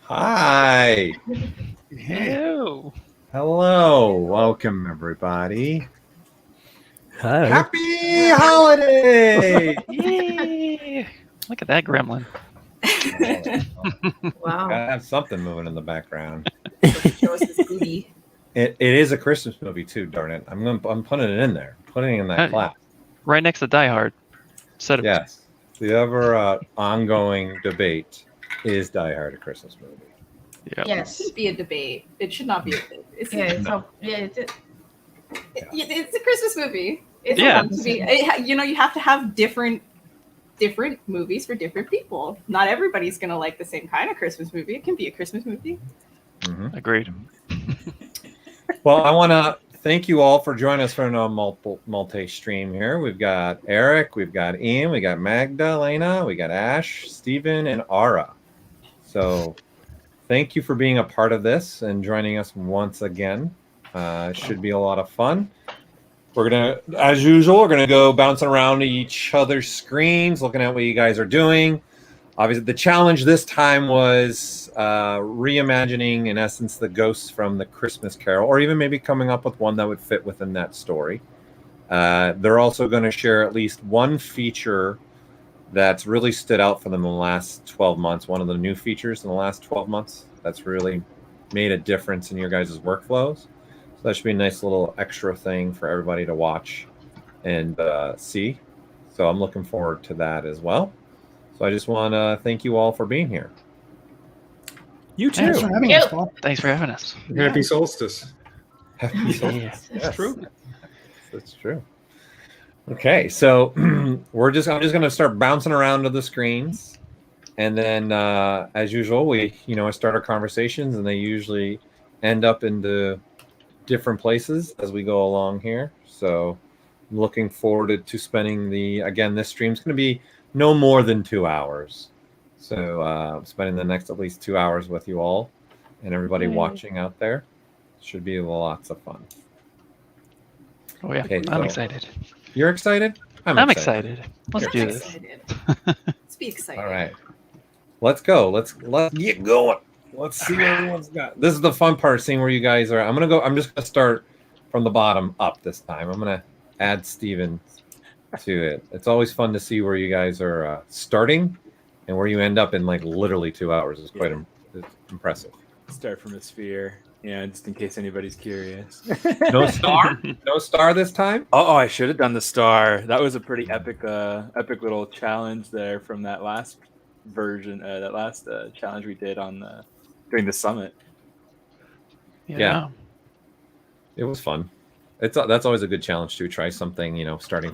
Hi. Hello. Hello. Welcome, everybody. Hi. Happy holiday. Yay. Look at that gremlin. Wow. Gotta have something moving in the background. Show us this booty. It is a Christmas movie too, darn it. I'm putting it in there. Putting it in that class. Right next to Die Hard. Yes. The ever ongoing debate is Die Hard a Christmas movie? Yep. It Yes. shouldn't be a debate. It should not be a debate. It's, it's a Christmas movie. It's allowed to be. You have to have different movies for different people. Not everybody's gonna like the same kind of Christmas movie. It can be a Christmas movie. Mm-hmm. Agreed. Well, I want to thank you all for joining us for a multi-stream here. We've got Eric, we've got Ian, we got Magdalena, we got Ash, Stephen, and Ara. So thank you for being a part of this and joining us once again. It should be a lot of fun. We're going to, as usual, we're going to go bouncing around each other's screens, looking at what you guys are doing. Obviously, the challenge this time was reimagining, in essence, the ghosts from the Christmas Carol, or even maybe coming up with one that would fit within that story. They're also going to share at least one feature that's really stood out for them in the last 12 months, one of the new features in the last 12 months that's really made a difference in your guys' workflows. So that should be a nice little extra thing for everybody to watch and see. So I'm looking forward to that as well. So I just want to thank you all for being here. You too. Thanks for having us, Paul. Thanks for having us. Happy solstice. Happy solstice. Yeah. That's true. That's true. Okay, so I'm just going to start bouncing around to the screens, and then as usual, we start our conversations, and they usually end up into different places as we go along here. So I'm looking forward to spending this stream's going to be no more than 2 hours. So spending the next at least 2 hours with you all and everybody watching out there. Should be lots of fun. Oh yeah, Okay, I'm so- excited. You're excited? I'm excited. Let's I'm do this. excited. Let's be excited. All right. Let's go. Let's get going. Let's see what everyone's got. This is the fun part, seeing where you guys are. I'm just gonna start from the bottom up this time. I'm gonna add Steven to it. It's always fun to see where you guys are starting and where you end up in like literally 2 hours. It's quite it's impressive. Start from a sphere. Yeah, just in case anybody's curious. No star? No star this time? Oh, I should have done the star. That was a pretty epic little challenge there from that last version, that last challenge we did on during the summit. Yeah. It was fun. That's always a good challenge to try something, starting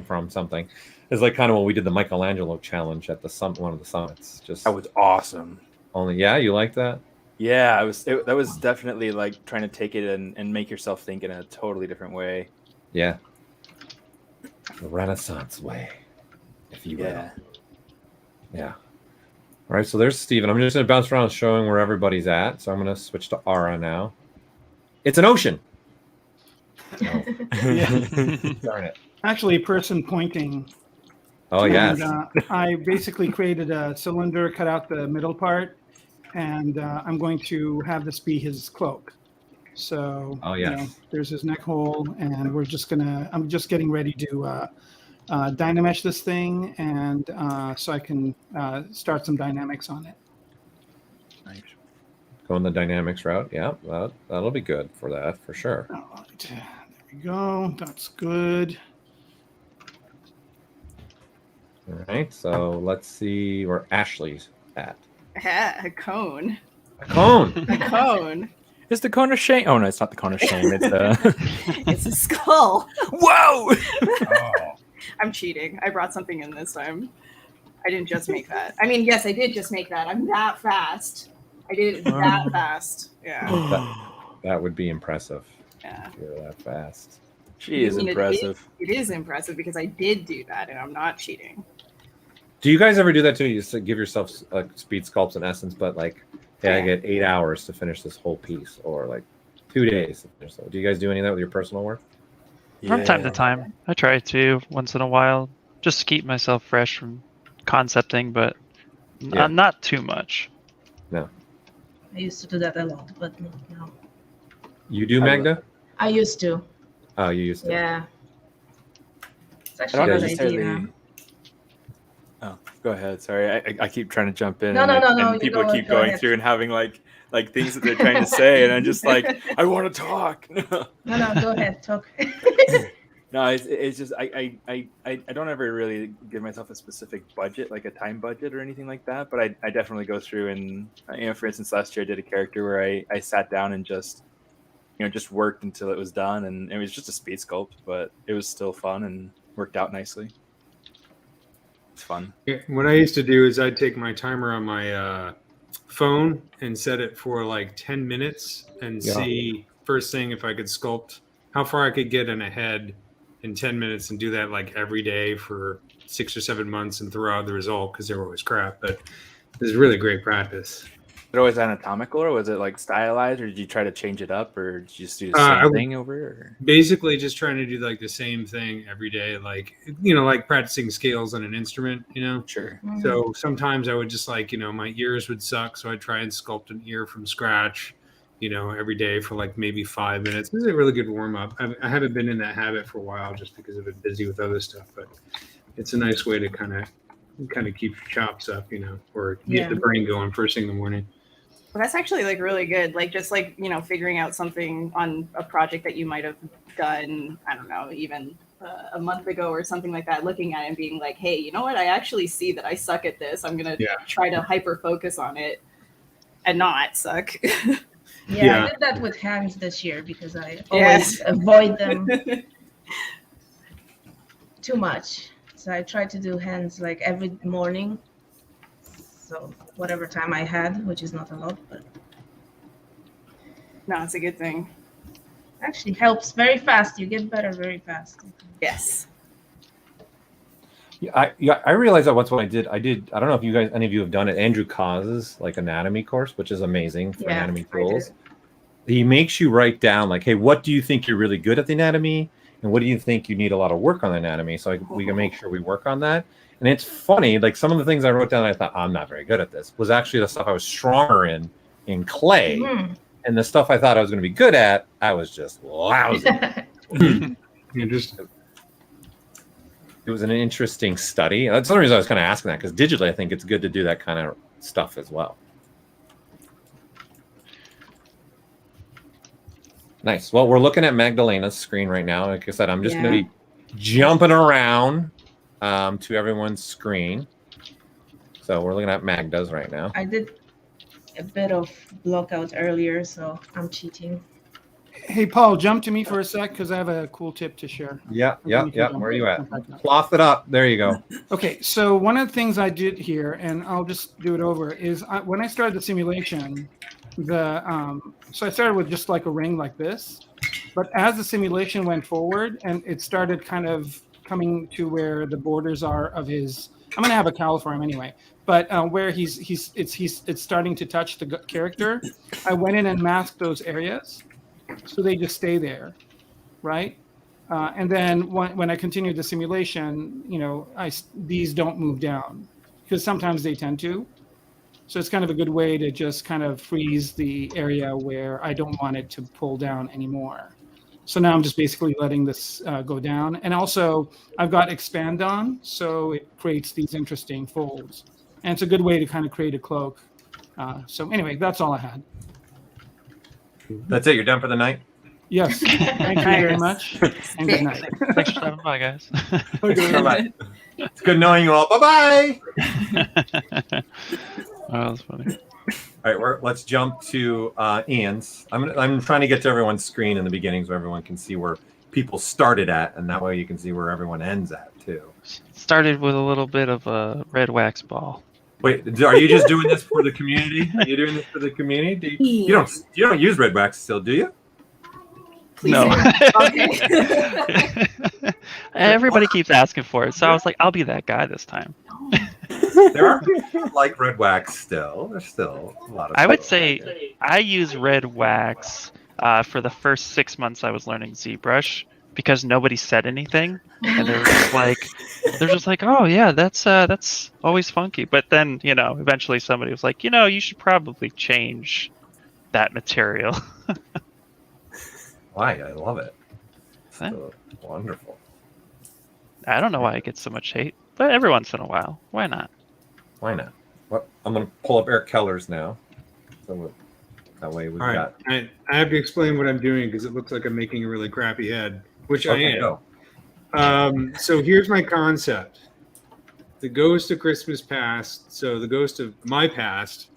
from something. It's like kind of when we did the Michelangelo challenge at one of the summits. Just That was awesome. You like that? Yeah, that was definitely like trying to take it and make yourself think in a totally different way. Yeah. The Renaissance way, if you will. Yeah. Yeah. All right, so there's Steven. I'm just going to bounce around showing where everybody's at. So I'm going to switch to Ara now. It's an ocean. Oh. Darn it. Actually, a person pointing. Oh, yes. And, I basically created a cylinder, cut out the middle part, and I'm going to have this be his cloak. So there's his neck hole, and I'm just getting ready to dynamesh this thing, and so I can start some dynamics on it. Nice. Going the dynamics route. Yeah, that'll be good for that, for sure. All right, there we go. That's good. All right, so let's see where Ashley's at. A cone. A cone. A cone. It's the cone of shame. Oh no, it's not the cone of shame. It's It's a skull. Whoa! Oh. I'm cheating. I brought something in this time. I didn't just make that. I mean, yes, I did just make that. I'm that fast. I did it that fast. Yeah. That would be impressive. Yeah. If you're that fast. She is impressive. It is impressive because I did do that, and I'm not cheating. Do you guys ever do that too? You just give yourself speed sculpts in essence, but like, I get 8 hours to finish this whole piece, or like 2 days to finish it. Do you guys do any of that with your personal work? From time to time, I try to once in a while, just to keep myself fresh from concepting, but not too much. No. I used to do that a lot, but not now. You do, Magda? I used to. Oh, you used to. Yeah. It's I actually don't a good necessarily. idea. Oh, go ahead. Sorry, I keep trying to jump in. No, no, no, no. And people you keep go going ahead. through and having like things that they're trying to say, and I'm just like, I want to talk. No, no, go ahead, talk. No, it's just I don't ever really give myself a specific budget, like a time budget or anything like that. But I definitely go through and for instance, last year I did a character where I sat down and just just worked until it was done, and it was just a speed sculpt, but it was still fun and worked out nicely. It's fun. Yeah, what I used to do is I'd take my timer on my phone and set it for like 10 minutes and see first thing if I could sculpt how far I could get in ahead in 10 minutes and do that like every day for 6 or 7 months and throw out the result because they were always crap. But it was really great practice. Was it always anatomical, or was it like stylized, or did you try to change it up, or did you just do the same thing over? Or? Basically, just trying to do like the same thing every day, like like practicing scales on an instrument. Sure. So sometimes I would just like my ears would suck, so I'd try and sculpt an ear from scratch. Every day for like maybe 5 minutes. This is a really good warm up. I haven't been in that habit for a while just because I've been busy with other stuff, but it's a nice way to kind of keep your chops up, or get the brain going first thing in the morning. Well, that's actually like really good. Like just like, figuring out something on a project that you might have done, I don't know, even a month ago or something like that, looking at it and being like, hey, you know what? I actually see that I suck at this. I'm going to try to hyper focus on it and not suck. Yeah, I did that with hands this year because I always avoid them too much. So I tried to do hands like every morning. So whatever time I had, which is not a lot, but no, it's a good thing. Actually helps very fast. You get better very fast. Yes. I realized that once when I did, I don't know if any of you have done it. Andrew Cause's like anatomy course, which is amazing for anatomy tools. He makes you write down like, hey, what do you think you're really good at the anatomy? And what do you think you need a lot of work on the anatomy? So we can make sure we work on that. And it's funny, like some of the things I wrote down, I thought, I'm not very good at this, was actually the stuff I was stronger in clay. Mm-hmm. And the stuff I thought I was going to be good at, I was just lousy. It was an interesting study. That's the only reason I was kind of asking that, because digitally, I think it's good to do that kind of stuff as well. Nice. Well, we're looking at Magdalena's screen right now. Like I said, I'm just going to be jumping around to everyone's screen. So we're looking at Magda's right now. I did a bit of blockout earlier, so I'm cheating. Hey, Paul, jump to me for a sec because I have a cool tip to share. Yeah. Where are you at? Cloth it up. There you go. Okay, so one of the things I did here, and I'll just do it over, is when I started the simulation, so I started with just like a ring like this. But as the simulation went forward and it started kind of coming to where the borders are of his, I'm gonna have a cowl for him anyway. But where it's starting to touch the character, I went in and masked those areas. So they just stay there, right? And then when I continued the simulation, these don't move down because sometimes they tend to. So it's kind of a good way to just kind of freeze the area where I don't want it to pull down anymore. So now I'm just basically letting this go down. And also I've got expand on, so it creates these interesting folds. And it's a good way to kind of create a cloak. So anyway, that's all I had. That's it. You're done for the night? Yes. Thank you very much. And good night. Thanks for stopping by, guys. Bye-bye. It's good knowing you all. Bye-bye. Oh, that was funny. All right, let's jump to Ian's. I'm trying to get to everyone's screen in the beginning so everyone can see where people started at, and that way you can see where everyone ends at, too. Started with a little bit of a red wax ball. Wait, are you just doing this for the community? Are you doing this for the community? You don't use red wax still, do you? Please no. Okay. Everybody keeps asking for it, so I was like, I'll be that guy this time. There are people like red wax still. There's still a lot of I would say I use red wax for the first 6 months I was learning ZBrush because nobody said anything. And they were just like, they're just like, oh yeah, that's always funky. But then, eventually somebody was like, you should probably change that material. Why? I love it. Huh? So wonderful. I don't know why it gets so much hate, but every once in a while, why not? Why not? Well, I'm going to pull up Eric Keller's now. So that way we've All right, got. I have to explain what I'm doing because it looks like I'm making a really crappy head, which I am. Go. So here's my concept. The ghost of Christmas past. So the ghost of my past,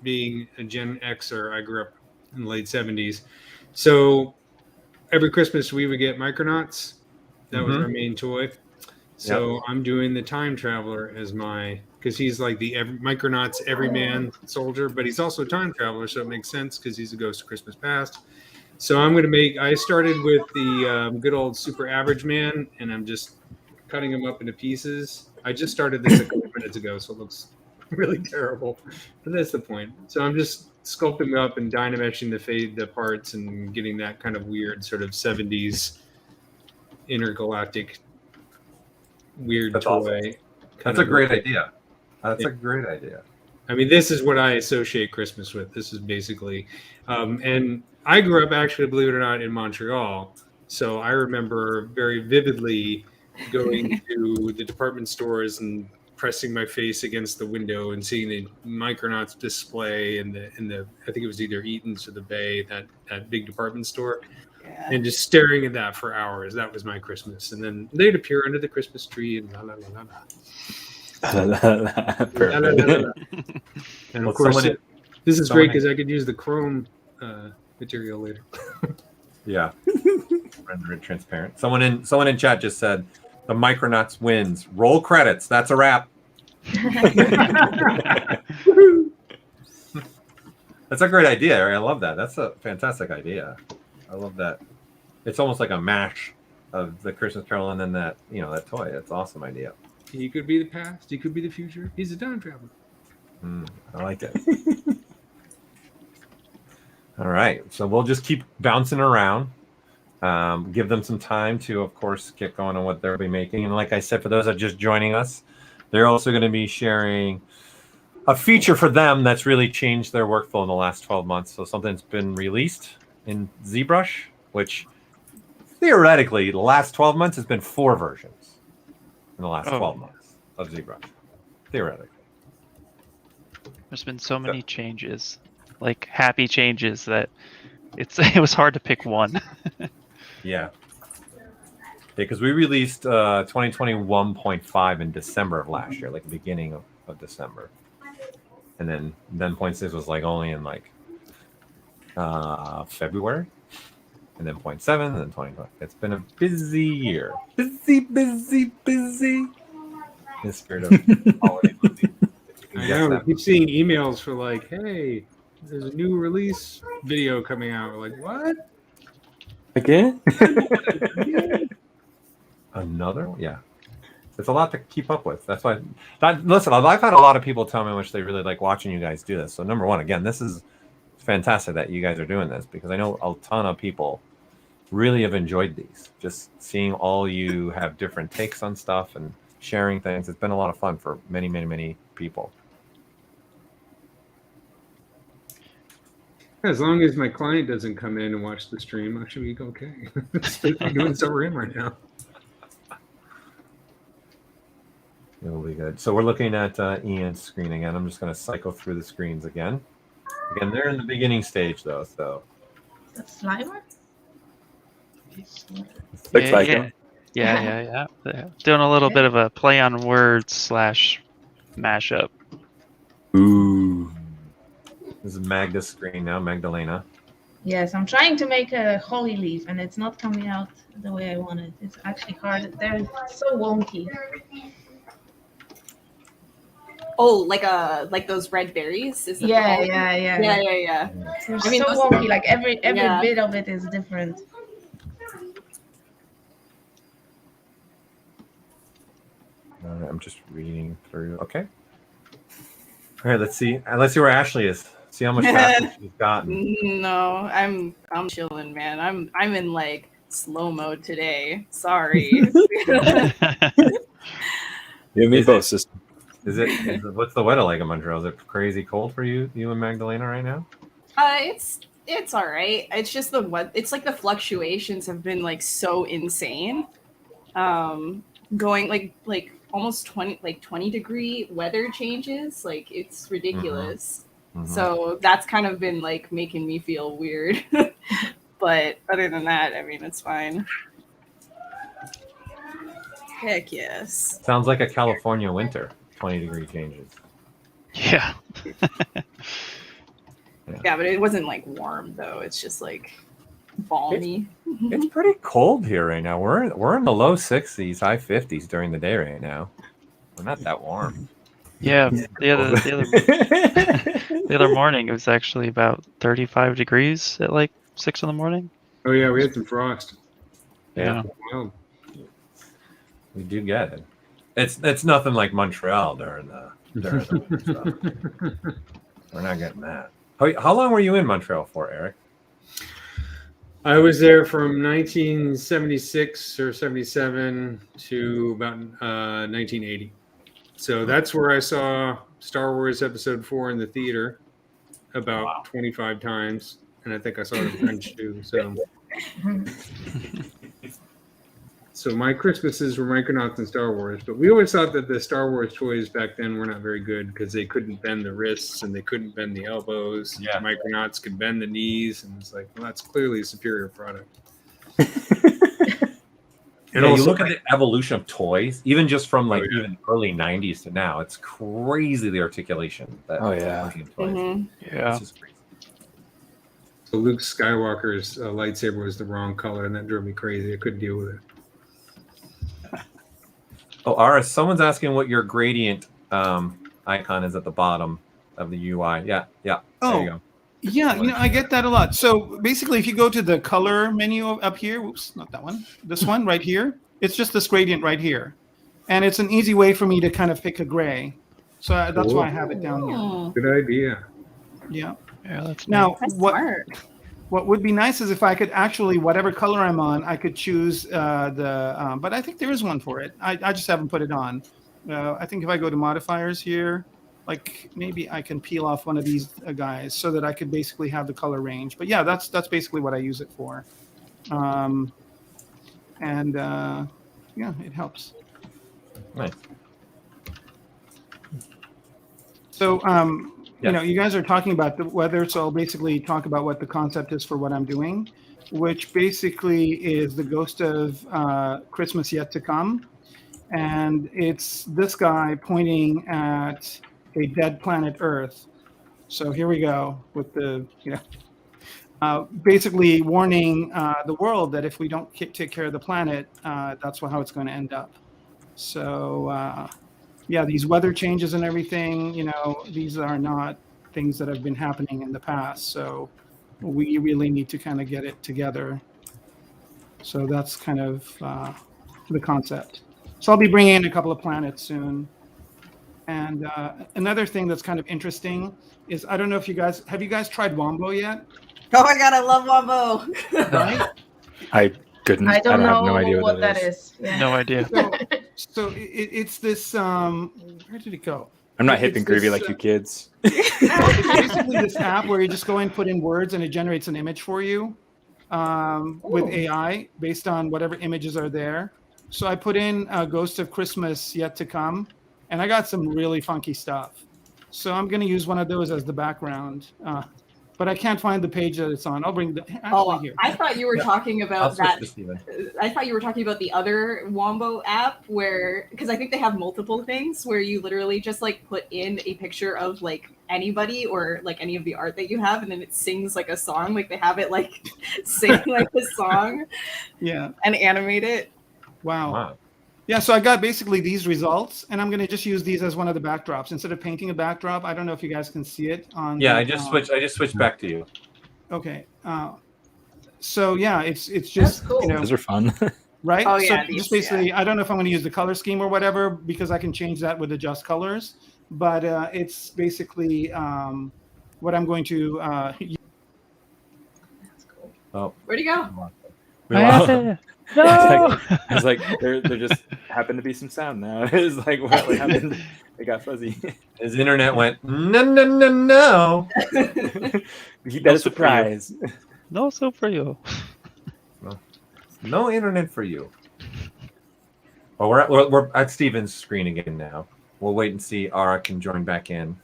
being a Gen Xer, I grew up in the late 70s. So every Christmas we would get Micronauts. That was our main toy. So I'm doing the time traveler as because he's like the Micronauts everyman soldier, but he's also a time traveler, so it makes sense because he's a ghost of Christmas past. So I'm going to I started with the good old super average man, and I'm just cutting him up into pieces. I just started this a couple minutes ago, so it looks really terrible, but that's the point. So I'm just sculpting up and dynameshing the parts and getting that kind of weird sort of 70s intergalactic weird That's toy. Awesome. That's a great idea. That's a great idea. I mean, this is what I associate Christmas with. This is basically, and I grew up actually, believe it or not, in Montreal. So I remember very vividly going to the department stores and pressing my face against the window and seeing the Micronauts display in the I think it was either Eaton's or the Bay, that big department store. Yeah. And just staring at that for hours. That was my Christmas. And then they'd appear under the Christmas tree and la la la la la. And of course, this is great because I could use the chrome material later. Yeah. Render it transparent. Someone in chat just said the Micronauts wins. Roll credits. That's a wrap. That's a great idea, Ari. I love that. That's a fantastic idea. I love that. It's almost like a mash of the Christmas Carol and then that toy. It's an awesome idea. He could be the past. He could be the future. He's a time traveler. I like it. All right. So we'll just keep bouncing around. Give them some time to, of course, get going on what they'll be making. And like I said, for those that are just joining us, they're also going to be sharing a feature for them that's really changed their workflow in the last 12 months. So something that's been released in ZBrush, which theoretically the last 12 months has been 4 versions in the last 12 months of ZBrush. Theoretically. There's been so many changes, like happy changes, that it was hard to pick one. Yeah. Because we released 2021.5 in December of last year, like the beginning of December. And then 0.6 was like only in like February, and then 0.7, and then 2020. It's been a busy year. Busy. In the spirit of holiday movie. I know. We keep seeing emails for like, hey, there's a new release video coming out. We're like, what? Again? Another? Yeah. It's a lot to keep up with. That's why. Listen, I've had a lot of people tell me how much they really like watching you guys do this. So number one, again, this is fantastic that you guys are doing this because I know a ton of people really have enjoyed these. Just seeing all you have different takes on stuff and sharing things. It's been a lot of fun for many, many, many people. As long as my client doesn't come in and watch the stream, I should be okay. I'm doing so we're in right now. It'll be good. So we're looking at Ian's screen again. I'm just going to cycle through the screens again. Again, they're in the beginning stage though, so. That's Slimer? Looks like him. Yeah. Doing a little bit of a play on words / mashup. Ooh. This is Magda's screen now, Magdalena. Yes, I'm trying to make a holly leaf and it's not coming out the way I want it. It's actually hard. They're so wonky. Oh, like those red berries? Is that Yeah. They're I mean, so those- wonky. Like every Yeah. bit of it is different. All right, I'm just reading through. Okay. All right, let's see. Let's see where Ashley is. See how much faster she's gotten. No, I'm chilling, man. I'm in like slow mode today. Sorry. You me Is both, it- sister. What's the weather like in Montreal? Is it crazy cold for you and Magdalena right now? It's all right. It's just it's like the fluctuations have been like so insane. Going like almost 20 degree weather changes. Like it's ridiculous. Mm-hmm. So that's kind of been like making me feel weird. But other than that, I mean, it's fine. Heck yes. Sounds like a California winter. 20-degree changes. Yeah. Yeah, but it wasn't like warm though. It's just like balmy. It's pretty cold here right now. We're in the low 60s, high 50s during the day right now. We're not that warm. Yeah. The other morning it was actually about 35 degrees at like 6 in the morning. Oh yeah, we had some frost. Yeah. Wow. We do get it. It's nothing like Montreal during the winter. So we're not getting that. How long were you in Montreal for, Eric? I was there from 1976 or 77 to about 1980. So that's where I saw Star Wars Episode 4 in the theater about 25 times, and I think I saw it in French too. So my Christmases were Micronauts and Star Wars, but we always thought that the Star Wars toys back then were not very good because they couldn't bend the wrists and they couldn't bend the elbows. Yeah. Micronauts could bend the knees, and it's like, well, that's clearly a superior product. And also, you look at the evolution of toys, even just from like Oh, yeah. even early 90s to now, it's crazy the articulation. That Oh, yeah. toys. Yeah. It's just crazy. So Luke Skywalker's lightsaber was the wrong color, and that drove me crazy. I couldn't deal with it. Oh, Ara, someone's asking what your gradient icon is at the bottom of the UI. Yeah. There Oh. you go. Yeah, I get that a lot. So basically, if you go to the color menu up here, whoops, not that one, this one right here, it's just this gradient right here. And it's an easy way for me to kind of pick a gray. So that's why I have it down here. Oh, Good idea. Yeah. Yeah, that's Now, that's what smart. would be nice is if I could actually, whatever color I'm on, I could choose but I think there is one for it. I just haven't put it on. I think if I go to modifiers here, like maybe I can peel off one of these guys so that I could basically have the color range. But yeah, that's basically what I use it for. Yeah, it helps. Nice. So, Yes. you guys are talking about the weather, so I'll basically talk about what the concept is for what I'm doing, which basically is the ghost of Christmas yet to come. And it's this guy pointing at a dead planet Earth. So here we go with the, basically warning the world that if we don't take care of the planet, that's how it's going to end up. So, yeah, these weather changes and everything, these are not things that have been happening in the past. So we really need to kind of get it together. So that's kind of the concept. So I'll be bringing in a couple of planets soon. And another thing that's kind of interesting is, I don't know if you guys tried Wombo yet? Oh my god, I love Wombo. Right? I couldn't. I don't have know no idea what that is. Yeah. No idea. So it's this, where did it go? I'm not hip It's and groovy this, like you kids. It's basically this app where you just go and put in words and it generates an image for you with AI based on whatever images are there. So I put in Ghost of Christmas Yet to Come, and I got some really funky stuff. So I'm going to use one of those as the background. But I can't find the page that it's on. I'll bring here. I thought you were talking I'll about switch that. to Steven. I thought you were talking about the other Wombo app because I think they have multiple things where you literally just like put in a picture of like anybody or like any of the art that you have, and then it sings like a song. Like they have it like sing like a song. Yeah. And animate it. Wow. Yeah, so I got basically these results, and I'm going to just use these as one of the backdrops. Instead of painting a backdrop, I don't know if you guys can see it on. Yeah, I just switched back to you. Okay. So yeah, it's just, That's cool. Those are fun. right? Oh, yeah, So just basically, I don't know if I'm going to use the color scheme or whatever, because I can change that with adjust colors. But it's basically what I'm going to use. That's cool. Oh, Where'd he go? No. It's like there just happened to be some sound now. It's like what happened? It got fuzzy. His internet went no. Keep that a surprise. No soup for you. No internet for you. Well, we're at Steven's screen again now. We'll wait and see Ara can join back in.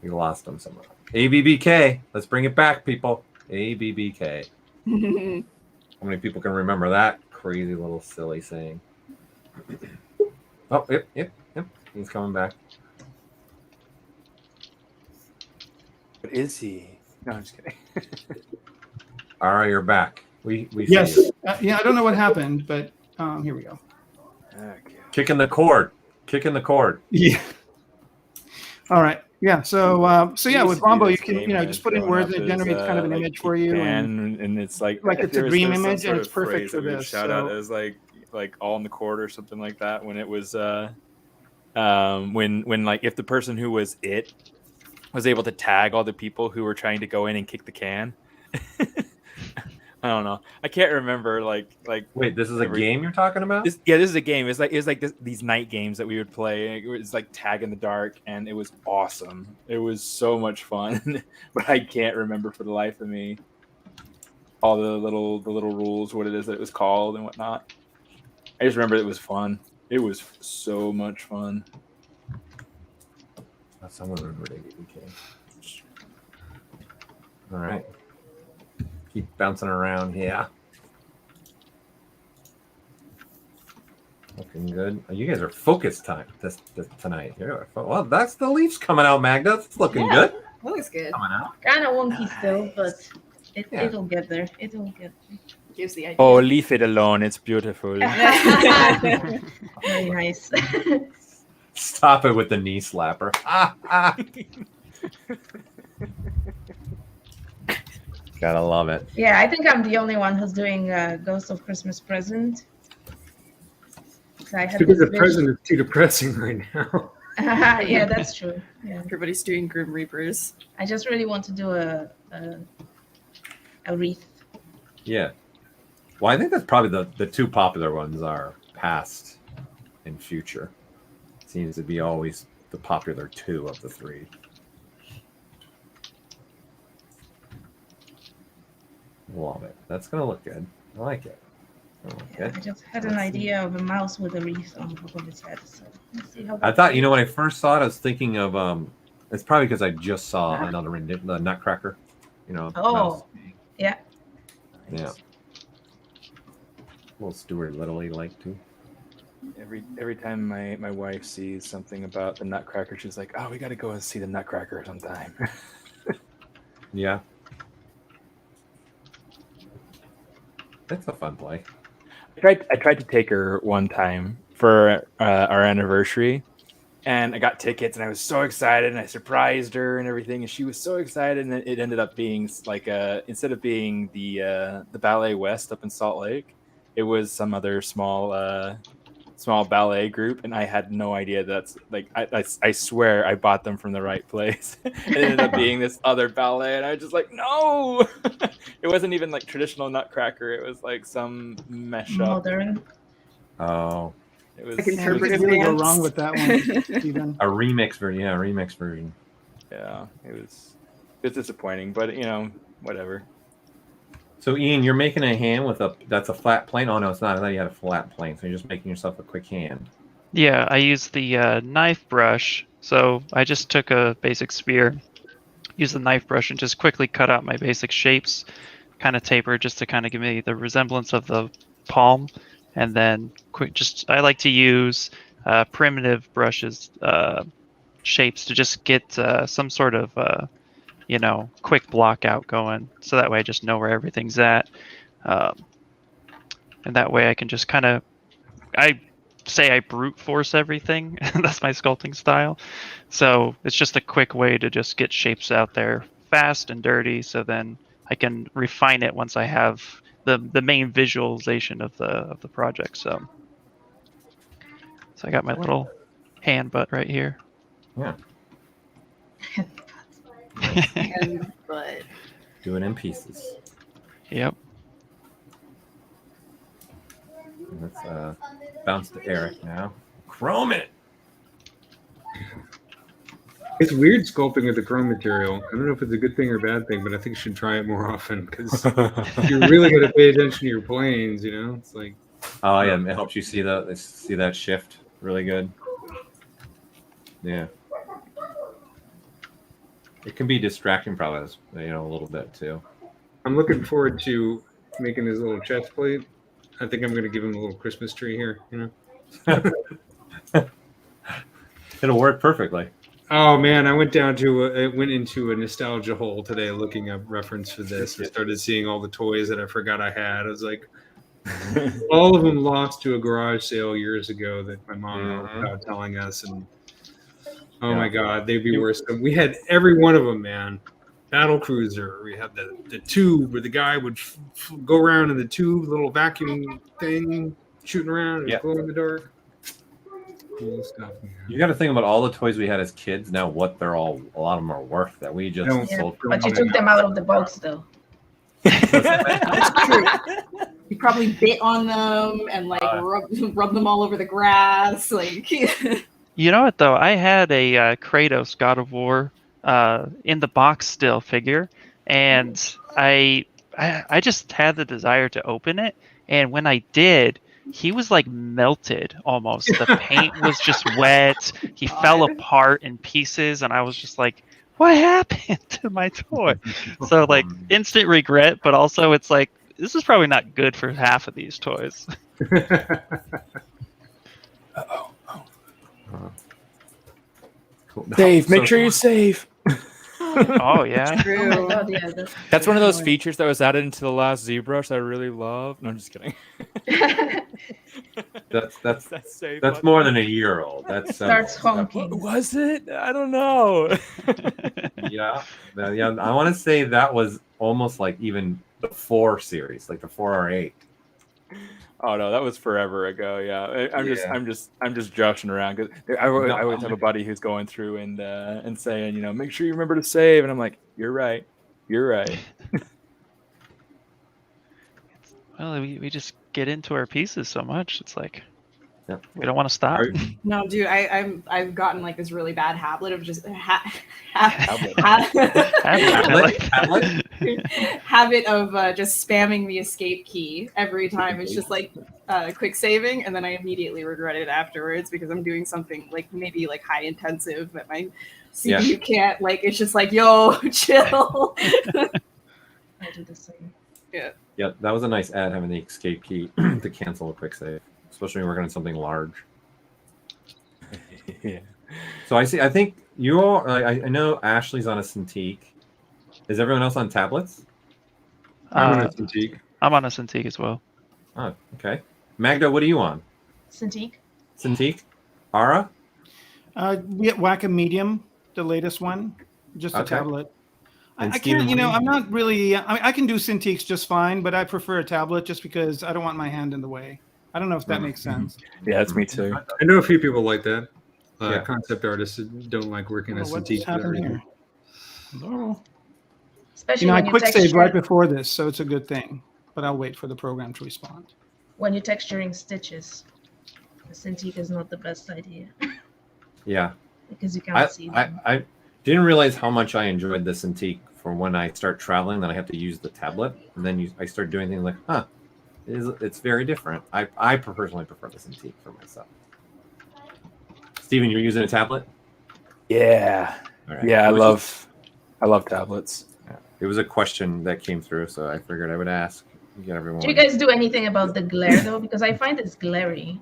We lost him somewhere. ABBK. Let's bring it back, people. ABBK. How many people can remember that crazy little silly saying? Oh, yep. He's coming back. What is he? No, I'm just kidding. Ara, you're back. We Yes. see you. Yeah, I don't know what happened, but here we go. Okay. Kicking the cord. Yeah. All right. Yeah. So yeah, with Bombo, you can just put in words and it generates kind of an image for you, and it's like it's a dream image, and it's perfect for this. Shout out as like all in the court or something like that. When it was when like if the person who was it was able to tag all the people who were trying to go in and kick the can. I don't know. I can't remember. Like. Wait, this is a game you're talking about? This is a game. It was like these night games that we would play. It was like tag in the dark, and it was awesome. It was so much fun, but I can't remember for the life of me all the little rules, what it is that it was called and whatnot. I just remember it was fun. It was so much fun. Someone remembered ABBK. All right. Keep bouncing around here. Looking good. Oh, you guys are focused tonight. Here, well, that's the leaves coming out, Magda. It's looking good. Looks good. Coming out. Kind of wonky still, but it'll get there. It'll get there. Gives the idea. Oh, leave it alone. It's beautiful. Very nice. Stop it with the knee slapper. Gotta love it. Yeah, I think I'm the only one who's doing Ghost of Christmas Present. Because the present is too depressing right now. Yeah, that's true. Yeah. Everybody's doing Grim Reapers. I just really want to do a wreath. Yeah. Well, I think that's probably the two popular ones are past and future. Seems to be always the popular two of the three. Love it. That's gonna look good. I like it. I just had an idea of a mouse with a wreath on top of its head. So let's see how I thought, when I first saw it, I was thinking of it's probably because I just saw another the Nutcracker. Oh, yeah. Yeah. Little Stuart Little like too. Every time my wife sees something about the Nutcracker, she's like, "Oh, we got to go and see the Nutcracker sometime." Yeah. That's a fun play. I tried to take her one time for our anniversary, and I got tickets, and I was so excited, and I surprised her and everything, and she was so excited, and it ended up being like instead of being the Ballet West up in Salt Lake, it was some other small ballet group, and I had no idea that's like I swear I bought them from the right place. It ended up being this other ballet, and I was just like, no. It wasn't even like traditional Nutcracker. It was like some mesh up. Modern. Oh. It was Like What interpretive could really go dance. wrong with that one, Steven? A remix version. Yeah, a remix version. yeah, it's disappointing, but whatever. So Ian, you're making a hand with that's a flat plane? Oh no, it's not. I thought you had a flat plane. So you're just making yourself a quick hand. Yeah, I used the knife brush. So I just took a basic spear, used the knife brush, and just quickly cut out my basic shapes, kind of tapered just to kind of give me the resemblance of the palm. And then I like to use primitive brushes, shapes to just get some sort of quick block out going, so that way I just know where everything's at, and that way I can just kind of I brute force everything. That's my sculpting style, so it's just a quick way to just get shapes out there fast and dirty, so then I can refine it once I have the main visualization of the project. So I got my little hand butt right here. Yeah. And but Do it in pieces. Yep. Let's bounce to Eric now. Chrome it. It's weird sculpting with the chrome material. I don't know if it's a good thing or a bad thing, but I think you should try it more often because you're really got to pay attention to your planes. You know, it's like. Oh yeah, it helps you see that shift really good. Yeah. It can be distracting, probably, a little bit too. I'm looking forward to making his little chest plate. I think I'm going to give him a little Christmas tree here. It'll work perfectly. Oh man, I went into a nostalgia hole today looking up reference for this. I started seeing all the toys that I forgot I had. I was like, all of them lost to a garage sale years ago that my mom was telling us, and my god, they'd be worse. We had every one of them, man. Battle cruiser. We had the tube where the guy would go around in the tube, little vacuum thing, shooting around and glow in the dark. Cool stuff, man. You got to think about all the toys we had as kids. Now, what a lot of them are worth that we just sold. But you took them out of the box, though. That's true. You probably bit on them and rub them all over the grass, like. You know what though? I had a Kratos God of War in the box still figure, and I just had the desire to open it, and when I did, he was like melted almost. The paint was just wet. He fell apart in pieces, and I was just like, what happened to my toy? So like instant regret, but also it's like, this is probably not good for half of these toys. Cool. Dave, make sure you're safe. Oh yeah. True. Oh my God, yeah, That's one of those features that was added into the last ZBrush that I really love. No, I'm just kidding. That's more than a year old. That's starts honking. Was it? I don't know. yeah. I want to say that was almost like even the 4 series, like the 4R8. Oh no, that was forever ago. Yeah, I'm just joshing around because I always have a buddy who's going through and saying, make sure you remember to save, and I'm like, you're right. Well, we just get into our pieces so much. It's like we don't want to stop. No, dude, I've gotten like this really bad habit of just habit of just spamming the escape key every time. It's just like quick saving, and then I immediately regret it afterwards because I'm doing something like maybe like high intensive that my CPU can't. Like it's just like, yo, chill. I do the same. Yeah. Yeah, that was a nice ad having the escape key to cancel a quick save, especially when we're working on something large. Yeah. So I think you all. I know Ashley's on a Cintiq. Is everyone else on tablets? I'm on a Cintiq. I'm on a Cintiq as well. Oh, okay. Magda, what are you on? Cintiq. Cintiq? Ara? We at Wacom Medium, the latest one, just a tablet. I can't, I'm not really. I can do Cintiqs just fine, but I prefer a tablet just because I don't want my hand in the way. I don't know if that makes sense. Yeah, that's me too. I know a few people like that. Concept artists don't like working on Cintiq. What's happened here? No. Especially I when quick texture, saved right before this, so it's a good thing. But I'll wait for the program to respond. When you're texturing stitches, the Cintiq is not the best idea. Yeah. Because you can't see them. I didn't realize how much I enjoyed the Cintiq for when I start traveling. Then I have to use the tablet, and then I start doing things like, it's very different. I personally prefer the Cintiq for myself. Steven, you're using a tablet? Yeah. Right. Yeah, I love tablets. Yeah. It was a question that came through, so I figured I would ask. Get everyone. Do you guys do anything about the glare though? Because I find it's glary.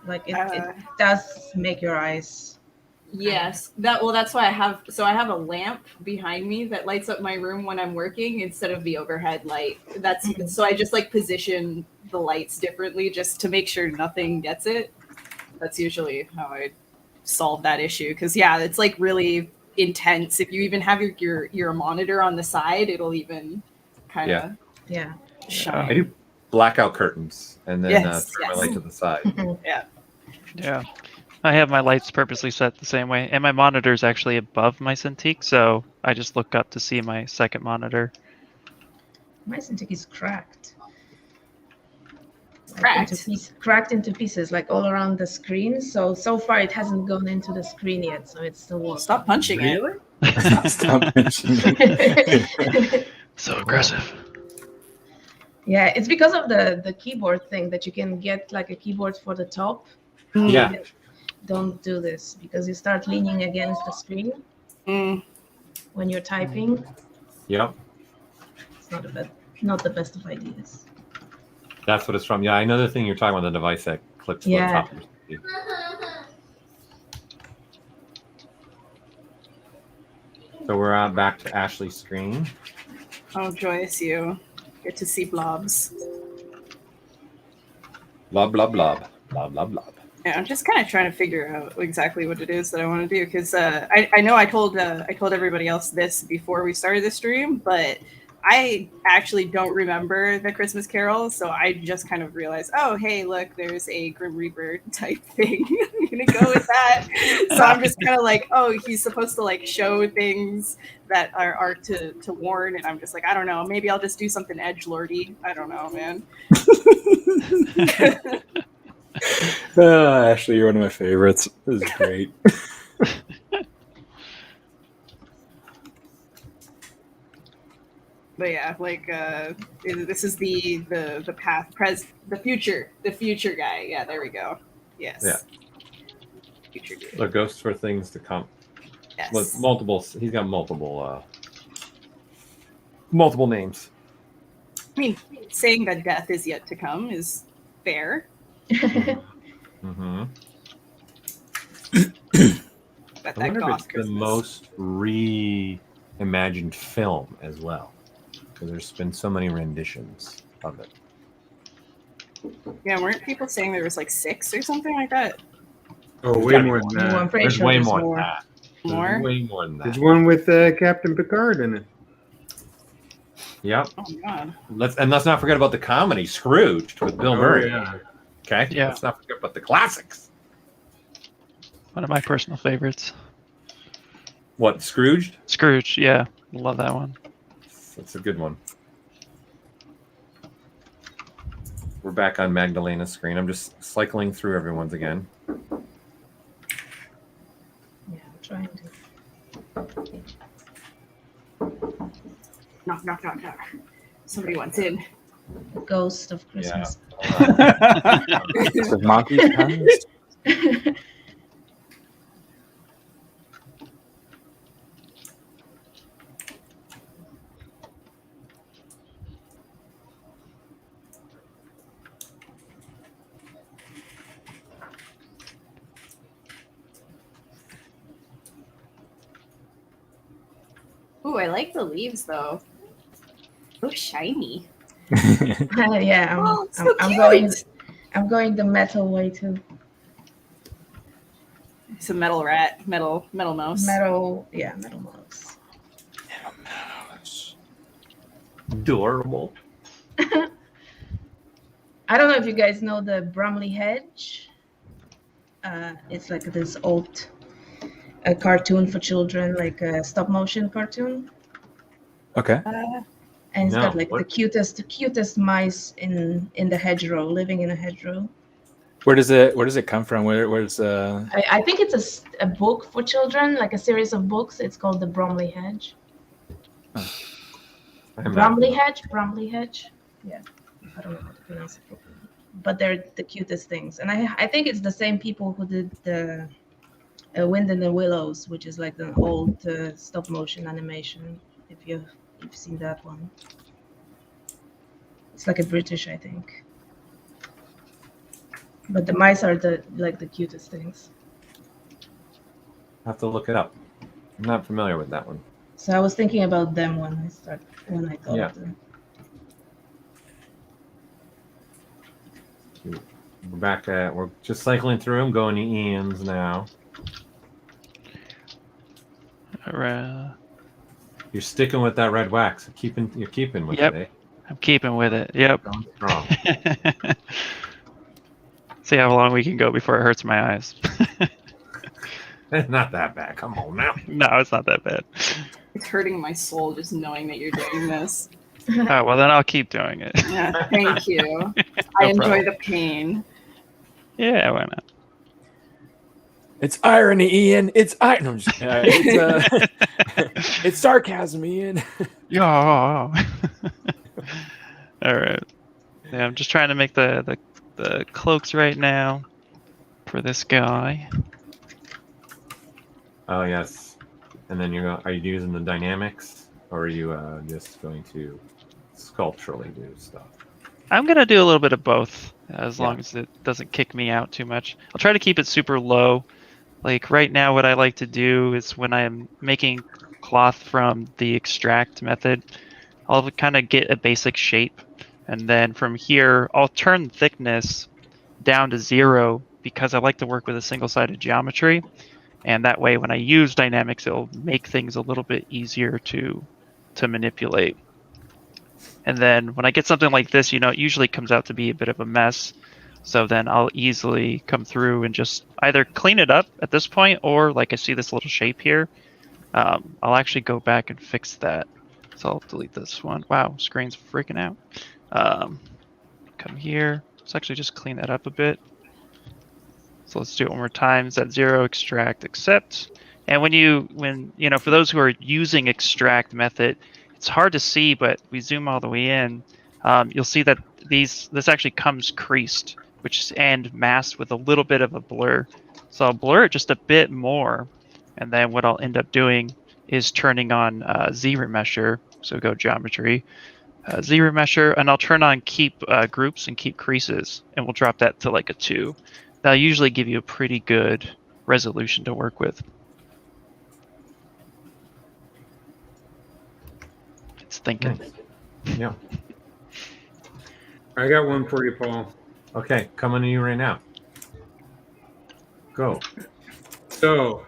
Like it does make your eyes. Yes, that's why I have a lamp behind me that lights up my room when I'm working instead of the overhead light. So I just like position the lights differently just to make sure nothing gets it. That's usually how I solve that issue because it's like really intense. If you even have your monitor on the side, it'll even kind of shine. I do blackout curtains and then turn my light to the side. Yeah. I have my lights purposely set the same way, and my monitor is actually above my Cintiq, so I just look up to see my second monitor. My Cintiq is cracked. cracked into pieces, like all around the screen. So far it hasn't gone into the screen yet, so it's still working. Stop punching it. Stop punching it. So aggressive. Yeah, it's because of the keyboard thing that you can get like a keyboard for the top. Yeah. Don't do this because you start leaning against the screen when you're typing. Yep. It's not the best of ideas. That's what it's from. Yeah, I know the thing you're talking about, the device that clips the top. So we're back to Ashley's screen. Oh, joyous you. Get to see blobs. Blob, blob, blob. Blob, blob, blob. Yeah, I'm just kind of trying to figure out exactly what it is that I want to do because I know I told everybody else this before we started the stream, but I actually don't remember the Christmas Carol, so I just kind of realized, oh, hey, look, there's a Grim Reaper type thing. I'm gonna go with that. So I'm just kind of like, oh, he's supposed to like show things that are to warn, and I'm just like, I don't know, maybe I'll just do something edgelordy. I don't know, man. Ashley, you're one of my favorites. This is great. But yeah, like this is the path, the future guy. Yeah, there we go. Yes. Yeah. Future dude. The ghosts for things to come. Yes. With multiple, he's got multiple names. I mean, saying that death is yet to come is fair. Mm-hmm. But I that wonder if goth it's Christmas. the most reimagined film as well, because there's been so many renditions of it. Yeah, weren't people saying there was like 6 or something like that? Oh, way more than I'm that. pretty There's sure way there's more than more. that. More? There's way more than There's that. one with Captain Picard in it. Yep. Oh my god. Let's not forget about the comedy Scrooged with Bill Murray. Yeah. Okay. Yeah. Let's not forget about the classics. One of my personal favorites. What, Scrooged? Scrooge, yeah. Love that one. That's a good one. We're back on Magdalena's screen. I'm just cycling through everyone's again. Yeah, I'm trying to. Knock, knock, knock, knock. Somebody wants in. The Ghost of Christmas. The monkey's hands. Ooh, I like the leaves though. So shiny. Yeah, Oh, it's I'm, so I'm cute. going the metal way too. It's a metal rat, metal mouse. Metal mouse. Adorable. I don't know if you guys know the Bromley Hedge. It's like this old cartoon for children, like a stop motion cartoon. Okay. And it's No, got like what? the cutest mice in the hedgerow, living in a hedgerow. Where does it come from? Where's I think it's a book for children, like a series of books. It's called the Bromley Hedge. Bromley Hedge. Yeah, I don't know how to pronounce it properly. But they're the cutest things, and I think it's the same people who did the Wind in the Willows, which is like the old stop motion animation. If you've seen that one, it's like a British, I think. But the mice are the cutest things. I have to look it up. I'm not familiar with that one. So I was thinking about them when I thought Yeah. of them. We're just cycling through them, going to Ian's now. You're sticking with that red wax. You're keeping with Yep. it, I'm keeping with it. Yep. Going strong. See how long we can go before it hurts my eyes. It's not that bad. Come on now. No, it's not that bad. It's hurting my soul just knowing that you're doing this. Oh, well, then I'll keep doing it. Yeah, thank you. I enjoy problem. the pain. Yeah, why not? It's irony, Ian. It's no, I'm just, it's sarcasm, Ian. Yeah. All right. Yeah, I'm just trying to make the cloaks right now for this guy. Oh yes. And then are you using the dynamics, or are you just going to sculpturally do stuff? I'm gonna do a little bit of both, as long as it doesn't kick me out too much. I'll try to keep it super low. Like right now, what I like to do is when I'm making cloth from the extract method, I'll kind of get a basic shape, and then from here, I'll turn thickness down to 0 because I like to work with a single-sided geometry, and that way, when I use dynamics, it'll make things a little bit easier to manipulate. And then when I get something like this, it usually comes out to be a bit of a mess. So then I'll easily come through and just either clean it up at this point, or like I see this little shape here, I'll actually go back and fix that. So I'll delete this one. Wow, screen's freaking out. Come here. Let's actually just clean that up a bit. So let's do it one more time. Is that 0, extract, accept. And when for those who are using extract method, it's hard to see, but we zoom all the way in, you'll see that this actually comes creased, and masked with a little bit of a blur. So I'll blur it just a bit more, and then what I'll end up doing is turning on ZRemesher. So go geometry, ZRemesher, and I'll turn on keep groups and keep creases, and we'll drop that to like a 2. That'll usually give you a pretty good resolution to work with. It's thinking. Nice. Yeah. I got one for you, Paul. Okay, coming to you right now. Go. So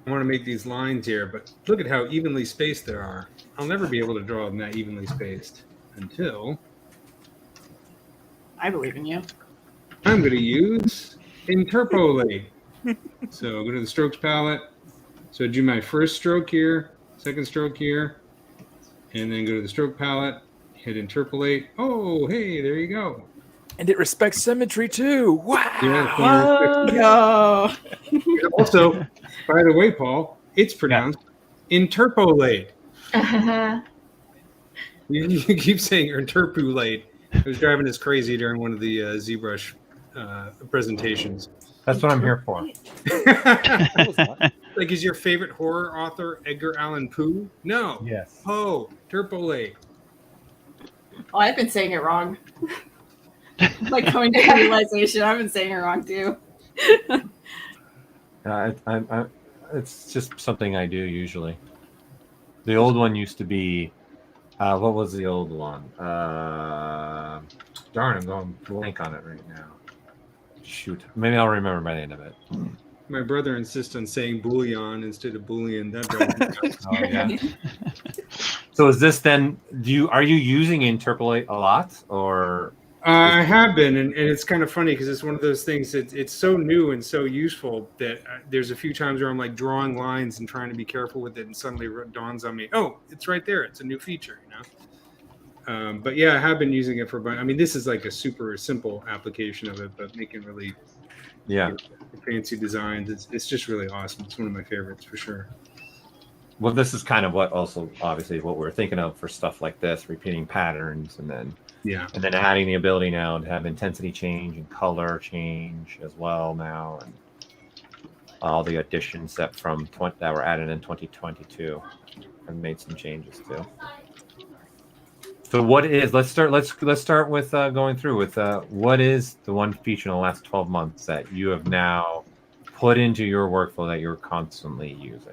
I want to make these lines here, but look at how evenly spaced they are. I'll never be able to draw them that evenly spaced until I believe in you. I'm going to use interpolate. So go to the strokes palette. So do my first stroke here, second stroke here, and then go to the stroke palette, hit interpolate. Oh, hey, there you go. And it respects symmetry too. Wow. Yeah, No. also, by the way, Paul, it's pronounced interpolate. You keep saying interpolate. I was driving this crazy during one of the ZBrush presentations. That's what I'm here for. Like, is your favorite horror author Edgar Allan Poe? No. Yes. Poe. Interpolate. Oh, I've been saying it wrong. Like coming to the realization, I've been saying it wrong too. It's just something I do usually. The old one used to be, what was the old one? Darn, I'm going blank on it right now. Shoot, maybe I'll remember by the end of it. My brother insists on saying bouillon instead of boolean. That drives me nuts. Oh yeah. So is this then? Are you using interpolate a lot, or? I have been, and it's kind of funny because it's one of those things that it's so new and so useful that there's a few times where I'm like drawing lines and trying to be careful with it, and suddenly it dawns on me, oh, it's right there. It's a new feature, But yeah, I have been using it for. I mean, this is like a super simple application of it, but making really, fancy designs. It's just really awesome. It's one of my favorites for sure. Well, this is kind of what also obviously what we're thinking of for stuff like this, repeating patterns, and then adding the ability now to have intensity change and color change as well now, and all the additions that were added in 2022 and made some changes too. So what is? Let's start with going through with what is the one feature in the last 12 months that you have now put into your workflow that you're constantly using?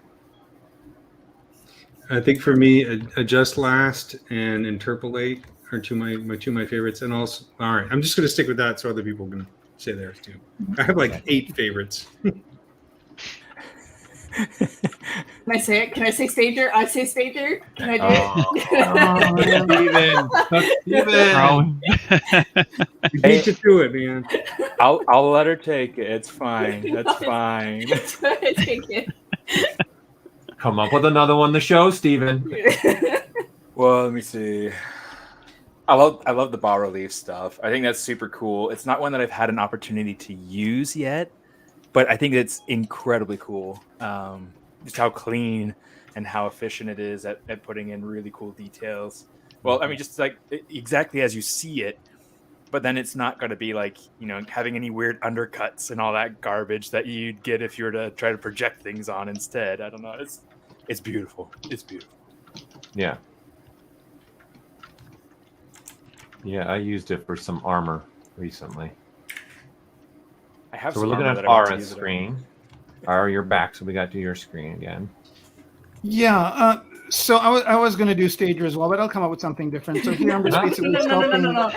I think for me, adjust last and interpolate are two of my favorites. And also, all right, I'm just going to stick with that so other people can say theirs too. I have like 8 favorites. Can I say it? Can I say stager? I say stager. Can I do it? Steven. You beat you to it, man. I'll let her take it. It's fine. That's fine. Take it. Come up with another one to show, Steven. Well, let me see. I love the bas relief stuff. I think that's super cool. It's not one that I've had an opportunity to use yet, but I think it's incredibly cool. Just how clean and how efficient it is at putting in really cool details. Well, I mean, just like exactly as you see it, but then it's not going to be like, having any weird undercuts and all that garbage that you'd get if you were to try to project things on instead. I don't know. It's beautiful. It's beautiful. Yeah. Yeah, I used it for some armor recently. I have. So we're looking at Ara's screen. Ara, you're back, so we got to your screen again. Yeah. So I was going to do Stager as well, but I'll come up with something different. So here I'm just basically sculpting. No.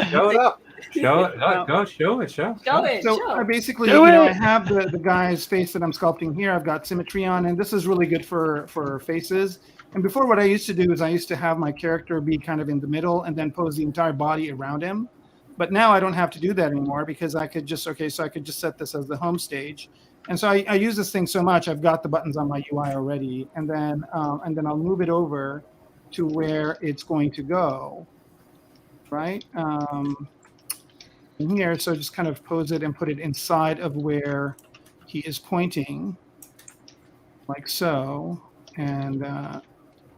Show it up. Show it. Go. Show it. Show it. So I basically, I have the guy's face that I'm sculpting here. I've got symmetry on, and this is really good for faces. And before, what I used to do is I used to have my character be kind of in the middle and then pose the entire body around him. But now I don't have to do that anymore because I could just set this as the home stage. And so I use this thing so much, I've got the buttons on my UI already. And then I'll move it over to where it's going to go, right? In here, so just kind of pose it and put it inside of where he is pointing, like so. And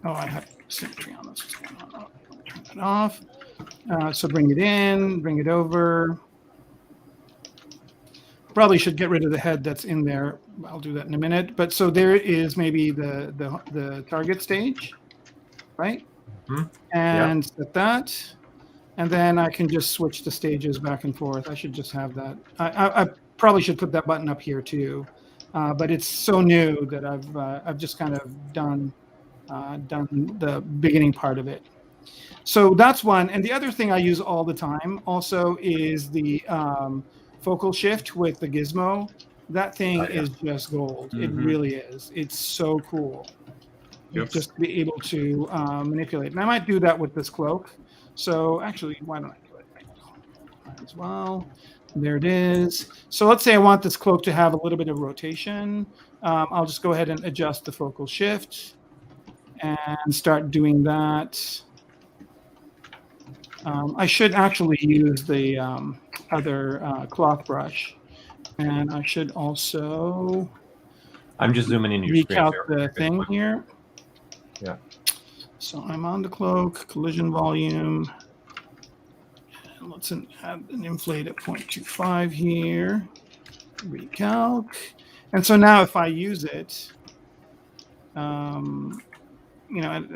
I have symmetry on this. What's going on? Turn that off. So bring it in, bring it over. Probably should get rid of the head that's in there. I'll do that in a minute. But so there is maybe the target stage, right? Mm-hmm. And set that. And then I can just switch the stages back and forth. I should just have that. I probably should put that button up here too. But it's so new that I've just kind of done the beginning part of it. So that's one. And the other thing I use all the time also is the focal shift with the gizmo. That thing is just gold. Mm-hmm. It really is. It's so cool. Yep. Just to be able to manipulate. And I might do that with this cloak. So actually, why don't I do it as well? There it is. So let's say I want this cloak to have a little bit of rotation. I'll just go ahead and adjust the focal shift and start doing that. I should actually use the other cloth brush. And I should also... I'm just zooming in your screen. Recalc the thing here. Yeah. So I'm on the cloak, collision volume. And let's add an inflate at 0.25 here. Recalc. And so now if I use it,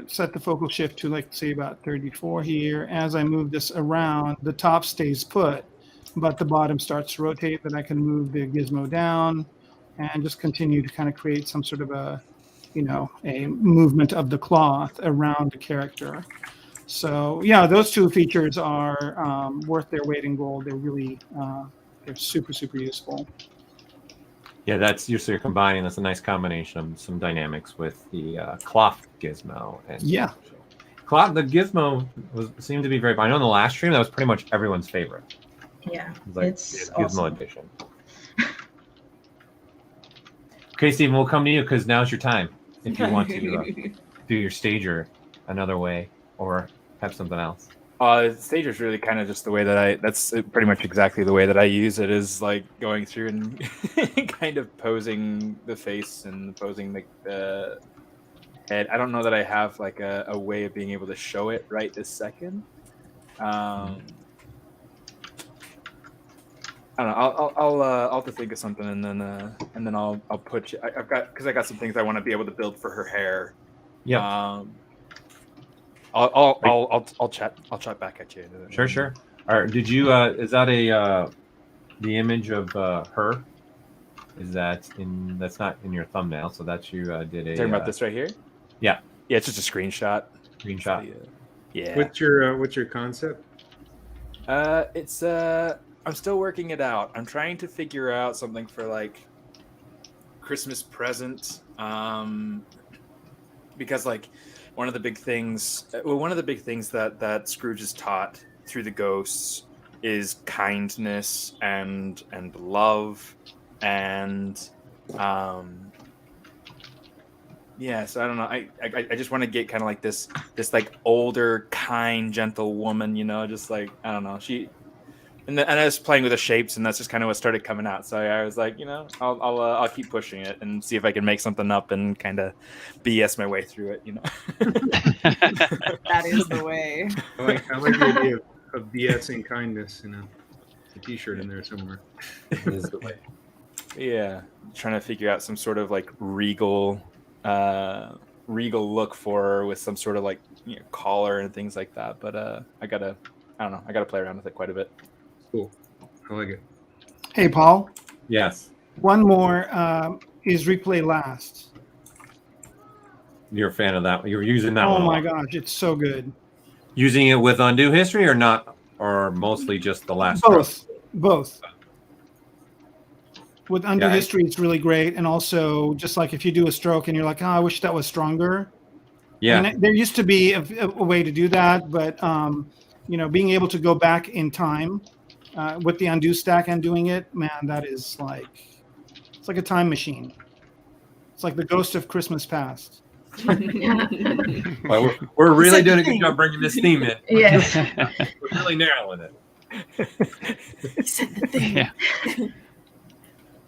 set the focal shift to, like, say, about 34 here. As I move this around, the top stays put, but the bottom starts to rotate. Then I can move the gizmo down and just continue to kind of create some sort of a movement of the cloth around the character. So yeah, those two features are worth their weight in gold. They're really, they're super, super useful. Yeah, you're combining. That's a nice combination of some dynamics with the cloth gizmo. And yeah, the gizmo seemed to be very. I know in the last stream that was pretty much everyone's favorite. Yeah, it's awesome. Gizmo edition. Okay, Stephen, we'll come to you because now's your time. If you want to do your stager another way or have something else. Stager is really kind of just the way that that's pretty much exactly the way that I use it, is like going through and kind of posing the face and posing the head. I don't know that I have like a way of being able to show it right this second. I don't know. I'll have to think of something and then I'll put you. I got some things I want to be able to build for her hair. Yeah. I'll chat back at you. Sure. All right. Did you? Is that the image of her? Is that in? That's not in your thumbnail. So that's you did a. Talking about this right here. Yeah. Yeah, it's just a screenshot. Yeah. What's your concept? It's I'm still working it out. I'm trying to figure out something for like Christmas present. Because like one of the big things that Scrooge is taught through the ghosts is kindness and love and Yeah, so I don't know. I just want to get kind of like this like older, kind, gentle woman, you know, just like I don't know. And I was playing with the shapes, and that's just kind of what started coming out. So I was like, you know, I'll keep pushing it and see if I can make something up and kind of BS my way through it, you know. That is the way. I like the idea of BSing kindness, you know. A T-shirt in there somewhere. It is the way. Yeah, trying to figure out some sort of like regal look for her with some sort of like collar and things like that. But I gotta play around with it quite a bit. Cool, I like it. Hey, Paul. Yes. One more is replay last. You're a fan of that. You're using that one. Oh my gosh, it's so good. Using it with undo history or not, or mostly just the last Both. With undo history, it's really great. And also, just like if you do a stroke and you're like, oh, I wish that was stronger. Yeah. I mean, there used to be a way to do that, but being able to go back in time with the undo stack and doing it, man, that is it's like a time machine. It's like the ghost of Christmas past. Well, we're really doing a good job bringing this theme in. Yes. We're really narrowing it. You said the thing. Yeah.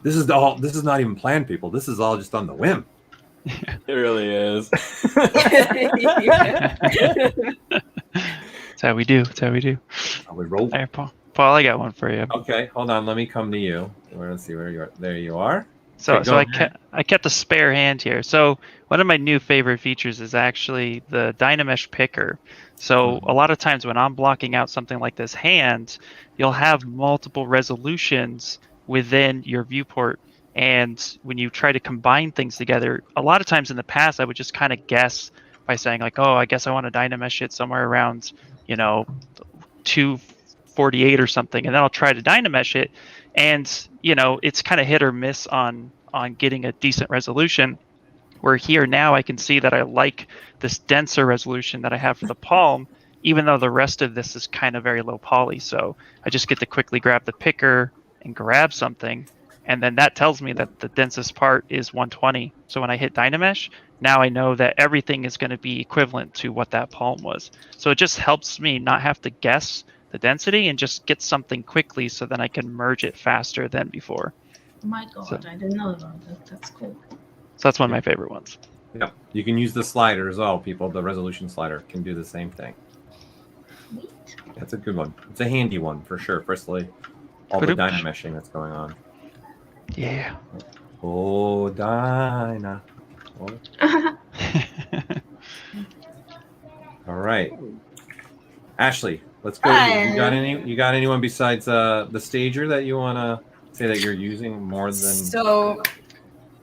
This is not even planned, people. This is all just on the whim. It really is. That's how we do. That's how we do. How we roll. There, Paul. Paul, I got one for you. Okay, hold on. Let me come to you. Let's see where you are. There you are. So, Okay, I kept a spare hand here. So one of my new favorite features is actually the Dynamesh picker. So a lot of times when I'm blocking out something like this hand, you'll have multiple resolutions within your viewport. And when you try to combine things together, a lot of times in the past, I would just kind of guess by saying like, oh, I guess I want to Dynamesh it somewhere around, 248 or something. And then I'll try to Dynamesh it. And, it's kind of hit or miss on getting a decent resolution. Where here now I can see that I like this denser resolution that I have for the palm, even though the rest of this is kind of very low poly. So I just get to quickly grab the picker and grab something. And then that tells me that the densest part is 120. So when I hit Dynamesh, now I know that everything is going to be equivalent to what that palm was. So it just helps me not have to guess the density and just get something quickly so then I can merge it faster than before. Oh my God, I didn't know about that. That's cool. So that's one of my favorite ones. Yeah, you can use the slider as well, people. The resolution slider can do the same thing. Neat. That's a good one. It's a handy one for sure. Firstly, all the Dynameshing that's going on. Yeah. Oh, Dyna. Oh. All right, Ashley, let's go. You got anyone besides the stager that you want to say that you're using more than? So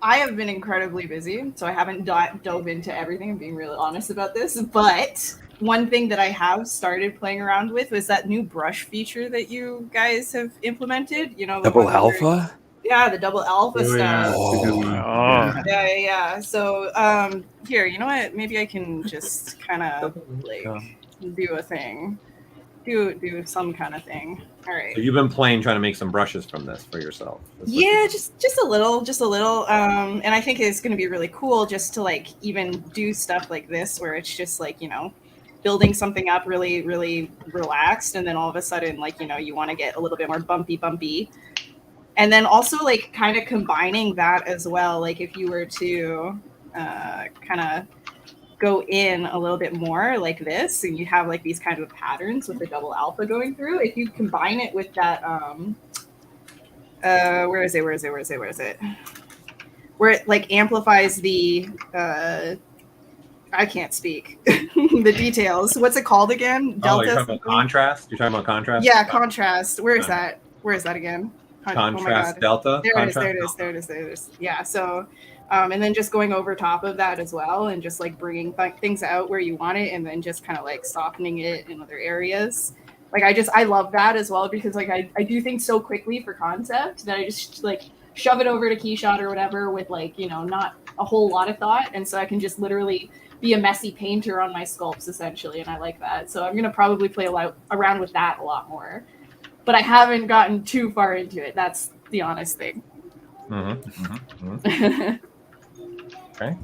I have been incredibly busy, so I haven't dove into everything. I'm being really honest about this, but one thing that I have started playing around with was that new brush feature that you guys have implemented. Double alpha. Yeah, the double alpha stuff. Yeah. Oh. Yeah. So here, you know what? Maybe I can just kind of do a thing. Do some kind of thing. All right. So you've been trying to make some brushes from this for yourself. Yeah, just a little. And I think it's going to be really cool just to even do stuff like this where it's just building something up really, really relaxed, and then all of a sudden you want to get a little bit more bumpy. And then also kind of combining that as well. If you were to kind of go in a little bit more like this, and you have these kind of patterns with the double alpha going through. If you combine it with that, where is it? Where it amplifies the, I can't speak, the details. What's it called again? Delta. Oh, you're talking about contrast? Yeah, contrast. Where is that? Where is that again? Contrast delta. There it is. Yeah. So, and then just going over top of that as well, and just bringing things out where you want it, and then just kind of softening it in other areas. I love that as well, because I do things so quickly for concept that I just shove it over to Keyshot or whatever with not a whole lot of thought, and so I can just literally be a messy painter on my sculpts essentially, and I like that. So I'm gonna probably play around with that a lot more. But I haven't gotten too far into it. That's the honest thing. Okay.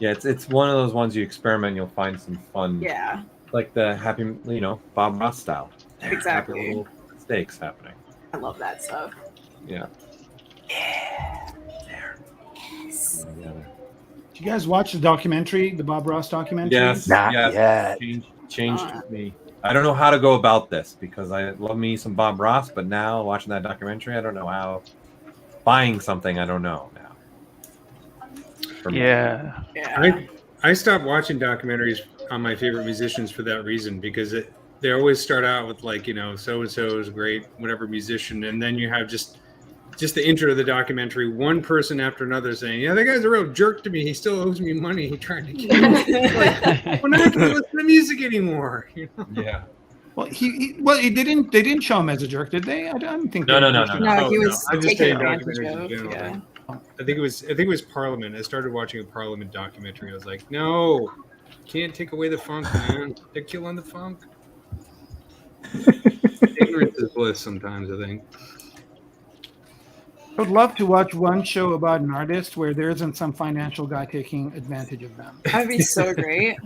Yeah, it's one of those ones you experiment, you'll find some fun. Yeah, Like the happy, Bob Ross style. Happy exactly. little mistakes happening. I love that stuff. Yeah. Yes. Together. Did you guys watch the documentary, the Bob Ross documentary? Yes. Not yes. yet. Changed me. I don't know how to go about this because I love me some Bob Ross, but now watching that documentary, I don't know how. Buying something, I don't know now. For me. Yeah. Yeah. I stopped watching documentaries on my favorite musicians for that reason, because they always start out with like, so and so is great, whatever musician, and then you have just the intro of the documentary, one person after another saying, yeah, that guy's a real jerk to me. He still owes me money. He tried to kill me. Like, we're not going to listen to music anymore. Yeah. Well, they didn't show him as a jerk, did they? I don't think. No. No, he was I'm just taking saying advantage documentaries in of. general. Yeah. I think it was Parliament. I started watching a Parliament documentary. I was like, no, can't take away the funk, man. They're killing the funk. Ignorance is bliss sometimes, I think. I would love to watch one show about an artist where there isn't some financial guy taking advantage of them. That'd be so great.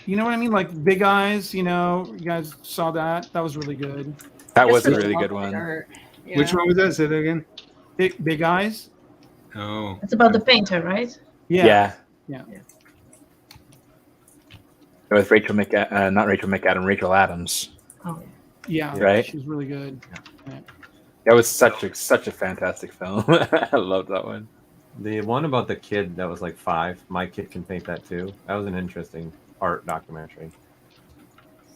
You know what I mean? Like Big Eyes, you guys saw that. That was really good. That was a Just really love good the one. art. Yeah. Which one was that? Say that again. Big Eyes? Oh. It's about the painter, right? Yeah. With Rachel not Rachel McAdam, Rachel Adams. Oh, Yeah. Right? She's really good. Yeah. That was such a fantastic film. I love that one. The one about the kid that was like 5, my kid can paint that too. That was an interesting art documentary.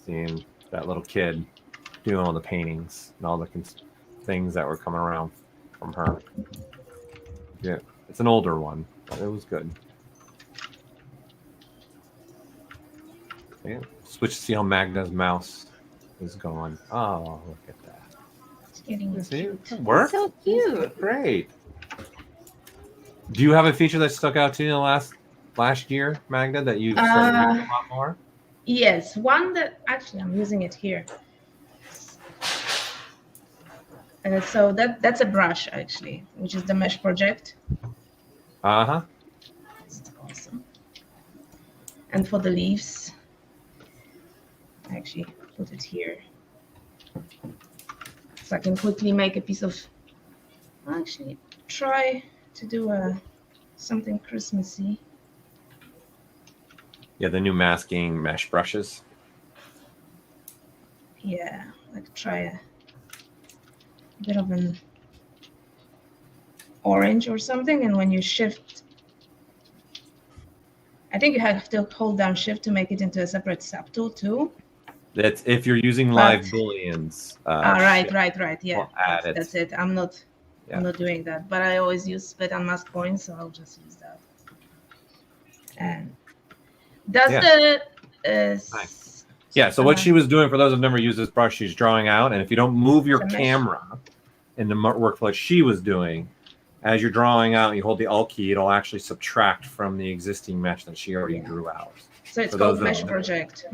Seeing that little kid doing all the paintings and all the things that were coming around from her. Yeah, it's an older one, but it was good. Yeah, switch to see how Magda's mouse is going. Oh, look at that. it's getting See, cute. it worked. So cute. Great. Do you have a feature that stuck out to you in the last year, Magda, that you've started using a lot more? Yes, one that actually I'm using it here. So that's a brush actually, which is the mesh project. Uh-huh. It's awesome. And for the leaves, I actually put it here. So I can quickly make a piece of, actually try to do something Christmassy. Yeah, the new masking mesh brushes. Yeah, like try a bit of an orange or something, and when you shift, I think you have to hold down shift to make it into a separate subtool too. That's if you're using live booleans. Right, yeah, We'll add it. that's it. I'm not doing that, but I always use split and mask points, so I'll just use that. And does the Nice. Yeah, so what she was doing, for those who've never used this brush, she's drawing out, and if you don't move your camera in the workflow she was doing, as you're drawing out, you hold the Alt key, it'll actually subtract from the existing mesh that she already drew out. So it's called mesh project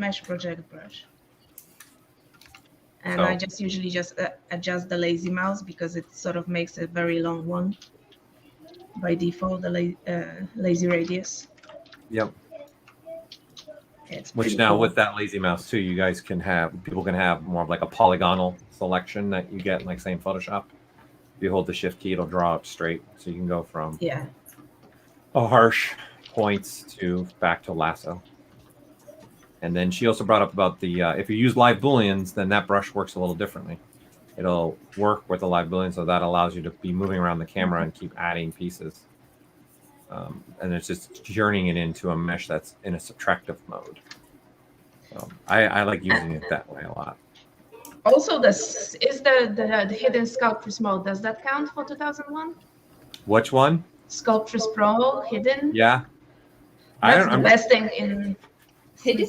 brush. And I just usually adjust the lazy mouse because it sort of makes a very long one by default, the lazy radius. Yep. It's Which now cool. with that lazy mouse too, people can have more of like a polygonal selection that you get in like say in Photoshop. If you hold the shift key, it'll draw up straight. So you can go from a harsh points to back to lasso. And then she also brought up about the, if you use live booleans, then that brush works a little differently. It'll work with the live boolean, so that allows you to be moving around the camera and keep adding pieces. And it's just turning it into a mesh that's in a subtractive mode. So I like using it that way a lot. Also, this is the hidden Sculptress mode. Does that count for 2001? Which one? Sculptress Pro hidden. Yeah. That's the best thing in hidden.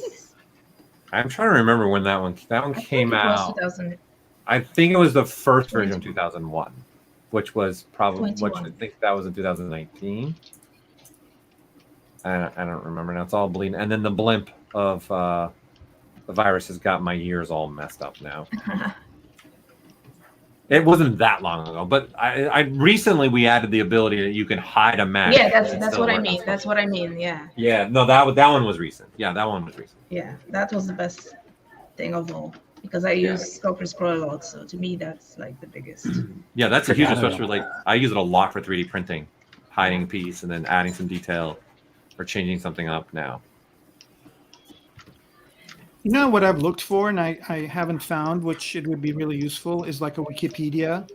I'm trying to remember when that one came out. 2000. I think it was the first version of 2001, which was probably 21. I think that was in 2019. I don't remember now. It's all bleeding. And then the blimp of the virus has got my ears all messed up now. It wasn't that long ago, but I recently we added the ability that you can hide a mesh. Yeah, that's what I mean. That's what I mean. Yeah. Yeah, no, that one was recent. Yeah, that one was recent. Yeah, that was the best thing of all because I use Sculptors Pro a lot. So to me, that's like the biggest. Yeah, that's a huge, especially like I use it a lot for 3D printing, hiding a piece and then adding some detail or changing something up now. You know what I've looked for and I haven't found, which it would be really useful, is like a Wikipedia.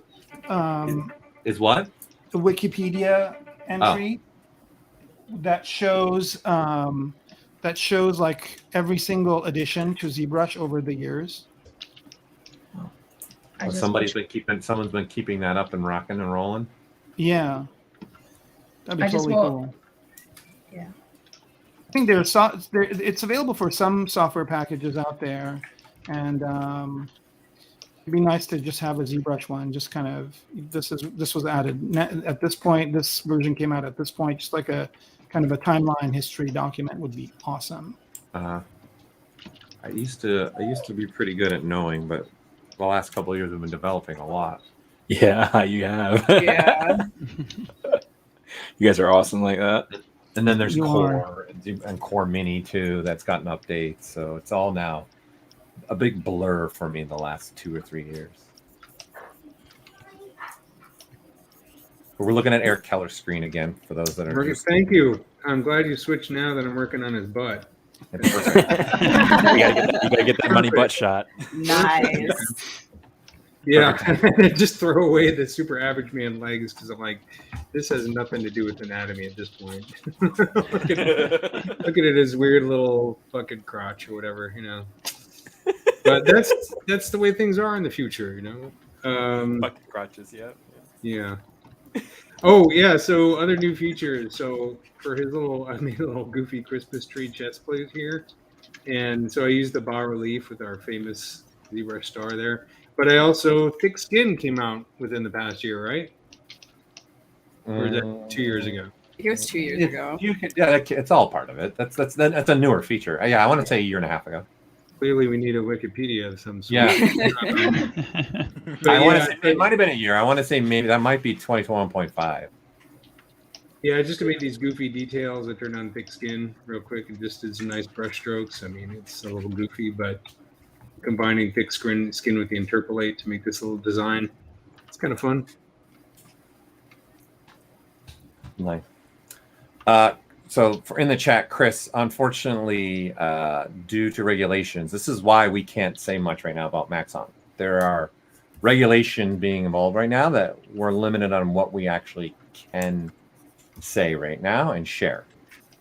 Is what? A Wikipedia entry that shows like every single addition to ZBrush over the years. Someone's been keeping that up and rocking and rolling. Yeah, that'd be totally cool. Yeah. I think it's available for some software packages out there, and it'd be nice to just have a ZBrush one. Just kind of this was added at this point. This version came out at this point. Just like a kind of a timeline history document would be awesome. I used to be pretty good at knowing, but the last couple of years I've been developing a lot. Yeah, you have. Yeah. You guys are awesome like that. And then there's Core and Core Mini too. That's gotten updates, so it's all now a big blur for me the last 2 or 3 years. But we're looking at Eric Keller's screen again for those that are. Thank you. I'm glad you switched now that I'm working on his butt. You gotta get that money butt shot. Nice. Yeah, just throw away the super average man legs because I'm like, this has nothing to do with anatomy at this point. look at it as weird little fucking crotch or whatever, you know. But that's the way things are in the future, you know. Fucking crotches, yeah. Oh yeah, so other new features. So for his I made a little goofy Christmas tree chest plate here, and so I used the bas relief with our famous ZBrush star there. But I also thick skin came out within the past year, right? Or is that 2 years ago? It was 2 years ago. It's all part of it. That's a newer feature. Yeah, I want to say 1.5 years ago. Clearly, we need a Wikipedia of some sort. Yeah. I want to say it might have been a year. I want to say maybe that might be 21.5. Yeah, just to make these goofy details, I turned on thick skin real quick and just did some nice brush strokes. I mean, it's a little goofy, but combining thick skin with the interpolate to make this little design, it's kind of fun. Nice. So in the chat, Chris, unfortunately, due to regulations, this is why we can't say much right now about Maxon. There are regulations being involved right now that we're limited on what we actually can say right now and share.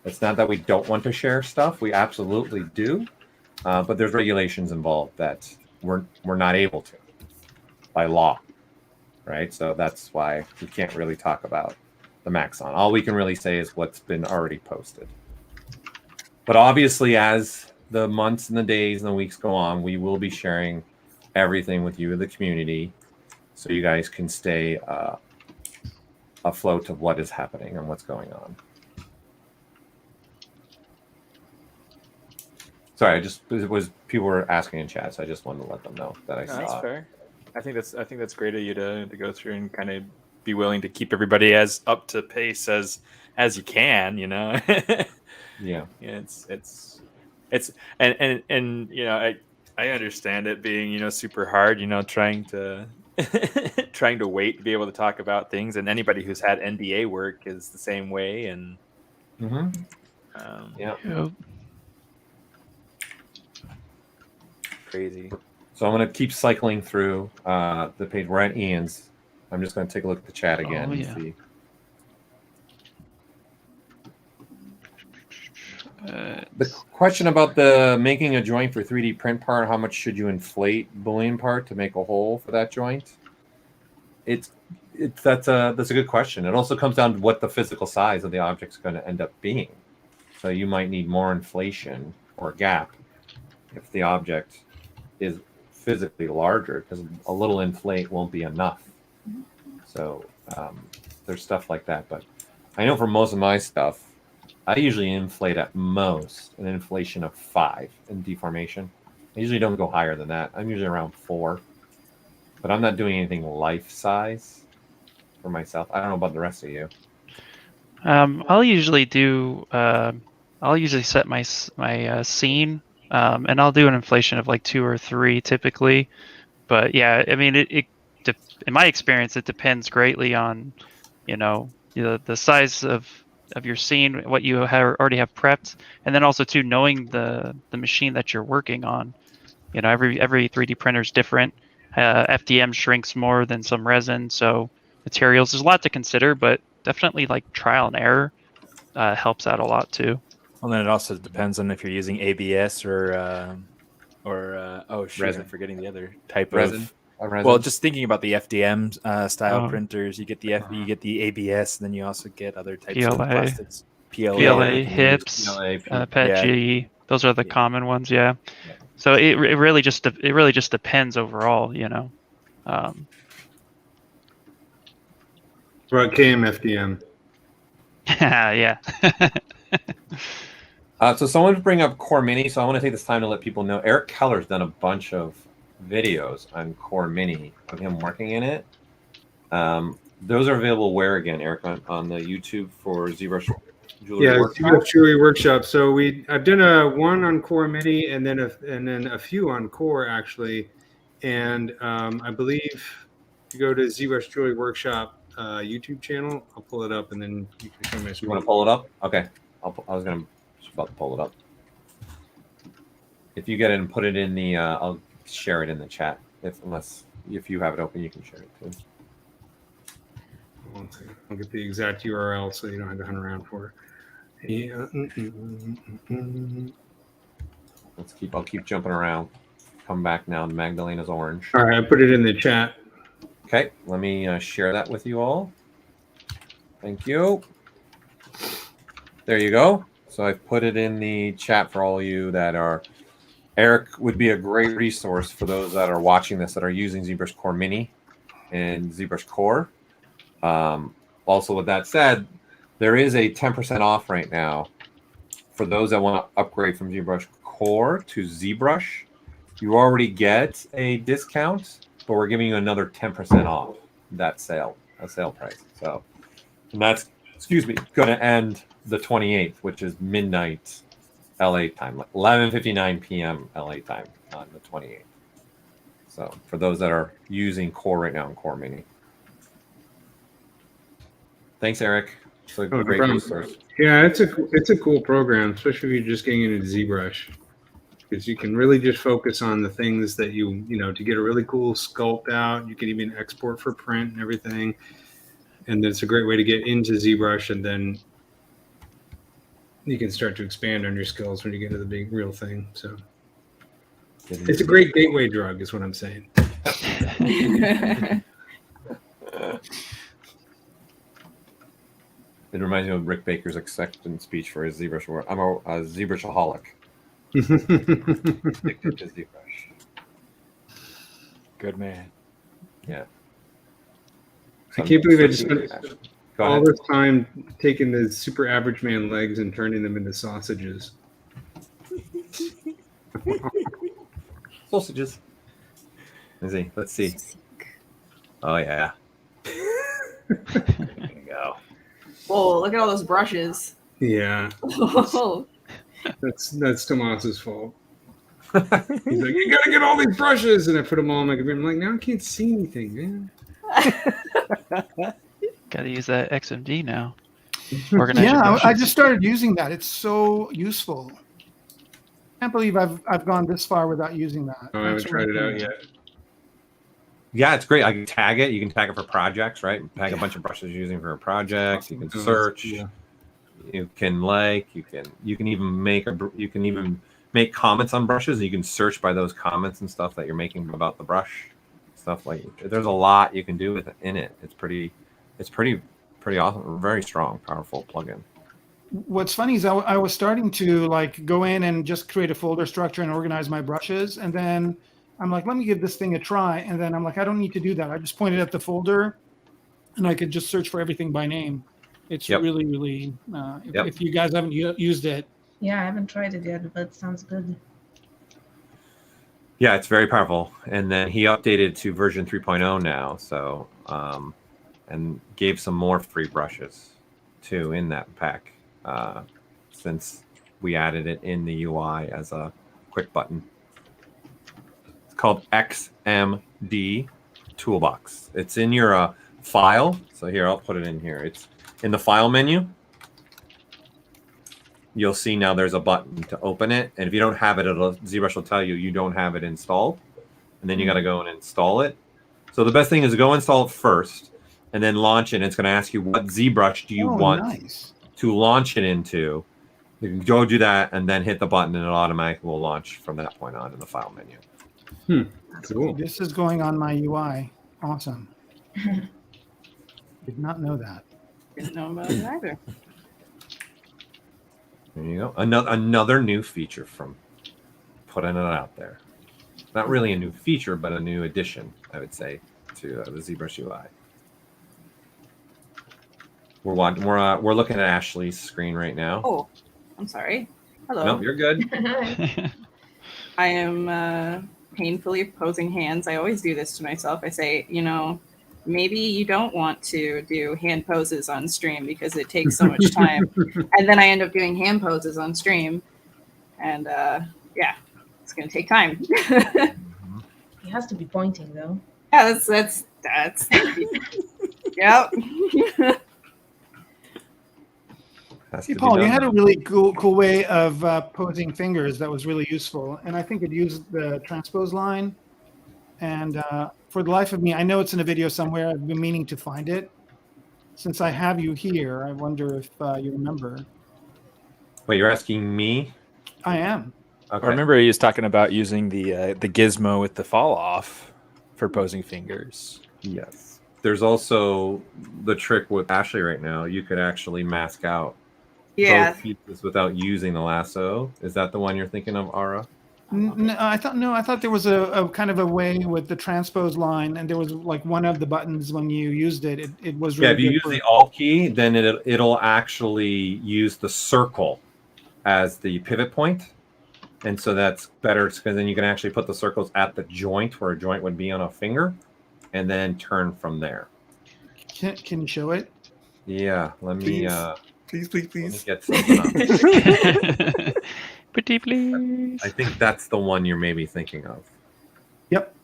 It's not that we don't want to share stuff. We absolutely do. But there's regulations involved that we're not able to by law, right? So that's why we can't really talk about the Maxon. All we can really say is what's been already posted. But obviously, as the months and the days and the weeks go on, we will be sharing everything with you, the community, so you guys can stay afloat of what is happening and what's going on. Sorry, people were asking in chat, so I just wanted to let them know that I saw. That's fair. I think that's great of you to go through and kind of be willing to keep everybody as up to pace as you can, you know. Yeah. It's and you know, I understand it being, you know, super hard, you know, trying to wait to be able to talk about things, and anybody who's had NDA work is the same way, and yeah. Crazy. So I'm going to keep cycling through the page. We're at Ian's. I'm just going to take a look at the chat again and see. The question about the making a joint for 3D print part, how much should you inflate Boolean part to make a hole for that joint? That's a good question. It also comes down to what the physical size of the object's going to end up being. So you might need more inflation or gap if the object is physically larger, because a little inflate won't be enough. So there's stuff like that. But I know for most of my stuff, I usually inflate at most an inflation of 5 in deformation. I usually don't go higher than that. I'm usually around 4. but I'm not doing anything life size for myself. I don't know about the rest of you. I'll usually do. I'll usually set my scene, and I'll do an inflation of like 2 or 3 typically. But yeah, I mean, in my experience, it depends greatly on, the size of your scene, what you already have prepped, and then also too knowing the machine that you're working on. Every 3D printer is different. FDM shrinks more than some resin, so materials. There's a lot to consider, but definitely like trial and error helps out a lot too. Well, then it also depends on if you're using ABS or oh shit, Resin. I'm forgetting the other type Resin. of. Resin. Well, just thinking about the FDM style Oh. printers, you get you get the ABS, and then you also get other types PLA. of plastics. PLA, HIPS, PETG. Those are the common ones. Yeah. So it really just depends overall. What KMFDM? Yeah. So someone bring up Core Mini, so I want to take this time to let people know Eric Keller's done a bunch of videos on Core Mini of him working in it. Those are available where again, Eric, on the YouTube for ZBrush Jewelry Workshop? ZBrush Jewelry Workshop. So I've done one on Core Mini and then a few on Core actually, and I believe if you go to ZBrush Jewelry Workshop YouTube channel, I'll pull it up and then you can show my screen. You want to pull it up? Okay, I was about to pull it up. If you get it and put it in the, I'll share it in the chat. If you have it open, you can share it too. One second. I'll get the exact URL so you don't have to hunt around for it. Yeah. I'll keep jumping around. Come back now. Magdalena's orange. All right, I put it in the chat. Okay, let me share that with you all. Thank you. There you go. So I've put it in the chat for all you that are. Eric would be a great resource for those that are watching this that are using ZBrush Core Mini and ZBrush Core. Also, with that said, there is a 10% off right now for those that want to upgrade from ZBrush Core to ZBrush. You already get a discount, but we're giving you another 10% off that sale price. So, and that's, going to end the 28th, which is midnight LA time, 11:59 p.m. LA time on the 28th. So, for those that are using Core right now in Core Mini. Thanks, Eric. It's a great resource. Yeah, it's a cool program, especially if you're just getting into ZBrush, because you can really just focus on the things that you to get a really cool sculpt out. You can even export for print and everything, and it's a great way to get into ZBrush, and then you can start to expand on your skills when you get to the big real thing. So it's a great gateway drug, is what I'm saying. It reminds me of Rick Baker's acceptance speech for his ZBrush work. I'm a ZBrushaholic. Addicted to ZBrush. Good man. Yeah. I can't believe I just spent all this time taking the super average man legs and turning them into sausages. Sausages. Let's see. Oh, yeah. There you go. Whoa, look at all those brushes. Yeah. Whoa. That's Tomas's fault. He's like, you gotta get all these brushes, and I put them all on my computer. I'm like, now I can't see anything, man. Gotta use that XMD now. Yeah, I just started using that. It's so useful. I can't believe I've gone this far without using that. Oh, I haven't tried it out yet. Yeah, it's great. I can tag it. You can tag it for projects, right? Tag a bunch of brushes you're using for a project. You can search. Yeah. You can you can even make comments on brushes. You can search by those comments and stuff that you're making about the brush. Stuff like there's a lot you can do in it. It's pretty awesome. Very strong, powerful plugin. What's funny is I was starting to go in and just create a folder structure and organize my brushes, and then I'm like, let me give this thing a try, and then I'm like, I don't need to do that. I just pointed at the folder, and I could just search for everything by name. It's really, really. If you guys haven't used it, yeah, I haven't tried it yet, but it sounds good. Yeah, it's very powerful. And then he updated to version 3.0 now, so and gave some more free brushes too in that pack since we added it in the UI as a quick button. It's called XMD Toolbox. It's in your file. So here, I'll put it in here. It's in the file menu. You'll see now there's a button to open it. And if you don't have it, ZBrush will tell you you don't have it installed. And then you got to go and install it. So the best thing is to go install it first and then launch it. And it's going to ask you what ZBrush do you want to launch it into. You can go do that and then hit the button and it automatically will launch from that point on in the file menu. Cool. This is going on my UI. Awesome. Did not know that. Didn't know about it either. There you go. Another new feature from putting it out there. Not really a new feature, but a new addition, I would say, to the ZBrush UI. We're looking at Ashley's screen right now. Oh, I'm sorry. Hello. No, you're good. I am painfully posing hands. I always do this to myself. I say, maybe you don't want to do hand poses on stream because it takes so much time. And then I end up doing hand poses on stream. And yeah, it's going to take time. It has to be pointing though. Yeah, that's yep. Hey, Paul, you had a really cool way of posing fingers that was really useful. And I think it used the transpose line. And for the life of me, I know it's in a video somewhere. I've been meaning to find it. Since I have you here, I wonder if you remember. Wait, you're asking me? I am. Okay. I remember he was talking about using the gizmo with the fall off for posing fingers. Yes. There's also the trick with Ashley right now. You could actually mask out both pieces without using the lasso. Is that the one you're thinking of, Ara? No, I thought there was a kind of a way with the transpose line, and there was like one of the buttons when you used it. It was really if you use the Alt key, then it'll actually use the circle as the pivot point, and so that's better because then you can actually put the circles at the joint where a joint would be on a finger, and then turn from there. Can you show it? Yeah, let me. Please. Let me get something up. Pretty please. I think that's the one you're maybe thinking of. Yep.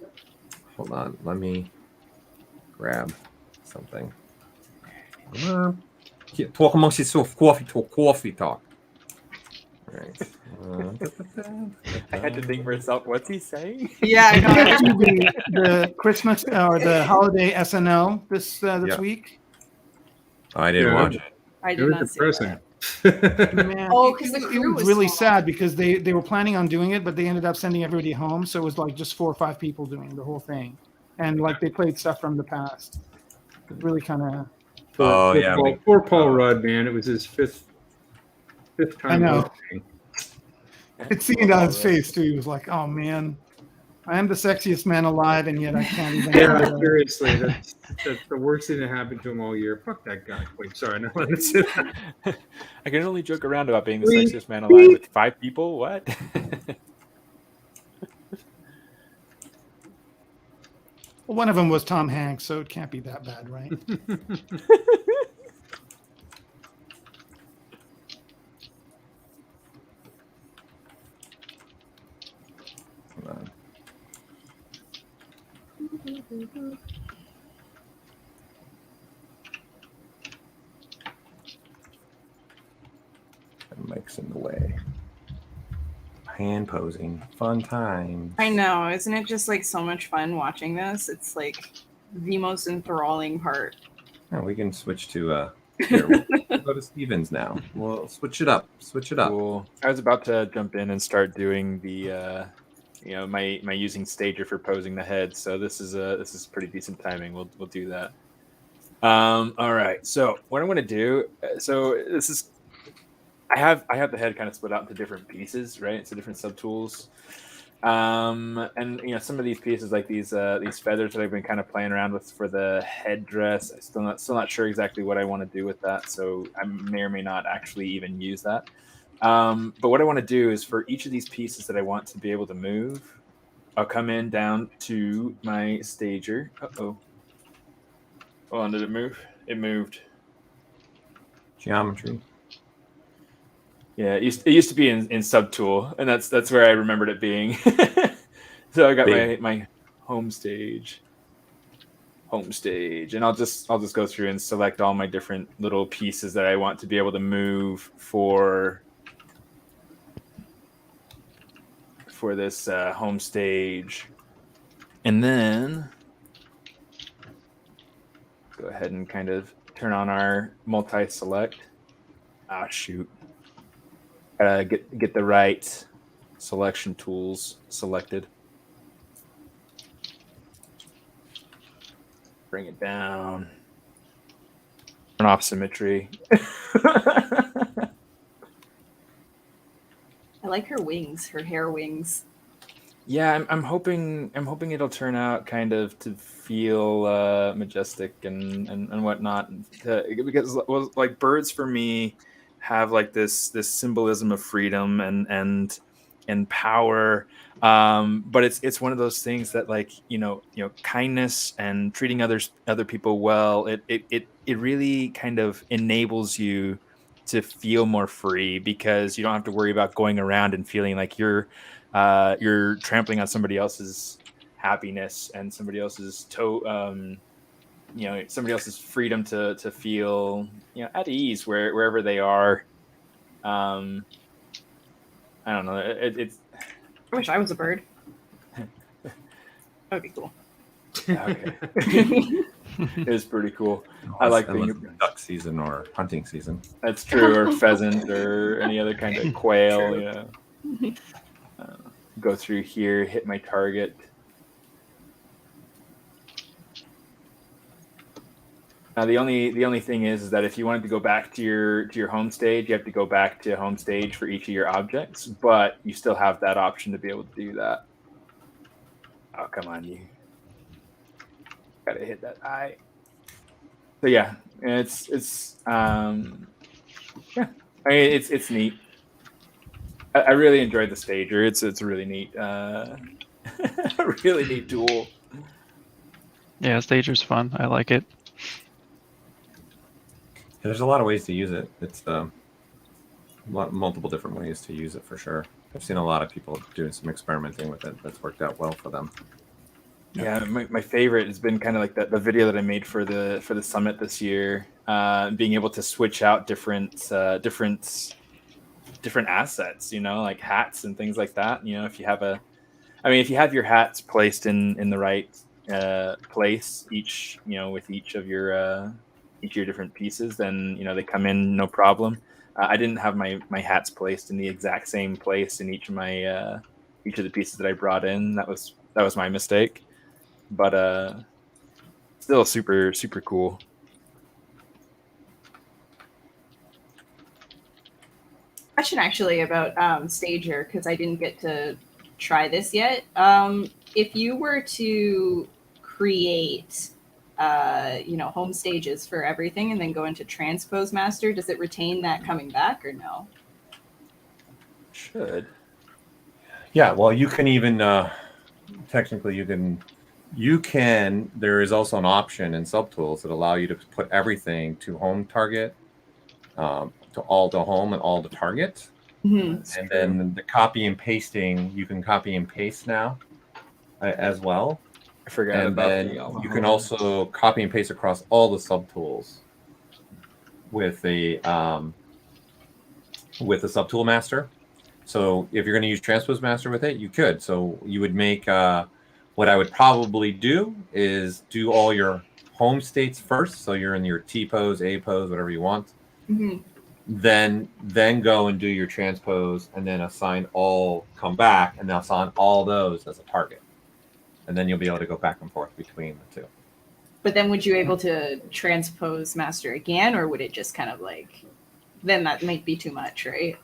Hold on. Let me grab something. Talk amongst yourself. Coffee talk. All right. I had to think myself, what's he saying? Yeah, I know. the Christmas or the holiday SNL this week. Oh, I didn't watch it. I did not see that. Man, because the it crew was was really small. sad because they were planning on doing it, but they ended up sending everybody home. So it was like just 4 or 5 people doing the whole thing, and like they played stuff from the past. It really kind of. Oh yeah, poor Paul Rudd, man. It was his fifth time. I know. It's seen on his face too. He was like, "Oh man, I am the sexiest man alive, and yet I can't even." Yeah, seriously, that's the worst thing that happened to him all year. Fuck that guy. Wait, sorry, no, that's it. I can only joke around about being the sexiest man alive with 5 people. What? Well, one of them was Tom Hanks, so it can't be that bad, right? Mike's in the way. Hand posing, fun time. I know, isn't it just like so much fun watching this? It's like the most enthralling part. Oh, we can switch to here, we'll go to Stevens now. We'll switch it up. Cool. I was about to jump in and start doing the my using stager for posing the head. So this is pretty decent timing. We'll do that. All right. So what I'm going to do. So this is. I have the head kind of split out into different pieces, right? So different subtools. And some of these pieces, like these feathers that I've been kind of playing around with for the headdress, I'm still not sure exactly what I want to do with that. So I may or may not actually even use that. But what I want to do is for each of these pieces that I want to be able to move, I'll come in down to my stager. Uh-oh. Hold on, did it move? It moved. Geometry. Yeah, it used to be in Subtool, and that's where I remembered it being. So I got my home stage, and I'll just go through and select all my different little pieces that I want to be able to move for this home stage, and then go ahead and kind of turn on our multi-select. Ah, shoot. Get the right selection tools selected. Bring it down. Turn off symmetry. I like her wings, her hair wings. Yeah, I'm hoping it'll turn out kind of to feel majestic and whatnot, because like birds for me have like this symbolism of freedom and power, but it's one of those things that, like, kindness and treating other people well, it really kind of enables you to feel more free, because you don't have to worry about going around and feeling like you're trampling on somebody else's happiness and somebody else's somebody else's freedom to feel at ease wherever they are. I don't know. It's. I wish I was a bird. That would be cool. Okay. It's pretty cool. I like being duck season or hunting season. That's true, or pheasant or any other kind of quail. Go through here, hit my target. Now the only thing is that if you wanted to go back to your home stage, you have to go back to home stage for each of your objects, but you still have that option to be able to do that. Oh, come on, you gotta hit that eye. So yeah, it's neat. I really enjoyed the stager. It's a really neat, really neat tool. Yeah, stager's fun. I like it. Yeah, there's a lot of ways to use it. It's multiple different ways to use it for sure. I've seen a lot of people doing some experimenting with it. That's worked out well for them. Yeah, my favorite has been kind of like the video that I made for the summit this year. Being able to switch out different assets, like hats and things like that. If you have if you have your hats placed in the right place, with each of your different pieces, then they come in no problem. I didn't have my hats placed in the exact same place in each of the pieces that I brought in. That was my mistake, but still super cool. Question actually about Stager, because I didn't get to try this yet. If you were to create home stages for everything and then go into Transpose Master, does it retain that coming back or no? Should. Yeah, well, you can even technically you can there is also an option in subtools that allow you to put everything to home target, to all to home and all to target. Mm-hmm. And then the copy and pasting, you can copy and paste now as well. I forgot and about then you can also copy and paste across all the subtools with the subtool master. So if you're going to use Transpose Master with it, you could. So you would make what I would probably do is do all your home states first. So you're in your T pose, A pose, whatever you want. Mm-hmm. Then go and do your transpose, and then come back and assign all those as a target. And then you'll be able to go back and forth between the two. But then would you be able to Transpose Master again, or would it just kind of then that might be too much, right?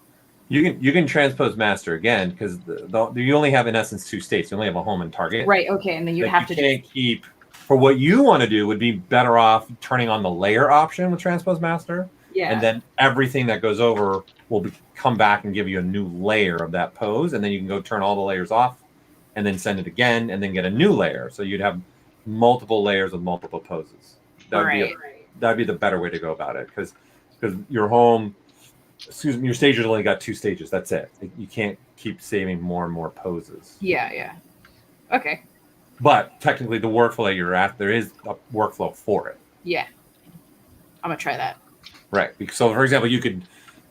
You can Transpose Master again, because you only have, in essence, two states. You only have a home and target. Right, okay, and then you have to can't keep. For what you want to do would be better off turning on the layer option with Transpose Master. Yeah. And then everything that goes over will come back and give you a new layer of that pose, and then you can go turn all the layers off and then send it again, and then get a new layer. So you'd have multiple layers of multiple poses. That'd be the better way to go about it, because your your stage has only got 2 stages. That's it. You can't keep saving more and more poses. Yeah. Okay. But technically, the workflow you're at, there is a workflow for it. Yeah. I'm gonna try that. Right. So, for example, you could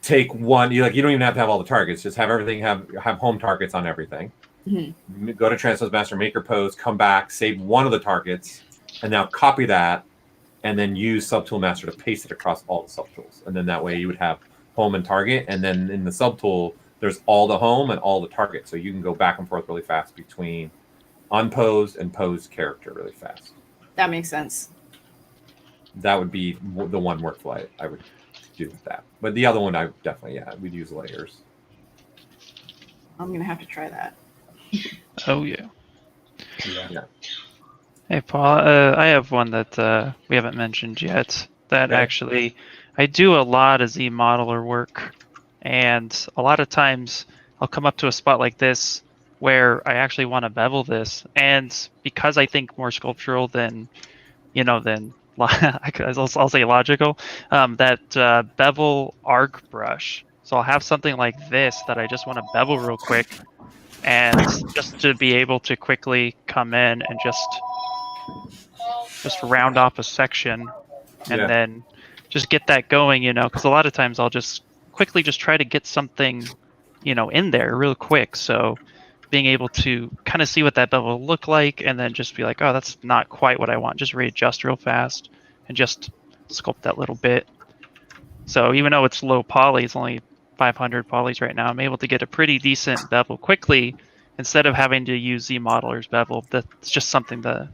take one. You don't even have to have all the targets. Just have everything have home targets on everything. Mm-hmm. Go to Transpose Master, make your pose, come back, save one of the targets, and now copy that, and then use Subtool Master to paste it across all the subtools. And then that way you would have home and target, and then in the subtool there's all the home and all the target, so you can go back and forth really fast between unposed and posed character really fast. That makes sense. That would be the one workflow I would do with that. But the other one, I definitely, we'd use layers. I'm gonna have to try that. Oh yeah. Yeah. Hey Paul, I have one that we haven't mentioned yet. That actually, I do a lot of Z modeler work, and a lot of times I'll come up to a spot like this where I actually want to bevel this, and because I think more sculptural than I'll say logical, that bevel arc brush. So I'll have something like this that I just want to bevel real quick, and just to be able to quickly come in and just round off a section, and then just get that going, because a lot of times I'll just quickly try to get something, in there real quick. So being able to kind of see what that bevel will look like, and then just be like, oh, that's not quite what I want. Just readjust real fast and just sculpt that little bit. So even though it's low poly, it's only 500 polys right now, I'm able to get a pretty decent bevel quickly instead of having to use Z Modeler's bevel. That's just something to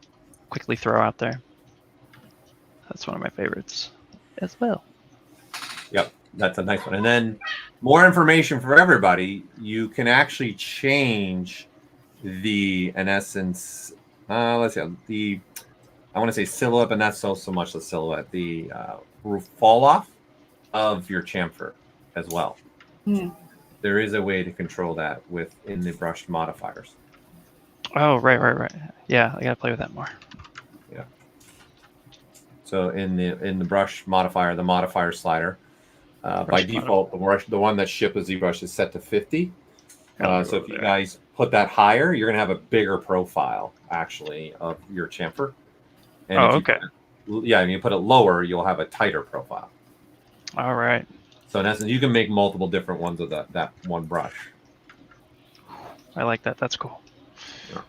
quickly throw out there. That's one of my favorites as well. Yep, that's a nice one. And then more information for everybody. You can actually change in essence, let's see, I want to say silhouette, but not so much the silhouette, the fall off of your chamfer as well. There is a way to control that in the brush modifiers. Oh, right. Yeah, I gotta play with that more. Yeah. So in the brush modifier, the modifier slider, by default, the one that shipped with ZBrush is set to 50. So if you guys put that higher, you're gonna have a bigger profile actually of your chamfer. And okay. And you put it lower, you'll have a tighter profile. All right. So in essence, you can make multiple different ones of that one brush. I like that. That's cool. Yeah.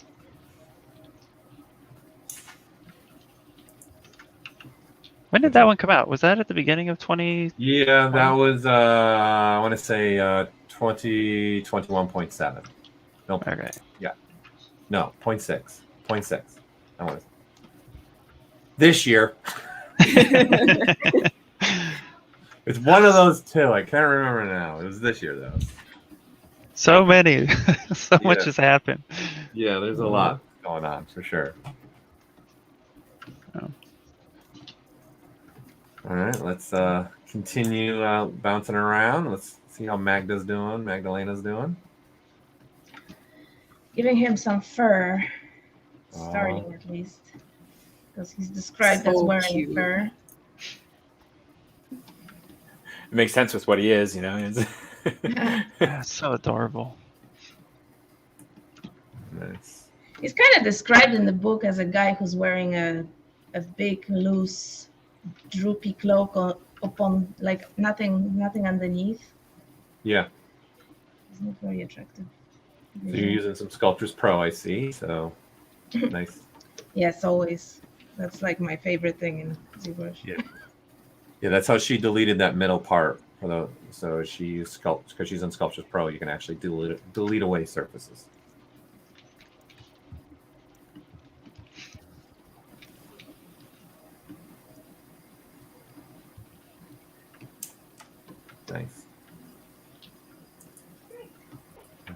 When did that one come out? Was that at the beginning of 20? Yeah, that was I want to say 2021.7. No. Okay. Yeah. No, 0.6. 0.6. I want to. This year. It's one of those two. I can't remember now. It was this year though. So many. So much has happened. Yeah, there's a lot going on for sure. Oh. All right, let's continue bouncing around. Let's see how Magdalena's doing. Giving him some fur, starting at least, because he's described as wearing fur. It makes sense with what he is, So adorable. Nice. He's kind of described in the book as a guy who's wearing a big, loose, droopy cloak upon like nothing underneath. Yeah. It's not very attractive. So you're using some Sculptors Pro, I see. So nice. Yes, always. That's like my favorite thing in ZBrush. Yeah, that's how she deleted that middle part so she used Sculpt because she's in Sculptors Pro. You can actually delete away surfaces. Nice.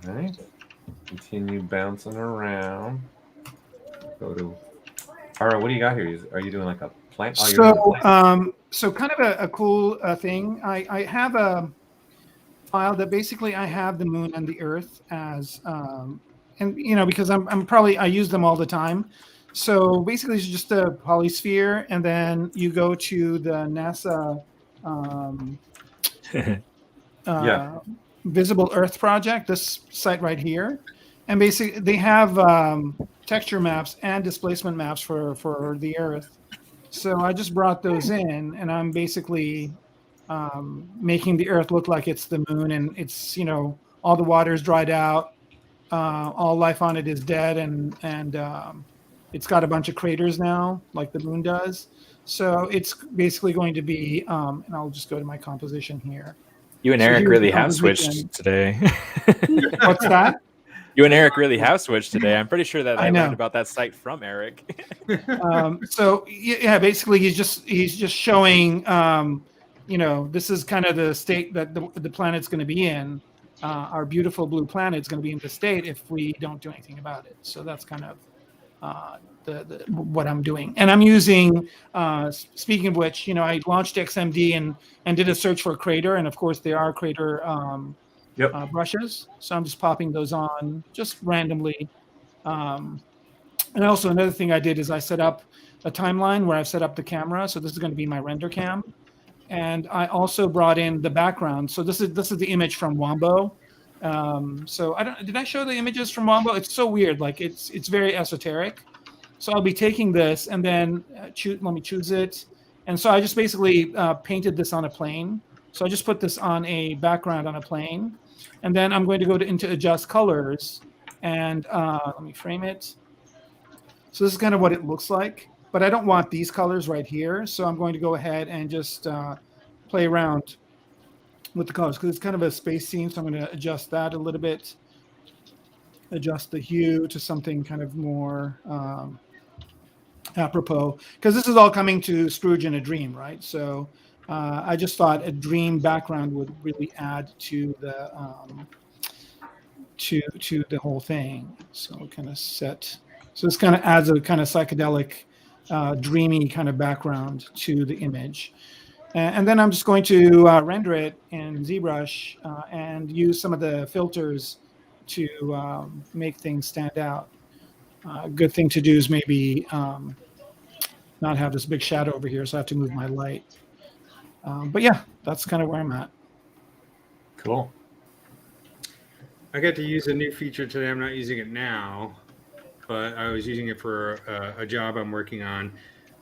All right. Continue bouncing around. Go to Ara. What do you got here? Are you doing like a plant? So kind of a cool thing. I have a file that basically I have the moon and the earth as and because I use them all the time. So basically, it's just a polysphere, and then you go to the NASA Visible Earth project, this site right here, and basically they have texture maps and displacement maps for the Earth. So I just brought those in, and I'm basically making the Earth look like it's the moon, and it's all the water's dried out, all life on it is dead, and it's got a bunch of craters now, like the moon does. So it's basically going to be, and I'll just go to my composition here. You and Eric really have switched today. What's that? You and Eric really have switched today. I'm pretty sure that I learned about that site from Eric. So yeah, basically he's just showing, this is kind of the state that the planet's going to be in. Our beautiful blue planet's going to be in the state if we don't do anything about it. So that's kind of what I'm doing. And I'm using, speaking of which, I launched XMD and did a search for a crater. And of course there are crater brushes. So I'm just popping those on just randomly. And also another thing I did is I set up a timeline where I've set up the camera. So this is going to be my render cam. And I also brought in the background. So this is the image from Wombo. So did I show the images from Wombo? It's so weird. Like it's very esoteric. So I'll be taking this and then let me choose it. And so I just basically painted this on a plane. So I just put this on a background on a plane. And then I'm going to go into adjust colors and let me frame it. So this is kind of what it looks like, but I don't want these colors right here. So I'm going to go ahead and just play around with the colors because it's kind of a space scene. So I'm going to adjust that a little bit, adjust the hue to something kind of more apropos, because this is all coming to Scrooge in a Dream, right? So I just thought a dream background would really add to the to the whole thing. So kind of set. So this kind of adds a kind of psychedelic, dreamy kind of background to the image. And then I'm just going to render it in ZBrush and use some of the filters to make things stand out. A good thing to do is maybe not have this big shadow over here, so I have to move my light. But yeah, that's kind of where I'm at. Cool. I got to use a new feature today. I'm not using it now, but I was using it for a job I'm working on.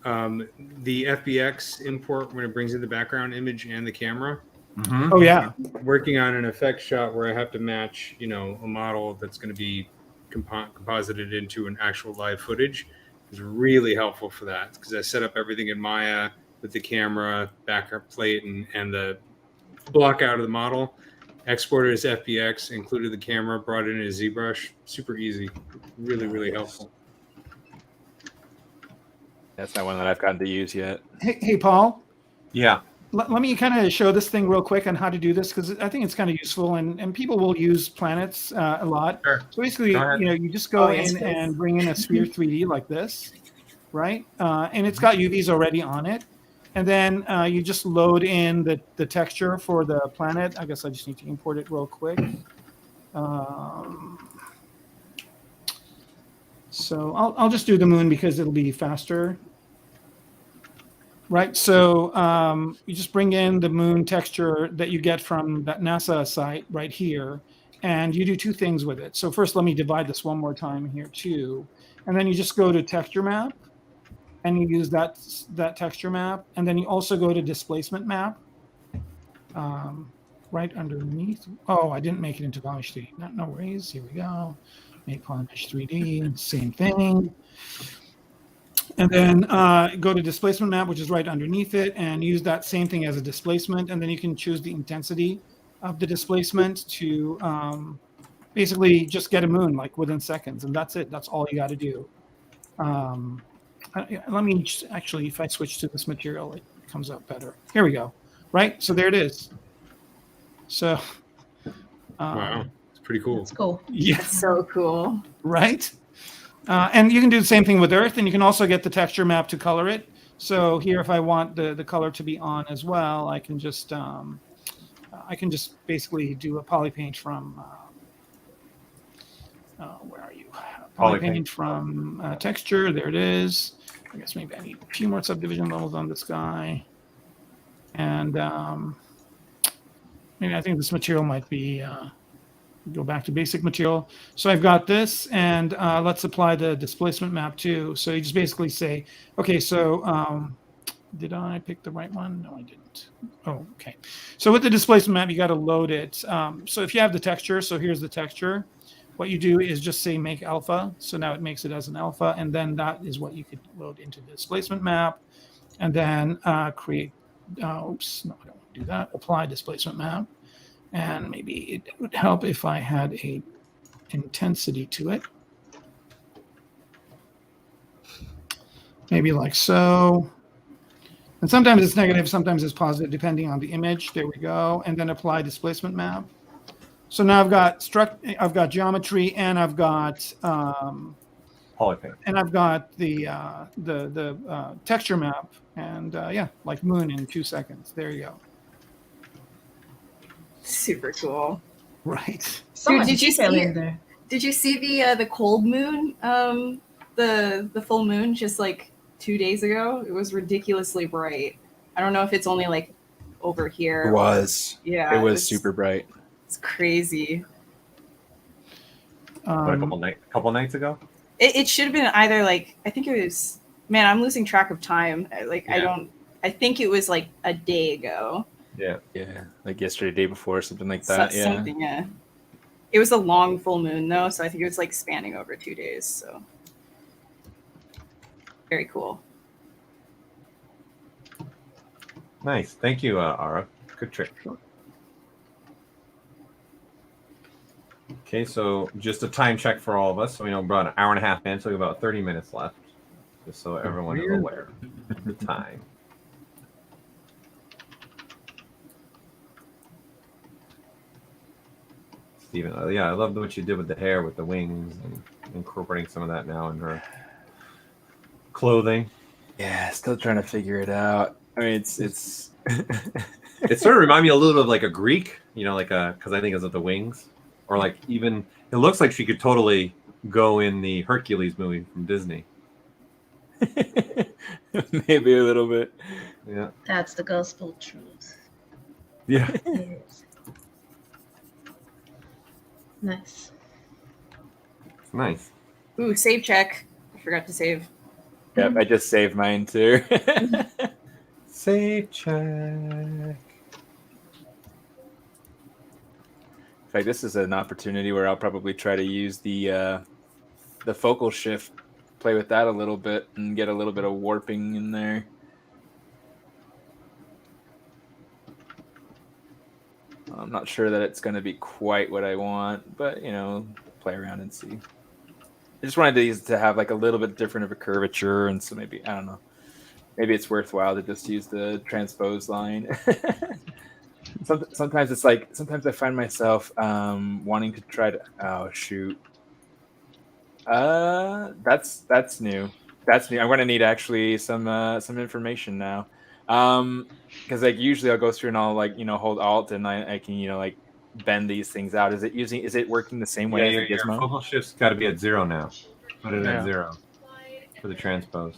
The FBX import when it brings in the background image and the camera. Mm-hmm. Oh yeah. Working on an effect shot where I have to match, a model that's going to be composited into an actual live footage is really helpful for that because I set up everything in Maya with the camera, backup plate, and the block out of the model. Exported as FBX, included the camera, brought it in as ZBrush. Super easy. Really, really helpful. That's not one that I've gotten to use yet. Hey Paul. Yeah. Let me kind of show this thing real quick on how to do this because I think it's kind of useful and people will use planets a lot. Sure. So basically, you just go in and bring in a sphere 3D like this, right? And it's got UVs already on it. And then you just load in the texture for the planet. I guess I just need to import it real quick. So I'll just do the moon because it'll be faster. Right, so you just bring in the moon texture that you get from that NASA site right here, and you do two things with it. So first, let me divide this one more time here too. And then you just go to texture map, and you use that texture map. And then you also go to displacement map right underneath. Oh, I didn't make it into Polymesh 3D. No worries, here we go. Make Polymesh 3D, same thing. And then go to displacement map, which is right underneath it, and use that same thing as a displacement. And then you can choose the intensity of the displacement to basically just get a moon like within seconds. And that's it. That's all you got to do. Let me just, actually, if I switch to this material, it comes out better. Here we go. Right. So there it is. So. Wow. It's pretty cool. It's cool. Yeah. That's so cool. Right. And you can do the same thing with Earth, and you can also get the texture map to color it. So here, if I want the color to be on as well, I can just basically do a poly paint from Where are you? Poly Polypaint from texture. There it is. I guess maybe I need a few more subdivision levels on this guy. And maybe I think this material might be, go back to basic material. So I've got this, and let's apply the displacement map too. So you just basically say, okay, so did I pick the right one? No, I didn't. Oh, okay. So with the displacement map, you got to load it. So if you have the texture, so here's the texture. What you do is just say make alpha. So now it makes it as an alpha, and then that is what you could load into the displacement map, and then create. Oops, no, I don't want to do that. Apply displacement map, and maybe it would help if I had a intensity to it. Maybe like so. And sometimes it's negative, sometimes it's positive, depending on the image. There we go. And then apply displacement map. So now I've got geometry, and I've got Polypaint. and I've got the texture map, and yeah, like moon in 2 seconds. There you go. Super cool. Right. Dude, did you see in there? Did you see the cold moon? The full moon just like 2 days ago. It was ridiculously bright. I don't know if it's only like over here. It was. Yeah. It was super bright. It's crazy. What, a couple nights ago? It should have been either like, I think it was, man, I'm losing track of time. Like Yeah. I think it was like a day ago. Yeah. Yeah, like yesterday, day before, something like that. Yeah. Something, yeah. It was a long full moon though, so I think it was like spanning over 2 days. So very cool. Nice. Thank you, Ara. Good trick. Okay, so just a time check for all of us. So we know about an hour and a half in, so we have about 30 minutes left. Just so everyone is aware of the time. Steven, yeah, I love what you did with the hair, with the wings, and incorporating some of that now in her clothing. Yeah, still trying to figure it out. I mean, it's It sort of reminded me a little of like a Greek, you know, like a, because I think it's with the wings, or like even it looks like she could totally go in the Hercules movie from Disney. Maybe a little bit. Yeah. That's the gospel truth. Yeah. Yes. Nice. Nice. Ooh, save check. I forgot to save. Yep, I just saved mine too. Save check. In fact, this is an opportunity where I'll probably try to use the focal shift, play with that a little bit, and get a little bit of warping in there. I'm not sure that it's going to be quite what I want, but you know, play around and see. I just wanted these to have like a little bit different of a curvature, and so maybe, I don't know, maybe it's worthwhile to just use the transpose line. Sometimes it's like, sometimes I find myself wanting to try to, oh shoot. That's new. That's new. I'm going to need actually some information now. Because like usually I'll go through and I'll like, you know, hold Alt and I can, you know, like bend these things out. Is it working the same way as the gizmo? Your focal shift's got to be at 0 now. Put it at 0 for the transpose.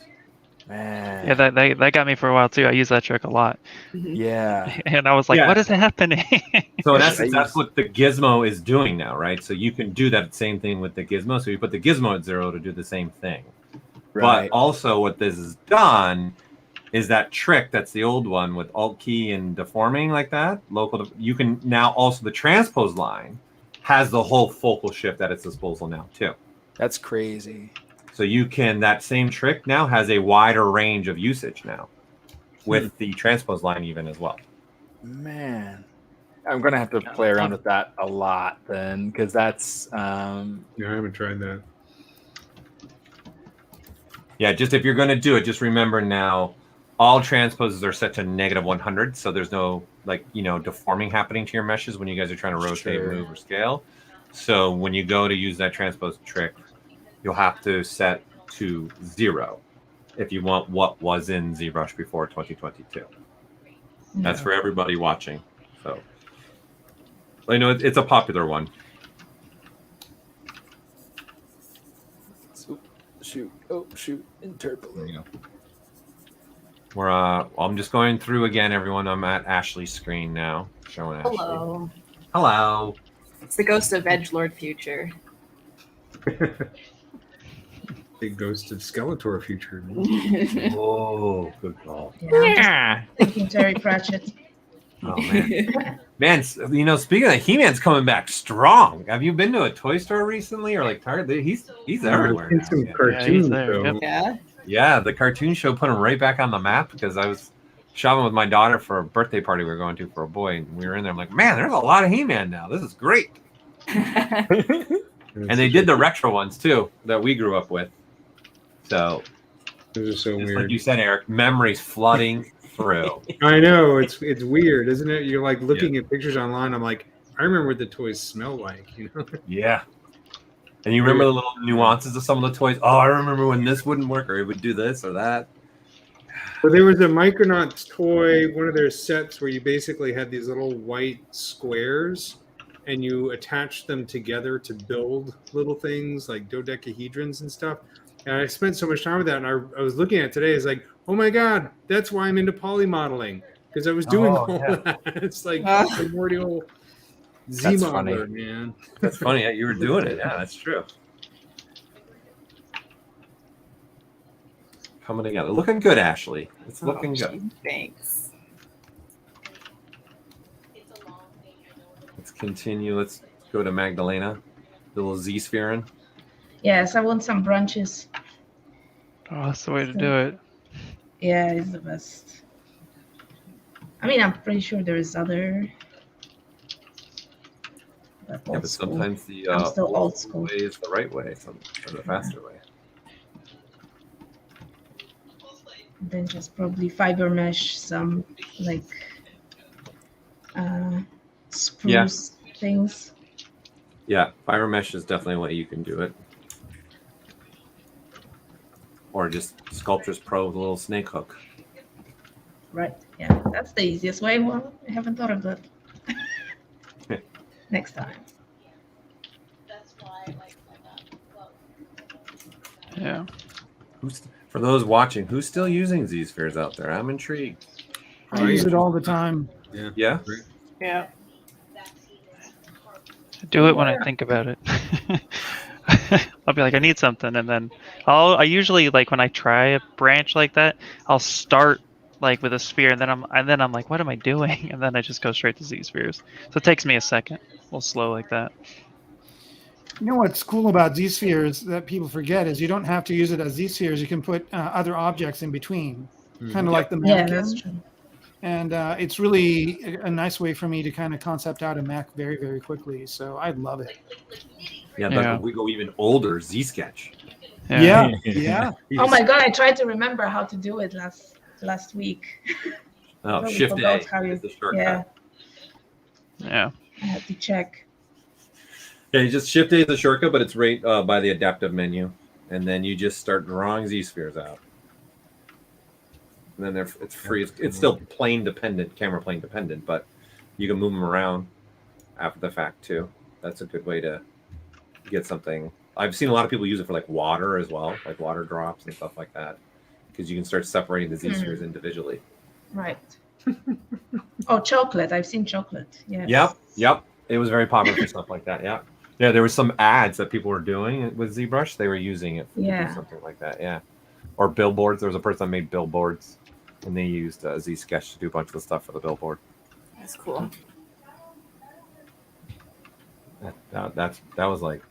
Man. Yeah, that got me for a while too. I use that trick a lot. Yeah. And I was like, Yeah. what is happening? So in essence, that's what the gizmo is doing now, right? So you can do that same thing with the gizmo. So you put the gizmo at 0 to do the same thing. Right. But also what this has done is that trick, that's the old one with Alt key and deforming like that, local. You can now also, the transpose line has the whole focal shift at its disposal now too. That's crazy. So you can, that same trick now has a wider range of usage now with the transpose line even as well. Man. I'm going to have to play around with that a lot then, because that's... Yeah, I haven't tried that. Yeah, just if you're going to do it, just remember now, all transposes are set to -100, so there's no, like, you know, deforming happening to your meshes when you guys are trying to rotate, Sure. move, or scale. So when you go to use that transpose trick, you'll have to set to 0 if you want what was in ZBrush before 2022. That's for everybody watching. So I know it's a popular one. shoot. Oh, shoot. Interpolate. There you go. We're I'm just going through again, everyone. I'm at Ashley's screen now, showing Ashley. Hello. Hello. It's the ghost of Edgelord Future. The ghost of Skeletor Future. Oh, good call. Yeah. Thinking Terry Pratchett. Oh man, man. You know, speaking of He-Man's coming back strong. Have you been to a toy store recently or like Target? He's everywhere. In Now. some Yeah. cartoons, there, though. yep. Yeah. Yeah, the cartoon show put him right back on the map because I was shopping with my daughter for a birthday party we were going to for a boy, and we were in there. I'm like, man, there's a lot of He-Man now. This is great. And they did the retro ones too that we grew up with. So, Those are so just weird. like you said, Eric, memories flooding through. I know it's weird, isn't it? You're like looking at pictures online. I'm like, I remember what the toys smell like. You know? Yeah. And you remember the little nuances of some of the toys? Oh, I remember when this wouldn't work, or it would do this or that. But there was a Micronauts toy, one of their sets where you basically had these little white squares and you attached them together to build little things like dodecahedrons and stuff. And I spent so much time with that, and I was looking at it today. It's like, oh my god, that's why I'm into poly modeling, because I was doing all that. It's like primordial Z That's modeler, funny. man. That's funny. Yeah, you were doing it. Yeah, that's true. Coming together. Looking good, Ashley. It's looking good. Thanks. Let's continue. Let's go to Magdalena. The little Z-sphere. Yes, I want some brunches. Oh, that's the way to do it. Yeah, it's the best. I mean, I'm pretty sure there is other. Yeah, but sometimes the I'm still old school. way is the right way, or the faster way. Then just probably fiber mesh some like spruce things. Yeah, fiber mesh is definitely a way you can do it. Or just Sculptress Pro with a little snake hook. Right. Yeah, that's the easiest way. Well, I haven't thought of that. Next time. Yeah. For those watching, who's still using Z-spheres out there? I'm intrigued. I use it all the time. Yeah? Yeah. Do it when I think about it. I'll be like, I need something, and then I usually, like, when I try a branch like that, I'll start like with a sphere, and then I'm like, what am I doing? And then I just go straight to Z-spheres. So it takes me a second. A little slow like that. You know what's cool about Z-spheres that people forget is you don't have to use it as Z-spheres. You can put other objects in between, kind of like the Yeah, Mac. that's true. And it's really a nice way for me to kind of concept out a Mac very, very quickly. So I love it. Yeah, Yeah. but we go even older, Z-Sketch. Yeah, yeah. Oh my god, I tried to remember how to do it last week. Oh, Totally Shift forgot A how you- is the shortcut. Yeah, Yeah. I had to check. Yeah, you just Shift A is the shortcut, but it's right by the adaptive menu. And then you just start drawing Z-spheres out. And then it's free. It's still plane dependent, camera plane dependent, but you can move them around after the fact too. That's a good way to get something. I've seen a lot of people use it for like water as well, like water drops and stuff like that, because you can start separating the Z-spheres individually. Right. Oh, chocolate. I've seen chocolate. Yeah. Yep. It was very popular for stuff like that. Yeah. Yeah, there was some ads that people were doing with ZBrush. They were using it to do something like that. Yeah. Or billboards. There was a person that made billboards, and they used Z-Sketch to do a bunch of the stuff for the billboard. That's cool. That was like,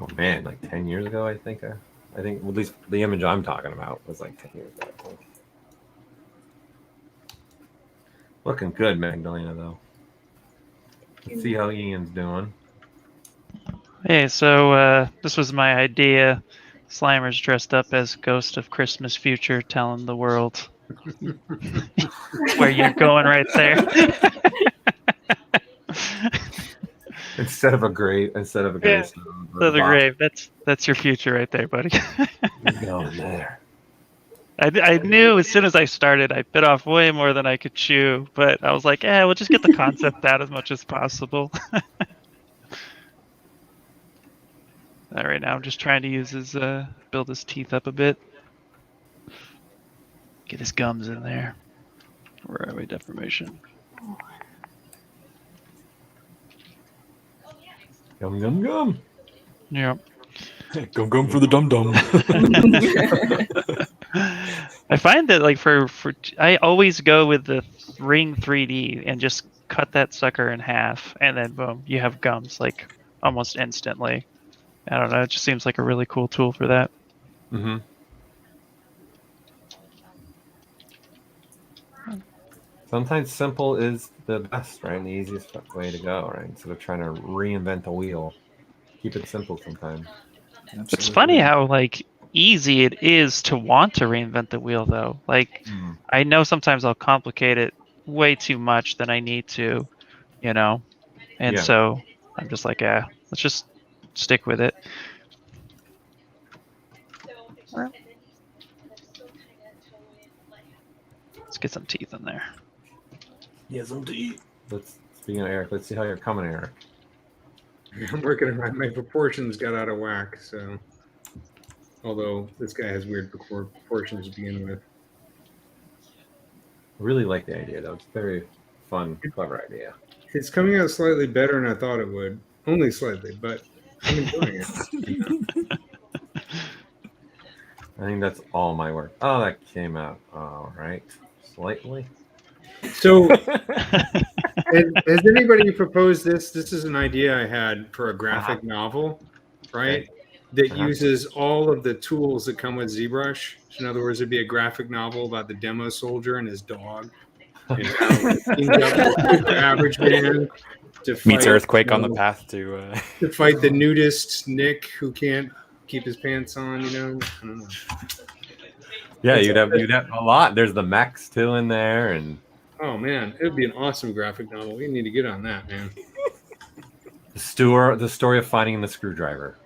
oh man, like 10 years ago, I think. I think at least the image I'm talking about was like 10 years ago. I think. Looking good, Magdalena, though. Let's see how Ian's doing. Hey, so this was my idea. Slimer's dressed up as Ghost of Christmas Future, telling the world where you're going right there. Instead of a grave. Instead of the grave. That's your future right there, buddy. He's going there. I knew as soon as I started, I bit off way more than I could chew, but I was like, we'll just get the concept out as much as possible. Right now I'm just trying to use his build his teeth up a bit. Get his gums in there. Where are we? Deformation. Gum gum gum. Yep. Gum for the dum dum. I find that like for I always go with the Ring 3D and just cut that sucker in half, and then boom, you have gums like almost instantly. I don't know. It just seems like a really cool tool for that. Mm-hmm. Sometimes simple is the best, right? And the easiest way to go, right? Instead of trying to reinvent the wheel, keep it simple sometimes. It's funny how like easy it is to want to reinvent the wheel, though. Like I know sometimes I'll complicate it way too much than I need to, you know, and so I'm just like, let's just stick with it. Let's get some teeth in there. Yeah, some teeth. Speaking of Eric, let's see how you're coming, Eric. I'm working on my proportions got out of whack, so although this guy has weird proportions to begin with. I really like the idea, though. It's a very fun, clever idea. It's coming out slightly better than I thought it would. Only slightly, but I'm enjoying it. I think that's all my work. Oh, that came out all right. Slightly. So, has anybody proposed this? This is an idea I had for a graphic novel, right? That uses all of the tools that come with ZBrush. In other words, it'd be a graphic novel about the demo soldier and his dog. And how he teams up with the average man to fight, meets Earthquake on the path to fight the nudist Nick who can't keep his pants on. I don't know. Yeah, you'd have a lot. There's the mechs too in there, and oh man, it would be an awesome graphic novel. We need to get on that, man. the story of finding the screwdriver.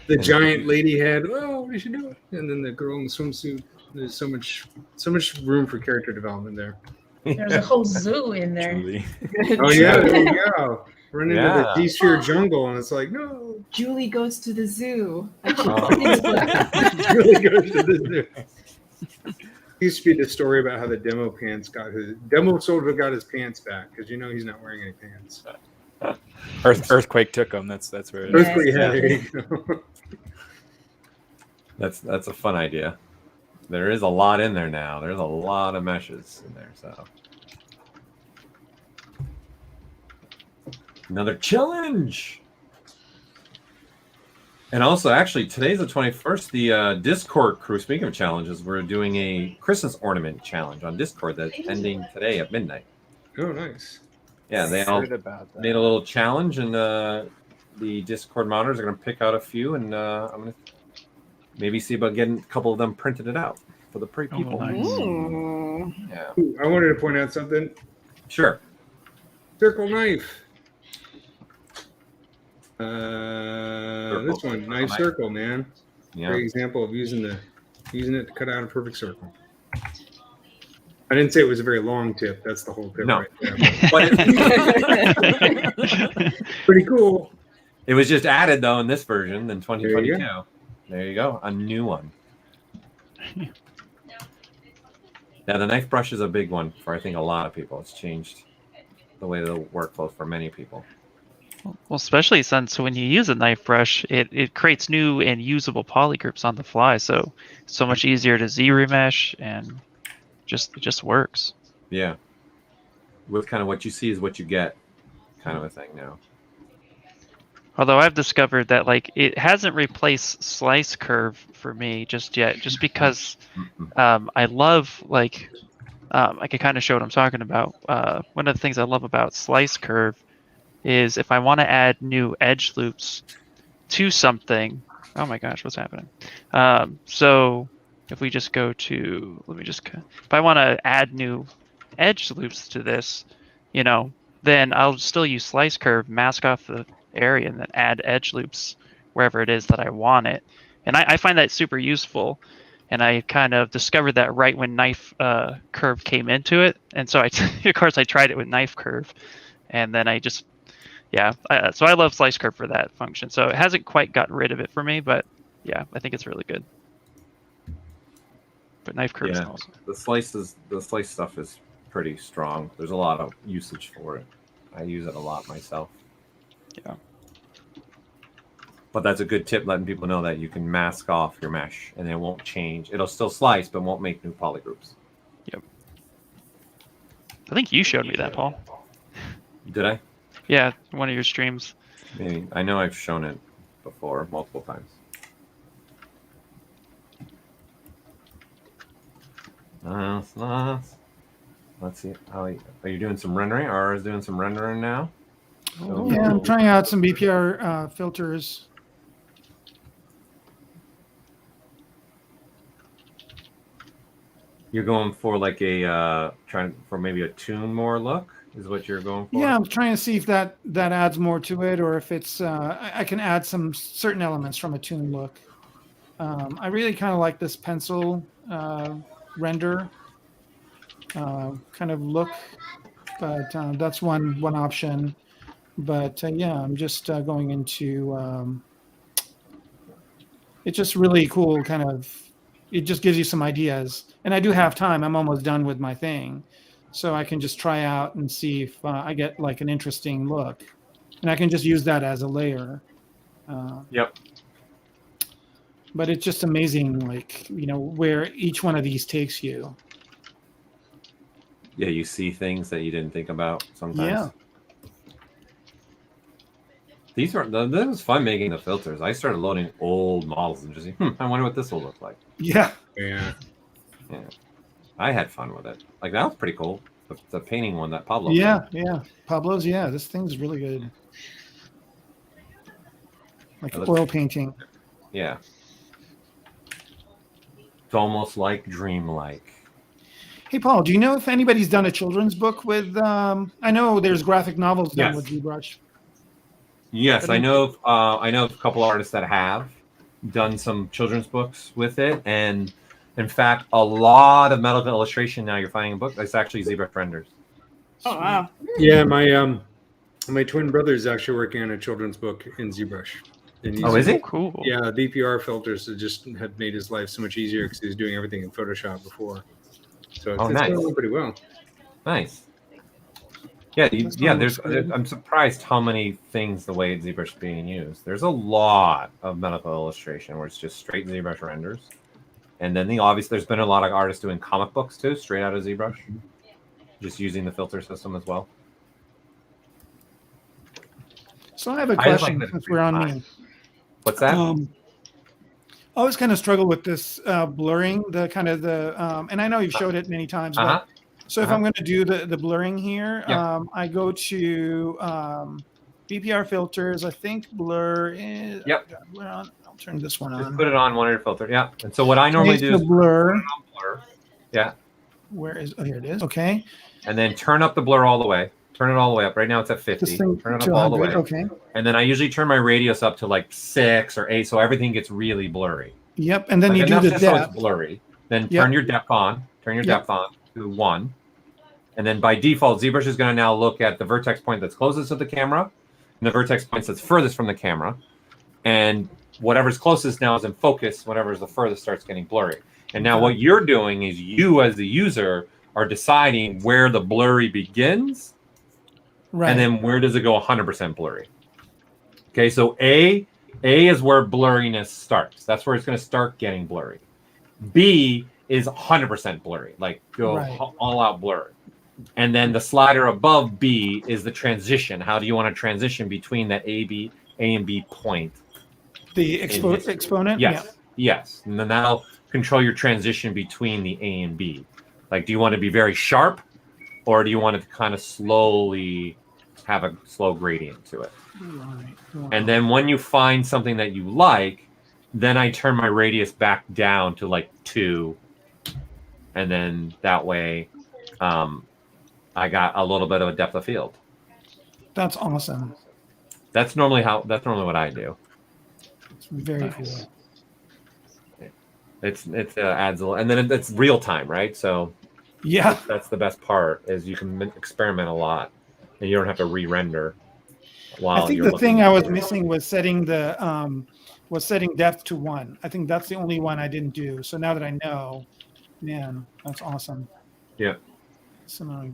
The giant lady head. Oh, we should do it. And then the girl in the swimsuit. There's so much room for character development there. There's a whole zoo in there. Oh yeah, there you go. Run into the G-sphere jungle, and it's like, no. Julie goes to the zoo. Julie goes to the zoo. Used to be the story about how the demo soldier got his pants back because he's not wearing any pants. Earthquake took him. That's where it is. Earthquake. Yeah, there you go. That's a fun idea. There is a lot in there now. There's a lot of meshes in there, so. Another challenge. And also, actually, today's the 21st. The Discord crew, speaking of challenges, we're doing a Christmas ornament challenge on Discord that's ending today at midnight. Oh, nice. Yeah, they all made a little challenge, and the Discord monitors are going to pick out a few, and I'm going to maybe see about getting a couple of them printed it out for the people. Nice. Yeah. Ooh, I wanted to point out something. Sure. Circle knife. This one, nice circle, man. Yeah. Great example of using it to cut out a perfect circle. I didn't say it was a very long tip. That's the whole tip right there. But pretty cool. It was just added though in this version in 2022. There you go, a new one. Yeah, the knife brush is a big one for I think a lot of people. It's changed the way the workflow for many people. Well, especially since when you use a knife brush, it creates new and usable polygroups on the fly. So it's so much easier to Z-remesh and it just works. Yeah. With kind of what you see is what you get kind of a thing now. Although I've discovered that like it hasn't replaced slice curve for me just yet, just because I love like I can kind of show what I'm talking about. One of the things I love about slice curve is if I want to add new edge loops to something. Oh my gosh, what's happening? So if we just go to, if I want to add new edge loops to this, then I'll still use slice curve, mask off the area, and then add edge loops wherever it is that I want it. And I find that super useful. And I kind of discovered that right when knife curve came into it. And so of course I tried it with knife curve, and then I just yeah, so I love Slice Curve for that function. So it hasn't quite gotten rid of it for me, but yeah, I think it's really good. But knife curve is awesome. The slice stuff is pretty strong. There's a lot of usage for it. I use it a lot myself. Yeah. But that's a good tip, letting people know that you can mask off your mesh and it won't change. It'll still slice, but won't make new polygroups. Yep. I think you showed me that, Paul. Did I? Yeah, one of your streams. Maybe. I know I've shown it before, multiple times. Let's see. Are you doing some rendering? Ara's doing some rendering now. Oh, yeah, I'm trying out some BPR filters. You're going for like a trying for maybe a tune more look is what you're going for. Yeah, I'm trying to see if that adds more to it, or if it's I can add some certain elements from a tune look. I really kind of like this pencil render kind of look, but that's one option. But yeah, I'm just going into it's just really cool kind of. It just gives you some ideas, and I do have time. I'm almost done with my thing, so I can just try out and see if I get like an interesting look, and I can just use that as a layer. Yep. But it's just amazing, like, where each one of these takes you. Yeah, you see things that you didn't think about sometimes. Yeah. This was fun making the filters. I started loading old models and just I wonder what this will look like. Yeah. Yeah. Yeah. I had fun with it. Like, that was pretty cool. The painting one that Pablo Yeah, made. yeah. Pablo's, yeah, this thing's really good. Like It looks- oil painting. Yeah. It's almost like dreamlike. Hey, Paul, do you know if anybody's done a children's book with, I know there's graphic novels done Yes. with ZBrush. Yes, I know a couple artists that have done some children's books with it, and in fact, a lot of medical illustration now you're finding in books. It's actually ZBrush renders. Oh wow. Yeah, my twin brother is actually working on a children's book in ZBrush. And Oh, is he? Cool. Yeah, BPR filters have made his life so much easier because he was doing everything in Photoshop before. So it's nice. going pretty well. Nice. Yeah, That there's. looks good. I'm surprised how many things the way ZBrush is being used. There's a lot of medical illustration where it's just straight ZBrush renders, and then there's been a lot of artists doing comic books too, straight out of ZBrush, just using the filter system as well. So I have a I just question like the since we're on free me. What's that? I always kind of struggle with this blurring, and I know you've showed it many times, but so if I'm going to do the blurring here, I go to BPR filters. I think blur is. Yep. Blur on. I'll turn this one Just on. put it on one of your filter. Yeah. And so what I normally Change do is the blur. put it on blur. Yeah. Where is? Oh, here it is. Okay. And then turn up the blur all the way. Turn it all the way up. Right now it's at 50. This thing Turn it to up all the 100. way. Okay. And then I usually turn my radius up to like 6 or 8, so everything gets really blurry. Yep. And then Like you do enough the just so it's depth. blurry. Then Yep. turn your depth on. Turn your Yep. depth on to 1. And then by default, ZBrush is going to now look at the vertex point that's closest to the camera and the vertex point that's furthest from the camera. And whatever's closest now is in focus. Whatever's the furthest starts getting blurry. And now what you're doing is you, as the user, are deciding where the blurry begins, Right. and then where does it go 100% blurry. Okay, so A is where blurriness starts. That's where it's going to start getting blurry. B is 100% blurry, like go Right. all out blur. And then the slider above B is the transition. How do you want to transition between that A and B point? The in history? exponent. Yes. Yes. And then that'll control your transition between the A and B. Like, do you want to be very sharp, or do you want it to kind of slowly have a slow gradient to it? Right. And then when you find something that you like, then I turn my radius back down to like 2. And then that way I got a little bit of a depth of field. That's awesome. That's normally what I do. It's very cool. It adds a little, and then it's real time, right? So Yeah. that's the best part, is you can experiment a lot and you don't have to re-render. while I think you're the thing looking I was for- missing was setting depth to 1. I think that's the only one I didn't do. So now that I know, man, that's awesome. Yeah. So now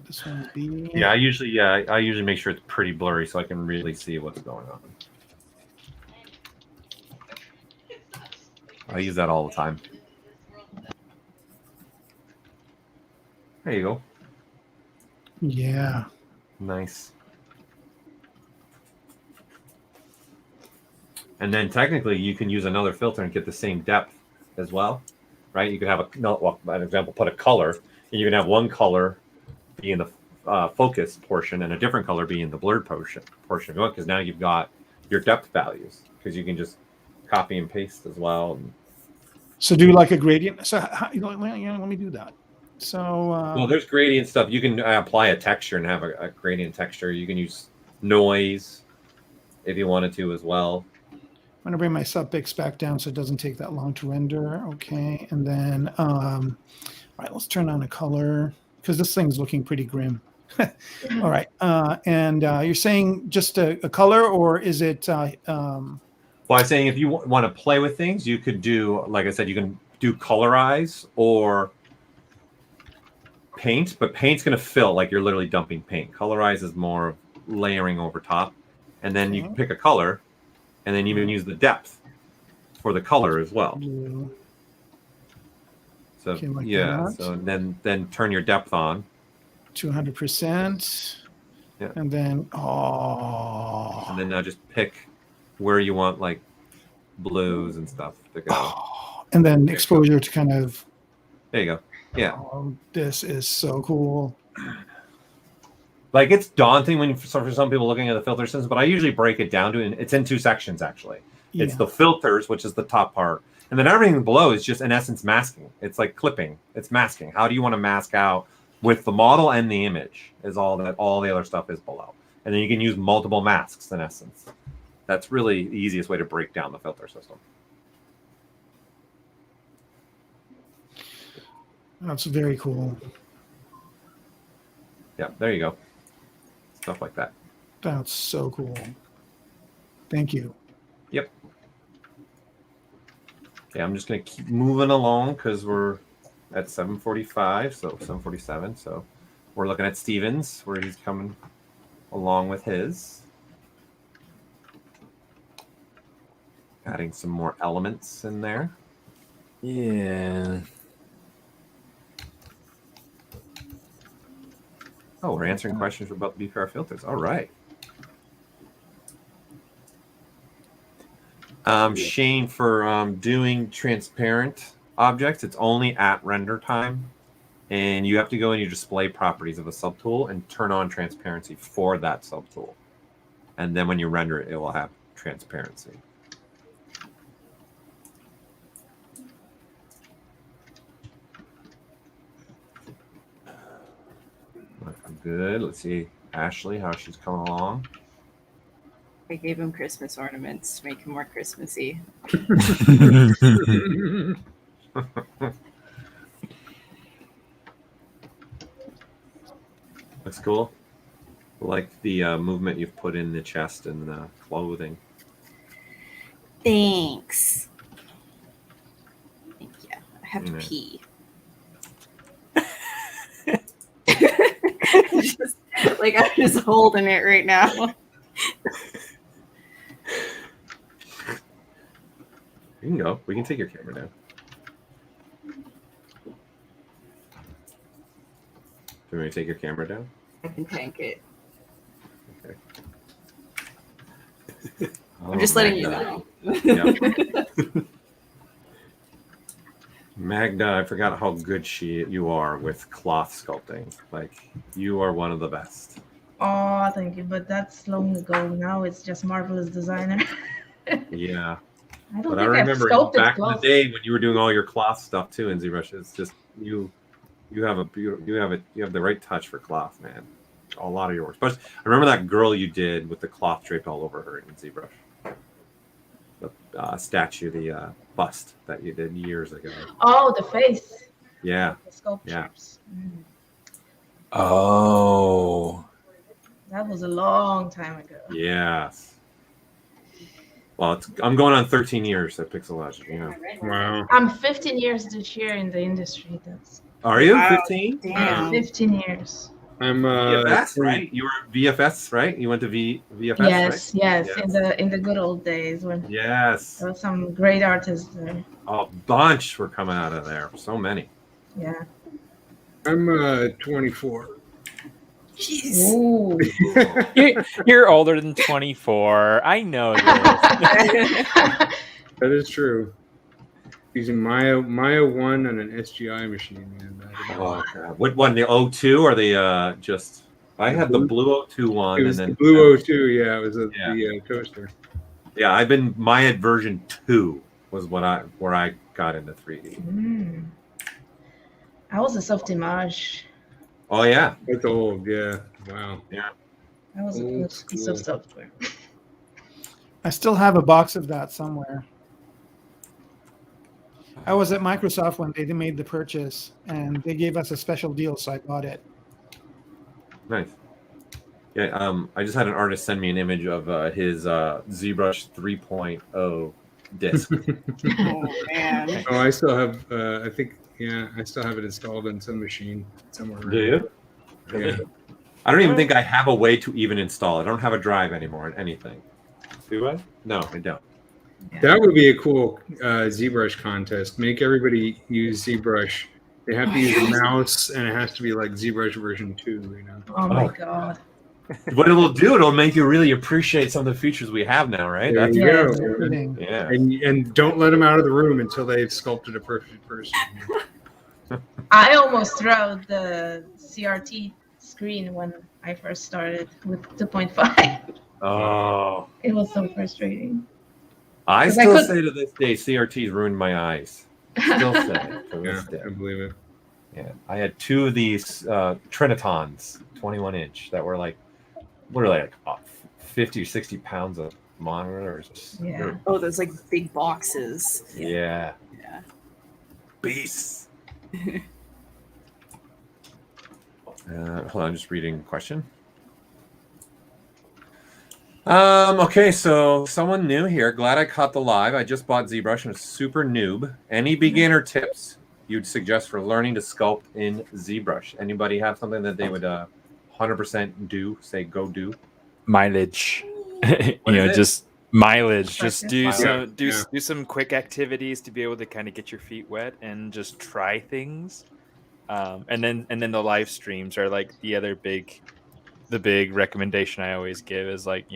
this one's B. Yeah, I usually make sure it's pretty blurry so I can really see what's going on. I use that all the time. There you go. Yeah. Nice. And then technically you can use another filter and get the same depth as well, right? You could have an example, put a color, and you can have one color be in the focus portion and a different color be in the blurred portion because now you've got your depth values because you can just copy and paste as well. So do like a gradient. So let me do that. So well, there's gradient stuff. You can apply a texture and have a gradient texture. You can use noise if you wanted to as well. I'm going to bring my sub-pix back down so it doesn't take that long to render. Okay. And then, all right, let's turn on a color because this thing's looking pretty grim. All right. And you're saying just a color, or is it? Well, I'm saying if you want to play with things, you could do, like I said, you can do colorize or paint, but paint's going to fill, like you're literally dumping paint. Colorize is more layering over top. And then you can pick a color and then even use the depth for the color as well. Blue. So Okay, like yeah, that. so then turn your depth on. 200%. Yeah. And then, And then now just pick where you want like blues and stuff to go. And then exposure to kind of. There you go. Yeah. Oh, this is so cool. Like it's daunting when for some people looking at the filter system, but I usually break it down to it's in 2 sections actually. It's the filters, which is the top part, and then everything below is just in essence masking. It's like clipping. It's masking. How do you want to mask out with the model and the image? Is all the other stuff is below, and then you can use multiple masks in essence. That's really the easiest way to break down the filter system. That's very cool. Yeah, there you go. Stuff like that. That's so cool. Thank you. Yep. Okay, I'm just going to keep moving along because we're at 7:45, so 7:47. So we're looking at Steven's, where he's coming along with his. Adding some more elements in there. Yeah. Oh, we're answering questions about the BPR filters. All right. Shane, for doing transparent objects, it's only at render time. And you have to go in your display properties of a subtool and turn on transparency for that subtool. And then when you render it, it will have transparency. Good. Let's see Ashley, how she's coming along. I gave him Christmas ornaments to make him more Christmassy. Looks cool. Like the movement you've put in the chest and the clothing. Thanks. Thank you. I have to pee. Just, like I'm just holding it right now. You can go. We can take your camera down. Do you want me to take your camera down? I can tank it. Okay. I'm just letting you know. Yep. Magda, I forgot how good you are with cloth sculpting. Like, you are one of the best. Oh, thank you. But that's long ago. Now it's just Marvelous Designer. Yeah. I don't But think I remember I've back in cloth. the day when you were doing all your cloth stuff too in ZBrush. It's just you have the right touch for cloth, man. A lot of your work. But I remember that girl you did with the cloth draped all over her in ZBrush. The statue, the bust that you did years ago. Oh, the face. Yeah. The sculptures. Yeah. Oh. That was a long time ago. Yes. Well, I'm going on 13 years at Pixologic. You know. Wow. I'm 15 years this year in the industry. That's Are you Wow. 15? Damn. 15 years. I'm VFS, right? You were VFS, right? You went to VFS, right? Yes, yes. In the good old days when Yes. there were some great artists there. A bunch were coming out of there. So many. Yeah. I'm 24. Jeez. Ooh. You're older than 24. I know this. That is true. Using Maya 1 on an SGI machine, man. Oh, God. What one? The O2 or the just? I had the blue O2 one. It was and then the blue O2, yeah. It was the toaster. Yeah, I've been Maya version 2 was where I got into 3D. I was a Softimage. Oh yeah, That's old, yeah. Wow. Yeah. That was a good piece of software. I still have a box of that somewhere. I was at Microsoft when they made the purchase, and they gave us a special deal, so I bought it. Nice. Yeah, I just had an artist send me an image of his ZBrush 3.0 disc. Oh man. Oh, I still have. I think. Yeah, I still have it installed on some machine somewhere. Do you? Yeah. I don't even think I have a way to even install it. I don't have a drive anymore on anything. Do I? No, I don't. That would be a cool ZBrush contest. Make everybody use ZBrush. They have to use a mouse, and it has to be like ZBrush version 2. You know. Oh my god. What it'll do, it'll make you really appreciate some of the features we have now, right? There you go. Yeah. And don't let them out of the room until they've sculpted a perfect person. I almost threw out the CRT screen when I first started with 2.5. Oh. It was so frustrating. I still say to this day, CRTs ruined my eyes. Still say it to this day. I believe it. Yeah, I had 2 of these Trinitons, 21-inch, that were like, what are they, like 50 or 60 pounds of monitors. Yeah. Oh, those like big boxes. Yeah. Yeah. Beasts. Hold on, just reading a question. Okay, so someone new here. Glad I caught the live. I just bought ZBrush and a super noob. Any beginner tips you'd suggest for learning to sculpt in ZBrush? Anybody have something that they would 100% do? Say go do. Mileage. Just mileage. Just do mileage. some quick activities to be able to kind of get your feet wet and just try things. And then the live streams are like the big recommendation I always give is like,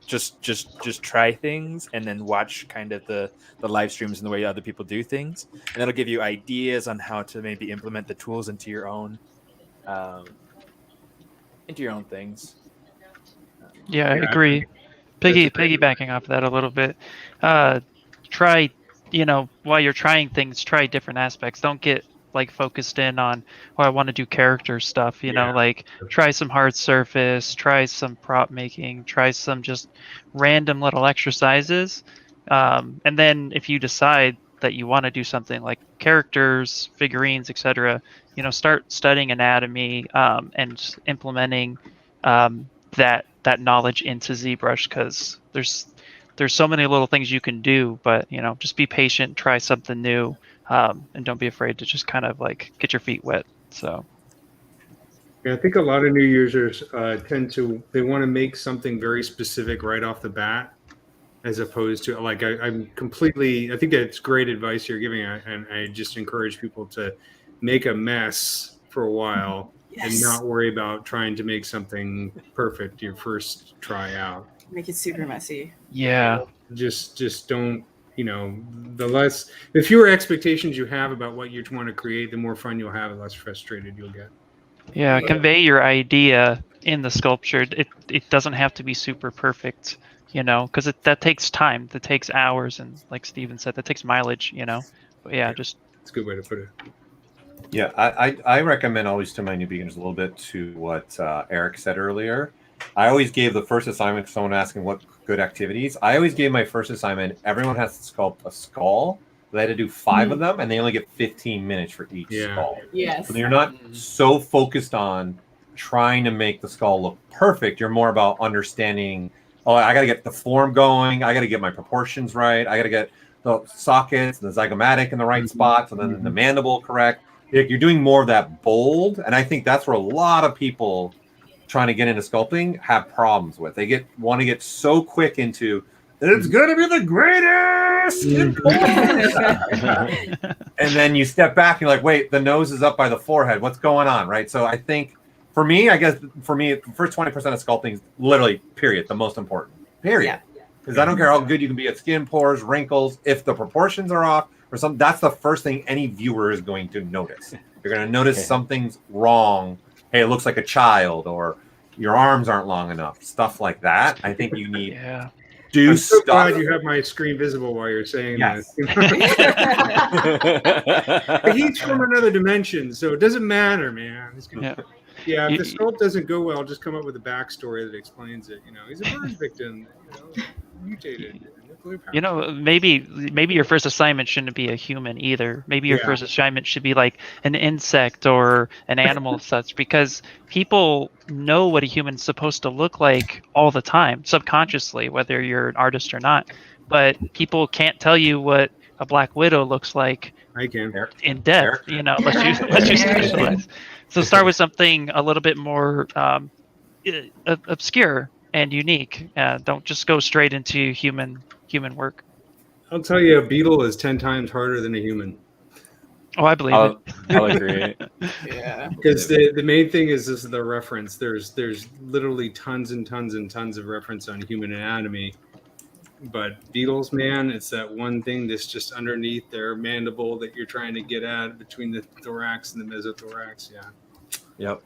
just try things and then watch kind of the live streams and the way other people do things. And that'll give you ideas on how to maybe implement the tools into your own things. Yeah, I agree. Piggybacking off that a little bit. Try, while you're trying things, try different aspects. Don't get like focused in on, I want to do character stuff, like try some hard surface, try some prop making, try some just random little exercises. And then if you decide that you want to do something like characters, figurines, etc., start studying anatomy and implementing that knowledge into ZBrush, because there's so many little things you can do, but just be patient, try something new, and don't be afraid to just kind of like get your feet wet. So yeah, I think a lot of new users they want to make something very specific right off the bat, as opposed to like I think that's great advice you're giving, and I just encourage people to make a mess for a while. Yes. And not worry about trying to make something perfect your first try out. Make it super messy. Yeah. Just don't, the fewer expectations you have about what you want to create, the more fun you'll have, the less frustrated you'll get. Yeah, convey your idea in the sculpture. It doesn't have to be super perfect, because that takes time. That takes hours, and like Steven said, that takes mileage, But yeah, just... It's a good way to put it. Yeah, I recommend always to my new beginners a little bit to what Eric said earlier. I always gave the first assignment to someone asking what good activities. I always gave my first assignment, everyone has to sculpt a skull. They had to do 5 of them, and they only get 15 minutes for each skull. Yes. So you're not so focused on trying to make the skull look perfect. You're more about understanding, oh, I got to get the form going. I got to get my proportions right. I got to get the sockets and the zygomatic in the right spots, and then the mandible correct. You're doing more of that bold. And I think that's where a lot of people trying to get into sculpting have problems with. They want to get so quick into, it's going to be the greatest. And then you step back and you're like, wait, the nose is up by the forehead. What's going on, right? So I think for me, the first 20% of sculpting is literally, period, the most important, period. Because I don't care how good you can be at skin pores, wrinkles, if the proportions are off or something, that's the first thing any viewer is going to notice. You're going to notice something's wrong. Hey, it looks like a child, or your arms aren't long enough, stuff like that. I think you need I'm so glad you have my screen visible while you're saying that. He's from another dimension, so it doesn't matter, man. If the sculpt doesn't go well, just come up with a backstory that explains it. You know, he's a burn victim, mutated. You know, maybe your first assignment shouldn't be a human either. Maybe your first assignment should be like an insect or an animal of such, because people know what a human's supposed to look like all the time, subconsciously, whether you're an artist or not. But people can't tell you what a black widow looks like in depth. You know, unless you specialize. So start with something a little bit more obscure and unique. Don't just go straight into human work. I'll tell you, a beetle is 10 times harder than a human. Oh, I believe it. I'll agree. Because the main thing is this is the reference. There's literally tons and tons and tons of reference on human anatomy. But beetles, man, it's that one thing that's just underneath their mandible that you're trying to get at between the thorax and the mesothorax. Yeah. Yep.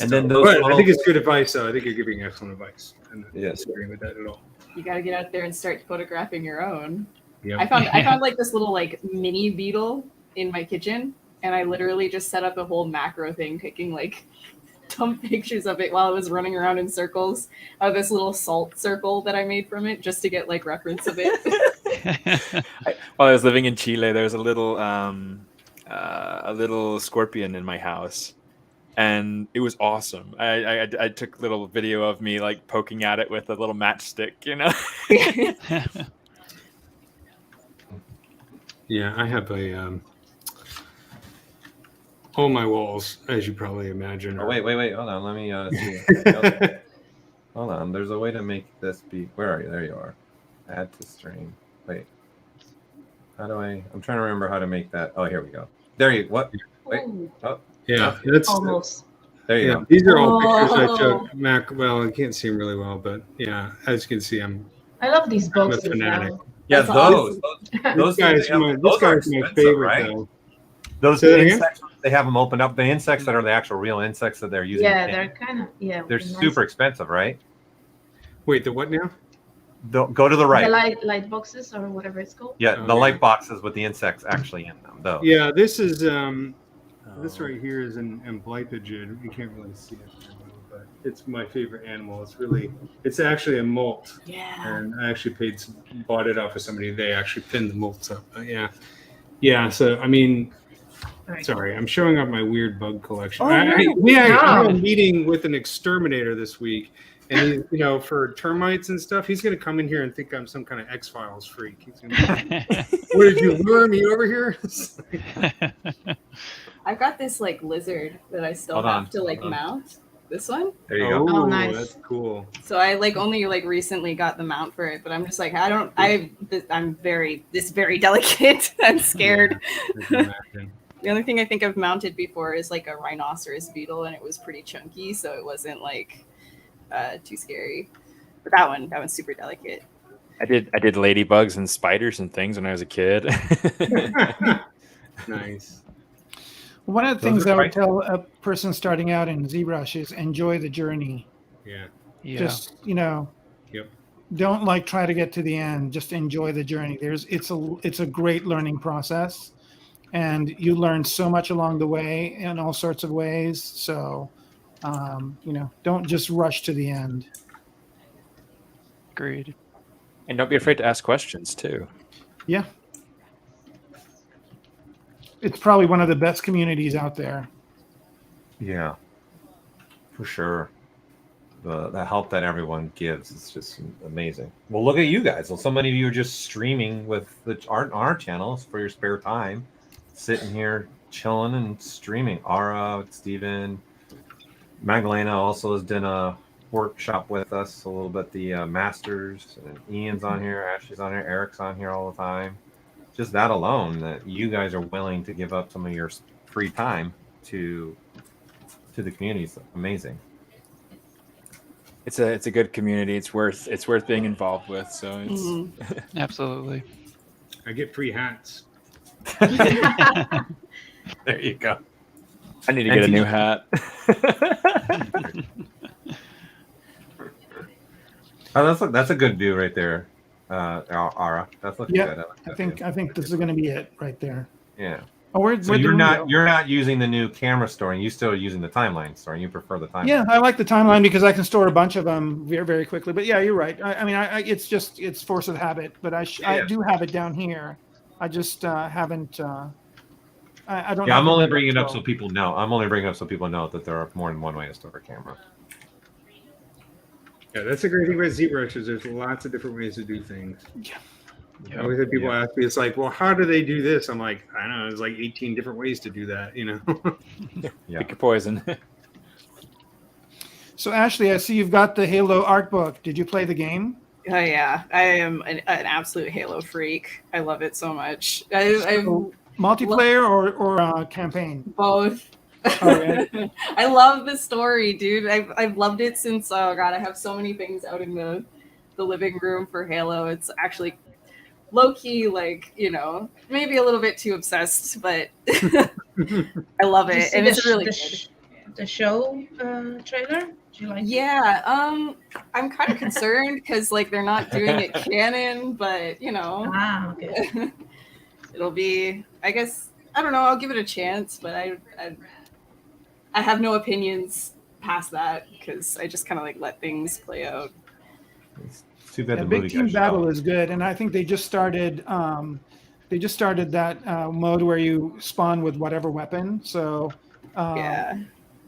And then I think it's good advice, though. I think you're giving excellent advice. I'm not disagreeing with that at all. You got to get out there and start photographing your own. Yep. I found like this little like mini beetle in my kitchen, and I literally just set up a whole macro thing, taking like dumb pictures of it while I was running around in circles of this little salt circle that I made from it, just to get like reference of it. While I was living in Chile, there was a little scorpion in my house. And it was awesome. I took a little video of me like poking at it with a little matchstick, you know. Yeah, I have a all my walls, as you probably imagine. Oh, wait, hold on. Let me see. Hold on. There's a way to make this be. Where are you? There you are. Add to stream. Wait. How do I? I'm trying to remember how to make that. Oh, here we go. There you. What? Wait. Oh. Yeah, that's almost. There you go. These are all pictures I took. Mac, well, I can't see them really well, but yeah, as you can see, I love these boxes. I'm a fanatic. Yeah, those guys are my favorite, right? though. Those insects, they have them opened up. The insects that are the actual real insects that they're using. Yeah, they're kind of They're super expensive, right? Wait, the what now? Go to the right. The light boxes or whatever it's called. Yeah, the light boxes with the insects actually in them, though. Yeah, this is this right here is an amblipigid. You can't really see it very well, but it's my favorite animal. It's actually a molt. Yeah. And I actually bought it off of somebody. They actually pinned the molts up. But yeah. So I mean, sorry, I'm showing off my weird bug collection. I had a meeting with an exterminator this week. And for termites and stuff, he's going to come in here and think I'm some kind of X-Files freak. He's going to what did you lure me over here? I've got this like lizard that I still have to mount. This one. There you go. Oh, nice. That's cool. So I only recently got the mount for it, but I'm just like I'm very delicate. I'm scared. Yeah, the only thing I think I've mounted before is like a rhinoceros beetle, and it was pretty chunky, so it wasn't like too scary. But that one's super delicate. I did ladybugs and spiders and things when I was a kid. Nice. One of the things I would tell a person starting out in ZBrush is enjoy the journey. Yeah. Just Yep. don't try to get to the end. Just enjoy the journey. It's a great learning process, and you learn so much along the way in all sorts of ways. So, don't just rush to the end. Agreed. And don't be afraid to ask questions too. Yeah. It's probably one of the best communities out there. Yeah. For sure. The help that everyone gives is just amazing. Well, look at you guys. Well, so many of you are just streaming with our channels for your spare time, sitting here chilling and streaming. Ara, Steven, Magdalena also has done a workshop with us a little bit. The masters, and Ian's on here, Ashley's on here, Eric's on here all the time. Just that alone, that you guys are willing to give up some of your free time to the community is amazing. It's a good community. It's worth being involved with. So it's Absolutely. I get free hats. There you go. I need to get a new hat. Oh, that's a good view right there, Ara. That's looking good. I think this is going to be it right there. Yeah. Oh, so you're not using the new camera storing. You still using the timeline storing. You prefer the timeline. Yeah, I like the timeline because I can store a bunch of them very, very quickly. But yeah, you're right. I mean, it's force of habit. But I do have it down here. I just haven't. I don't. Yeah, I'm only bringing it up so people know. I'm only bringing it up so people know that there are more than one way to store a camera. Yeah, that's a great thing about ZBrush is there's lots of different ways to do things. Yeah. I always had people ask me, it's like, well, how do they do this? I'm like, I don't know, there's like 18 different ways to do that, you know? Yeah. Pick your poison. So, Ashley, I see you've got the Halo art book. Did you play the game? Oh, yeah. I am an absolute Halo freak. I love it so much. Multiplayer or campaign? Both. Oh, yeah. I love the story, dude. I've loved it since, oh, God, I have so many things out in the living room for Halo. It's actually low-key, like, you know, maybe a little bit too obsessed, but I love it. And it's really good. The show trailer? Do you like Yeah, I'm kind of concerned because, like, they're not doing it canon, but, you know. Ah, okay. It'll be, I guess, I don't know, I'll give it a chance, but I have no opinions past that because I just kind of, like, let things play out. It's too bad the Big movie Team got Battle shelved. is good, and I think they just started that mode where you spawn with whatever weapon. So Yeah.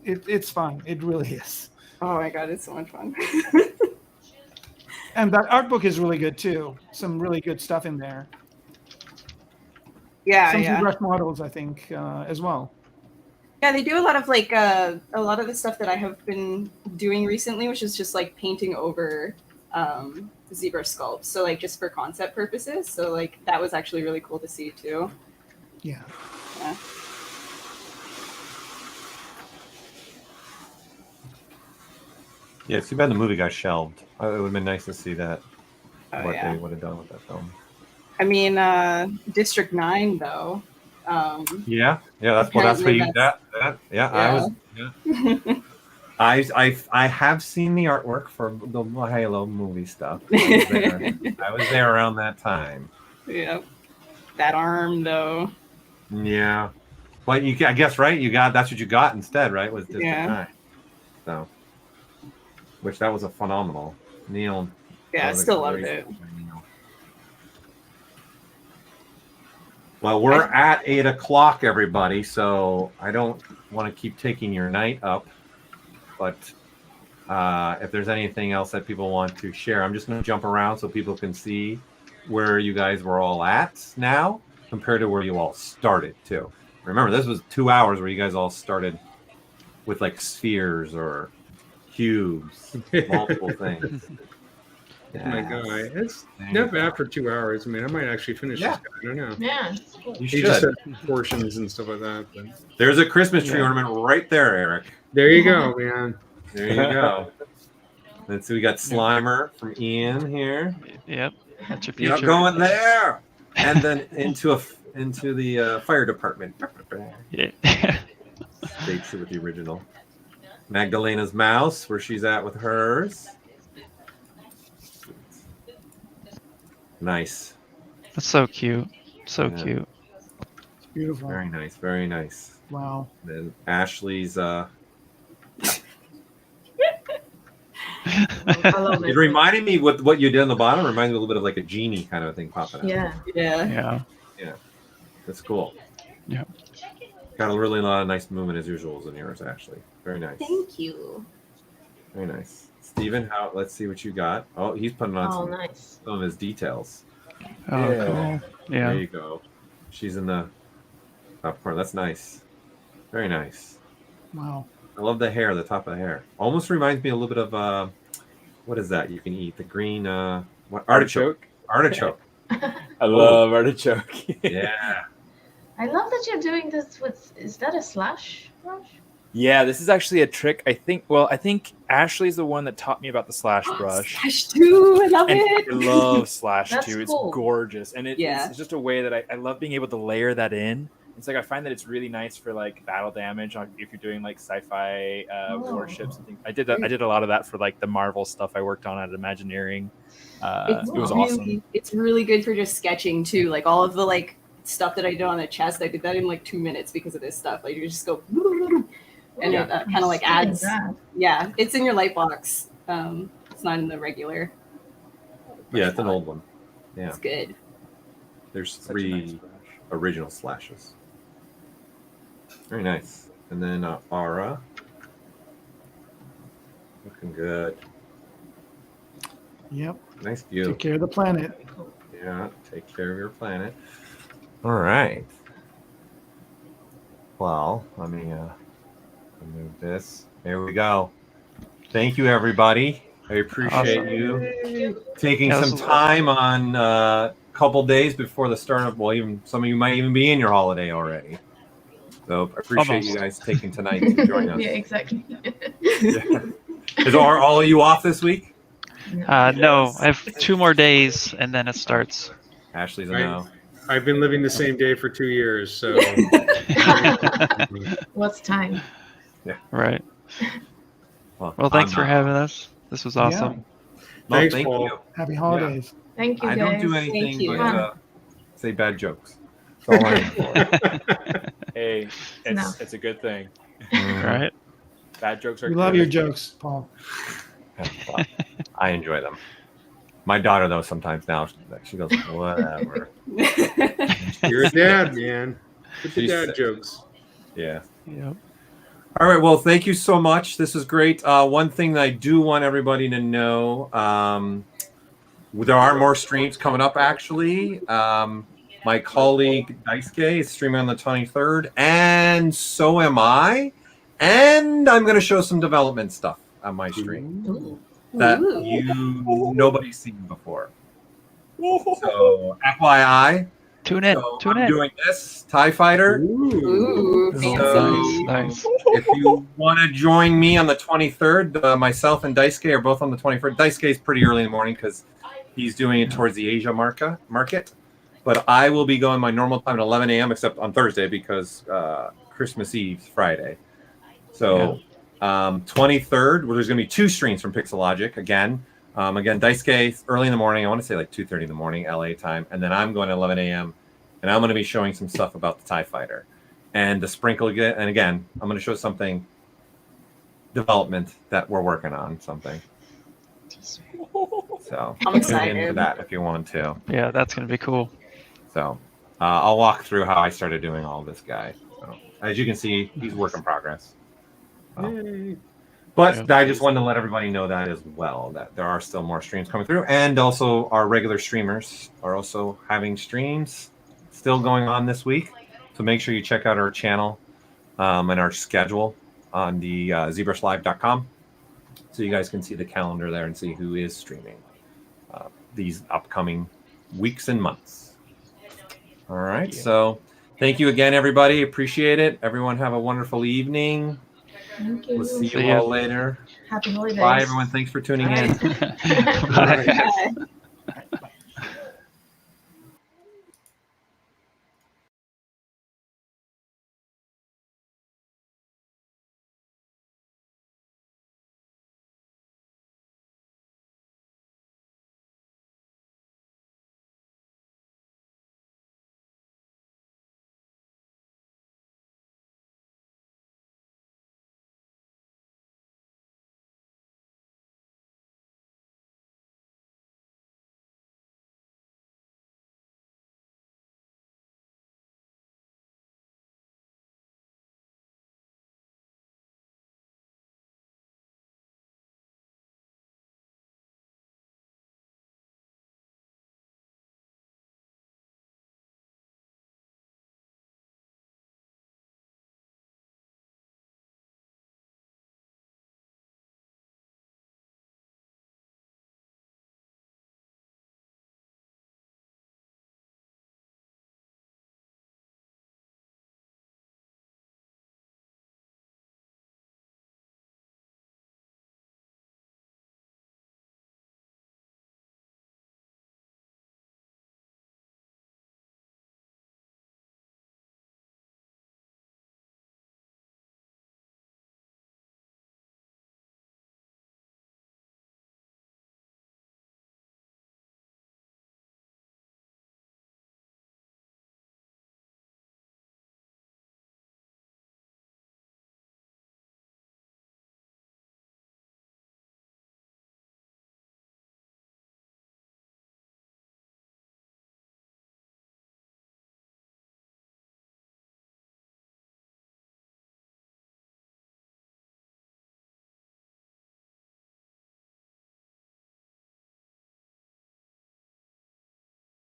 it's fun. It really is. Oh my God, it's so much fun. And that art book is really good too. Some really good stuff in there. Yeah, Some yeah. ZBrush models, I think, as well. Yeah, they do a lot of like a lot of the stuff that I have been doing recently, which is just like painting over ZBrush sculpts. So like just for concept purposes. So like that was actually really cool to see too. Yeah. Yeah. Yeah, it's too bad the movie got shelved. It would have been nice to see that. Oh, What yeah. they would have done with that film. I mean, District 9 though. Yeah, that's what you that. Yeah, I was. Yeah. I have seen the artwork for the Halo movie stuff. I was there around that time. Yeah. That arm though. Yeah, but I guess right. That's what you got instead, right? Was District 9. So, which that was a phenomenal. Neil. Yeah, I still loved it. Well, we're at 8 o'clock, everybody. So I don't want to keep taking your night up, but if there's anything else that people want to share, I'm just going to jump around so people can see where you guys were all at now compared to where you all started too. Remember, this was 2 hours where you guys all started with like spheres or cubes, multiple things. Oh my God, it's not bad for 2 hours. I mean, I might actually finish this guy. I don't know. Yeah. You He just should. had portions and stuff like that. But There's a Christmas tree ornament right there, Eric. there you go, man. There you go. And so we got Slimer from Ian here. Yep. That's your You're future. going there, and then into the fire department. Yeah. Stay true with the original. Magdalena's mouse, where she's at with hers. Nice. That's so cute. So Yeah. cute. It's beautiful. Very nice. Very nice. Wow. Then Ashley's. I love It it. reminded me what you did on the bottom. Reminds me a little bit of like a genie kind of a thing popping out. Yeah. Yeah. Yeah. That's cool. Yeah. Got a really lot of nice movement as usual in yours, Ashley. Very nice. Thank you. Very nice. Steven, let's see what you got. Oh, he's putting on some of his details. Oh, cool. Yeah. There you go. She's in the top part. That's nice. Very nice. Wow. I love the hair, the top of the hair. Almost reminds me a little bit of what is that you can eat? The green artichoke. Artichoke. I love artichoke. Yeah. I love that you're doing this with. Is that a slash brush? Yeah, this is actually a trick. I think Ashley's the one that taught me about the slash brush. Slash 2, I love it. I love slash That's 2. It's cool. gorgeous, and it's just a way that I love being able to layer that in. It's like I find that it's really nice for like battle damage if you're doing like sci-fi warships and things. I did a lot of that for like the Marvel stuff I worked on at Imagineering. It was awesome. It's really good for just sketching too. Like all of the like stuff that I did on the chest, I did that in like 2 minutes because of this stuff. Like you just go. And it kind of like adds. Yeah, it's in your light box. It's not in the regular. Yeah, it's an old one. Yeah, it's good. There's 3 original slashes. Very nice. And then Ara, looking good. Yep. Nice view. Take care of the planet. Yeah, take care of your planet. All right. Well, let me move this. There we go. Thank you, everybody. I appreciate you taking some time on a couple days before the start of, well, even some of you might even be in your holiday already. So I appreciate you guys taking tonight to join us. Yeah, exactly. Are all of you off this week? No, I have 2 more days and then it starts. Ashley's a no. I've been living the same day for 2 years, so. What's time? Yeah. Right. Well, thanks for having us. This was awesome. Yeah. Thanks, thank Paul. you. Happy holidays. Thank you, I guys. don't do anything but say bad jokes. That's all I'm for. Hey, it's a good thing. Right. Bad jokes are We good. love your jokes, Paul. Well, I enjoy them. My daughter, though, sometimes now she goes, whatever. You're a dad, man. Put the She's dad sick. jokes. Yeah. Yep. All right. Well, thank you so much. This is great. One thing that I do want everybody to know, there are more streams coming up, actually. My colleague Daisuke is streaming on the 23rd, and so am I. And I'm going to show some development stuff on my stream that nobody's seen before. So, FYI. Tune in. I'm doing this TIE Fighter. Ooh, fancy. Nice. If you want to join me on the 23rd, myself and Daisuke are both on the 23rd. Daisuke is pretty early in the morning because he's doing it towards the Asia market. But I will be going my normal time at 11 a.m. except on Thursday because Christmas Eve's Friday. So 23rd, where there's going to be 2 streams from Pixologic again. Again, Daisuke early in the morning. I want to say like 2:30 in the morning, LA time. And then I'm going at 11 a.m. And I'm going to be showing some stuff about the TIE Fighter. And the sprinkle again. And again, I'm going to show something development that we're working on, something. So I'm tune excited into that if you want to. Yeah, that's going to be cool. So I'll walk through how I started doing all this, guy. So, as you can see, he's work in progress. So. But I just wanted to let everybody know that as well, that there are still more streams coming through. And also our regular streamers are also having streams still going on this week. So make sure you check out our channel and our schedule on the ZBrushLIVE.com. So you guys can see the calendar there and see who is streaming these upcoming weeks and months. All right. So thank you again, everybody. Appreciate it. Everyone have a wonderful evening. Thank you. We'll see you all later. Happy holidays. Bye, everyone. Thanks for tuning in. Bye. Bye.